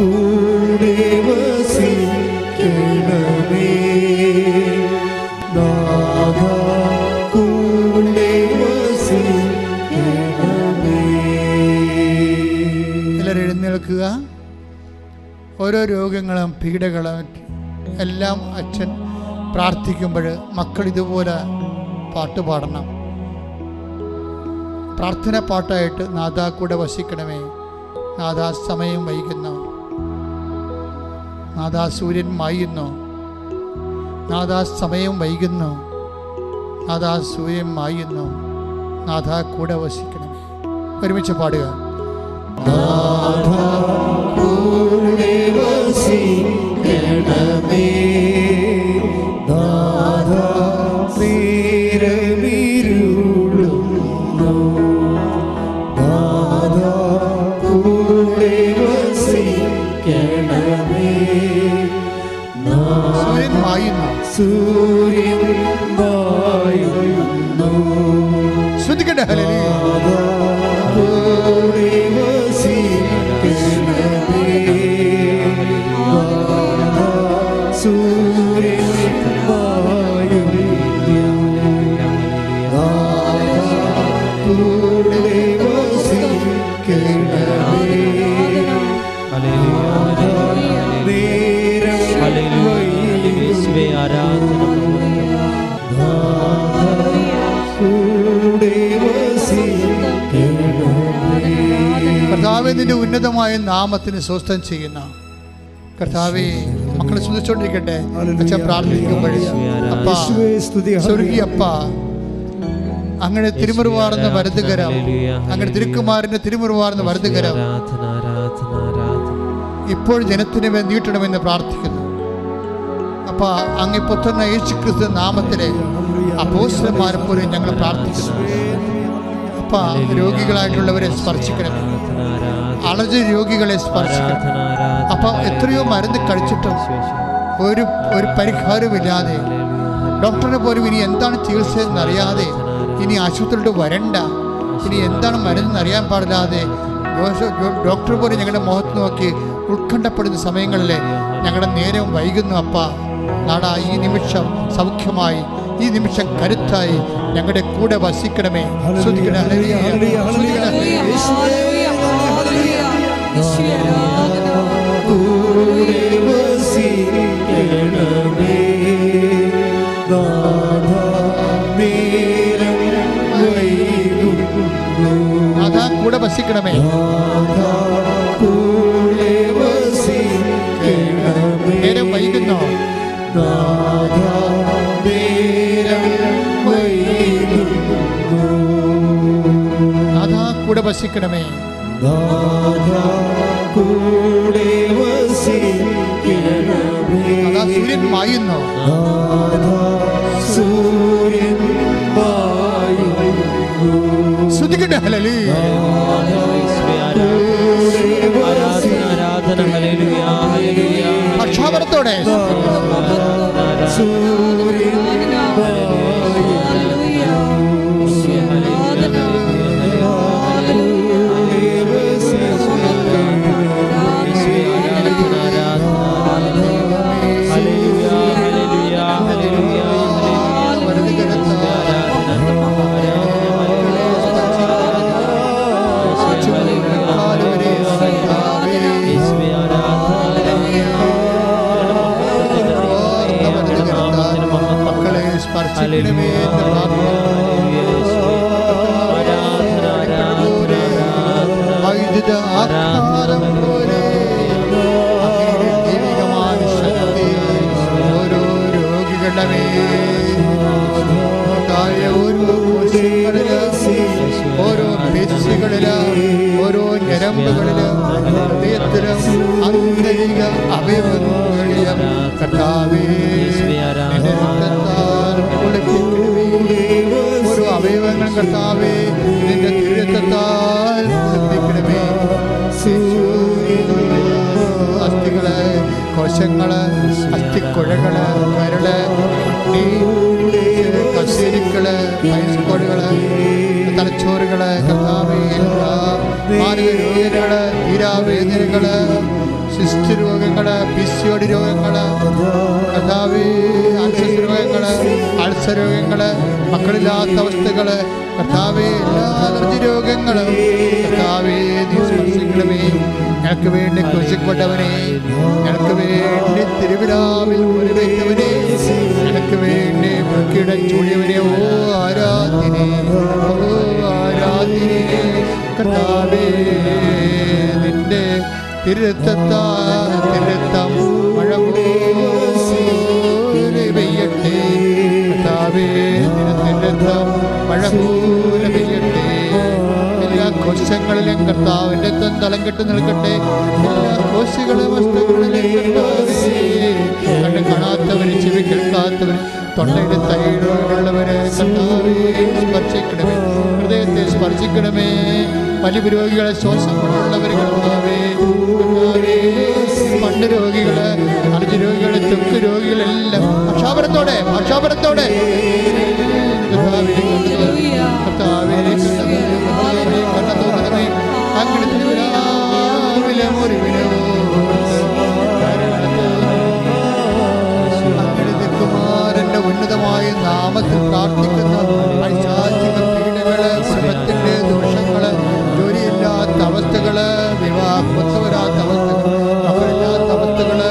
കൂടെ വസിക്കണമേ നാഥാ, കൂടെ വസിക്കണമേ. എല്ലാവരും എഴുന്നേൽക്കുക. ഓരോ രോഗങ്ങളും പീഡകളും എല്ലാം അച്ഛൻ പ്രാർത്ഥിക്കുമ്പോൾ മക്കൾ ഇതുപോലെ പാട്ട് പാടണം. പ്രാർത്ഥന പാട്ടായിട്ട് നാഥാ കൂടെ വസിക്കണമേ, നാഥാ സമയം വൈകുന്നു, നാഥാ സൂര്യൻ മായുന്നു, നാഥാ സമയം വൈകുന്നു, നാഥാ സൂര്യൻ മായുന്നു, നാഥാ കൂടെ വസിക്കണമേ. ഒരുമിച്ച് പാടുക. നാഥാ കൂടെ വസിക്കണമേ നാഥാ, നേരമിരുളുന്നു നാഥാ, കൂടെ വസിക്കണമേ സൂര്യൻ മായുന്നു. സൂര്യൻ മായുന്നു. ശ്രദ്ധിക്കട്ടെ. ഹല്ലേലൂയ. കൂടെ വസിക്കണമേ നാഥാ, സൂര്യൻ മായുന്നു നാഥാ, കൂടെ വസിക്കണമേ കർത്താവേ, നിന്റെ ഉന്നതമായ നാമത്തിന് സ്വസ്ഥം ചെയ്യുന്ന കർത്താവേ, മക്കളെ സ്തുതിച്ചോണ്ടിരിക്കട്ടെ. അച്ഛൻ പ്രാർത്ഥിക്കുമ്പോൾ അപ്പാ, സ്വർഗീയ അപ്പാ, അങ്ങനെ തിരുമുറിവാർന്ന വലതുകരം, അങ്ങനെ തിരുക്കുമാരന്റെ തിരുമുറിവാർന്ന വലതുകരം ഇപ്പോൾ ജനത്തിന് വേണ്ടി നീട്ടണമെന്ന് പ്രാർത്ഥിക്കുന്നു. അപ്പൊ അങ്ങ് പുത്രനായ യേശുക്രിസ്തു നാമത്തിലെ അപ്പോസ്തലന്മാരെ പോലെ ഞങ്ങൾ പ്രാർത്ഥിക്കുന്നു. അപ്പ രോഗികളായിട്ടുള്ളവരെ സ്പർശിക്കണമേ, അലർജി രോഗികളെ സ്പർശിക്കണം. അപ്പൊ എത്രയോ മരുന്ന് കഴിച്ചിട്ടും ഒരു പരിഹാരമില്ലാതെ, ഡോക്ടറിനെ പോലും ഇനി എന്താണ് ചികിത്സ എന്നറിയാതെ, ഇനി ആശുപത്രിയിലോട്ട് വരണ്ട, ഇനി എന്താണ് മരുന്ന് അറിയാൻ പാടില്ലാതെ ഡോക്ടർ പോലും ഞങ്ങളുടെ മുഖത്ത് നോക്കി ഉത്കണ്ഠപ്പെടുന്ന സമയങ്ങളിൽ ഞങ്ങളുടെ നേരം വൈകുന്നു. അപ്പ നാടാ ഈ നിമിഷം സൗഖ്യമായി, ഈ നിമിഷം കരുത്തായി ഞങ്ങളുടെ കൂടെ വസിക്കണമേ. അതാ കൂടെ വസിക്കണമേ. നേരം വൈകുന്നോ? അതാ കൂടെ വസിക്കണമേ. അതാ സൂര്യൻ മായുന്നോ? ശ്രദ്ധിക്കട്ടെ. ഹല്ലേലൂയ. പക്ഷാപരത്തോടെ ഓരോ രോഗികളുടെ ഓരോ പേശികളില്, ഓരോ ഞരമ്പുകളില്, ഹൃദയത്തിലും ആന്തരിക അവയവങ്ങളിലും കർത്താവേ ഓരോ അവയവങ്ങളും കർത്താവേ നിന്റെ തിരുരക്തത്താൽ കുളിപ്പിക്കണമേ. അസ്ഥികള്, കോശങ്ങള്, അസ്ഥിക്കുഴകള്, കരള്, കശേരിക്കള്, പൈസ്കോടുകള്, തലച്ചോറുകള്, കർത്താവേ മാർഗരോഗങ്ങള്, തീരാവേദനകള്, സിസ്റ്റ് രോഗങ്ങള്, പിസിയോടി രോഗങ്ങള്, കർത്താവേ ആൽസർ രോഗങ്ങള്, അൾസർ രോഗങ്ങള്, മക്കളില്ലാത്ത അവസ്ഥകള്, കർത്താവേ എല്ലാ അലർജി രോഗങ്ങളും കർത്താവേ നീ സ്പർശിക്കണമേ. ഞങ്ങൾക്ക് വേണ്ടി ക്രൂശിക്കപ്പെട്ടവനെ, ഞങ്ങൾക്ക് വേണ്ടി തിരുവിലാവിൽ മുറിവേറ്റവനെ, ഞങ്ങൾക്ക് വേണ്ടി മുക്കിടം ചൂടിയവനെ, ഓ ആരാധനെ, ഓ ആരാധനെ. കർത്താവേ നിന്റെ തിരുരക്തം മഴ പോലെ പെയ്യട്ടെ. കർത്താവേ നിന്റെ തിരുരക്തം മഴ പോലെ പെയ്യട്ടെ. എല്ലാ കോശങ്ങളിലും കർത്താവിന്റെ രക്തം തലം കെട്ട് നിൽക്കട്ടെ. എല്ലാ കോശികളും വസ്തുക്കളിലും കണ്ണ് കാണാത്തവര്, ചെവി കേൾക്കാത്തവര്, തൊണ്ടയുടെ തൈകളുള്ളവര് കർത്താവേ സ്പർശിക്കണമേ, ഹൃദയത്തെ സ്പർശിക്കണമേ. വലിയ രോഗികളെ, ശ്വാസം കൊണ്ടുള്ളവര് കർത്താവേ, മണ്ണ് രോഗികള്, അലർജി രോഗികള്, ത്വക്ക് രോഗികളെല്ലാം പക്ഷാപരത്തോടെ കർത്താവേ അങ്ങനെ തിരുവിലാവിലെ മുറിവിനോ കുമാരന്റെ ഉന്നതമായ നാമത്തിൽ പ്രാർത്ഥിക്കുന്ന പൈശാചിക പീഡകള്, കുടുംബത്തിന്റെ ദോഷങ്ങള്, ജോലിയില്ലാത്ത അവസ്ഥകള്, വിവാഹമൊത്തവരാത്ത അവസ്ഥകള്, മക്കളില്ലാത്ത അവസ്ഥകള്,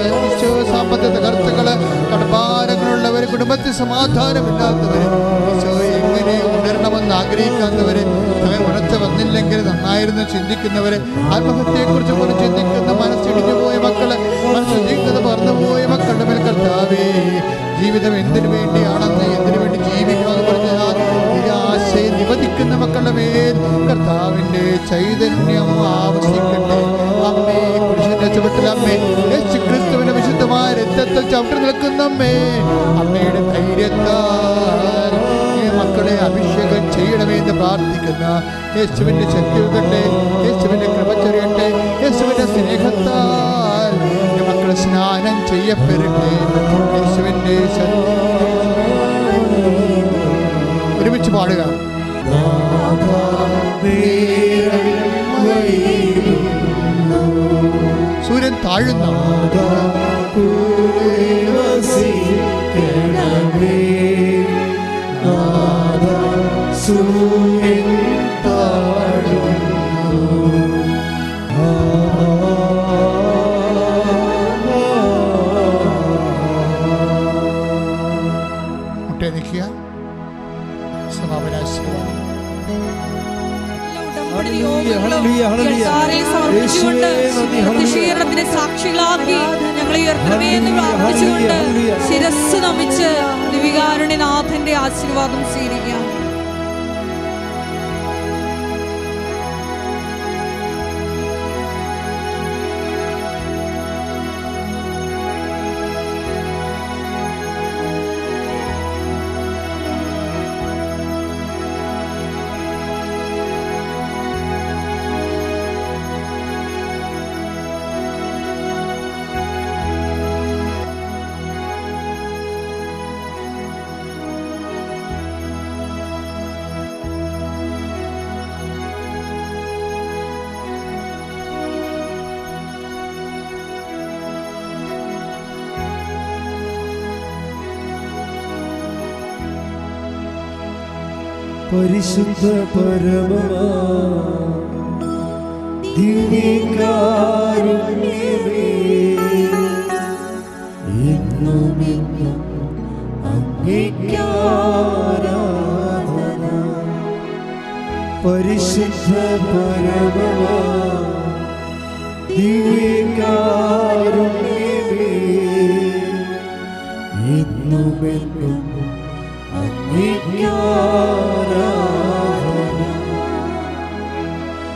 സാമ്പത്തിക തകർച്ചകള്, കടഭാരങ്ങളുള്ളവര്, കുടുംബത്തിൽ സമാധാനമില്ലാത്തവര്, എങ്ങനെ ഉണരണമെന്ന് ആഗ്രഹിക്കാത്തവര്, അങ്ങനെ ഉണർച്ച വന്നില്ലെങ്കിൽ നന്നായിരുന്നു ചിന്തിക്കുന്നവര്, ആത്മഹത്യയെക്കുറിച്ച് പോലും ചിന്തിക്കുന്ന, മനസ്സിടിഞ്ഞു പോയ മക്കള്, മനസ്സിൽ പറന്നുപോയ മക്കളുടെ മേൽ കർത്താവേ ജീവിതം എന്തിനു വേണ്ടിയാണെന്ന്, എന്തിനു വേണ്ടി ജീവിക്കണമെന്ന് പറഞ്ഞാൽ നിരാശയും നമ്മെ അമ്മയുടെ ധൈര്യത്താൽ ഈ മക്കളെ അഭിഷേകം ചെയ്യണമേ എന്ന് പ്രാർത്ഥിക്കുന്ന യേശുവിൻ്റെ ശക്തി ഉതട്ടെ, യേശുവിൻ്റെ കൃപ ചൊരിയട്ടെ, യേശുവിൻ്റെ സ്നേഹത്താൽ ഈ മക്കളെ സ്നാനം ചെയ്യപ്പെടട്ടെ. യേശുവിൻ്റെ ഒരുമിച്ച് പാടുക. സൂര്യൻ താഴുന്ന മുട്ടേ നിൽക്കുക. സമാപനാശീർവാദം പ്രതിഷേധത്തിന് സാക്ഷികളാക്കി ഞങ്ങളെ ഉയർത്തണമേ എന്ന് പ്രാർത്ഥിച്ചുകൊണ്ട് ശിരസ് നമിച്ച് ദിവികാരുണ്യനാഥന്റെ ആശീർവാദം സ്വീകരിക്കാം. പരിശുദ്ധ പരമമാ ദിവ്യകാരുണ്യമേ, എന്നും എന്നും അങ്ങേയ്ക്കാരാധന. പരിശുദ്ധ പരമമാ ദിവ്യകാരുണ്യമേ, എന്നും എന്നും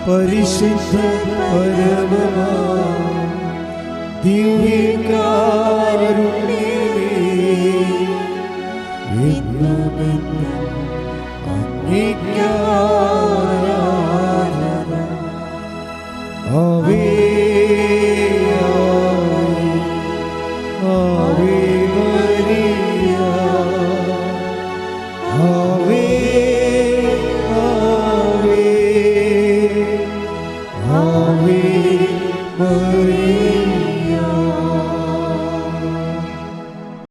പരിശുദ്ധ പരമമാ ദിവ്യകാരുണ്യമേ, എന്നുമെന്നും അങ്ങേയ്ക്കാരാധന. ആവേ ആവേ മരിയ, ആവേ ആവേ ആവേ മരിയ.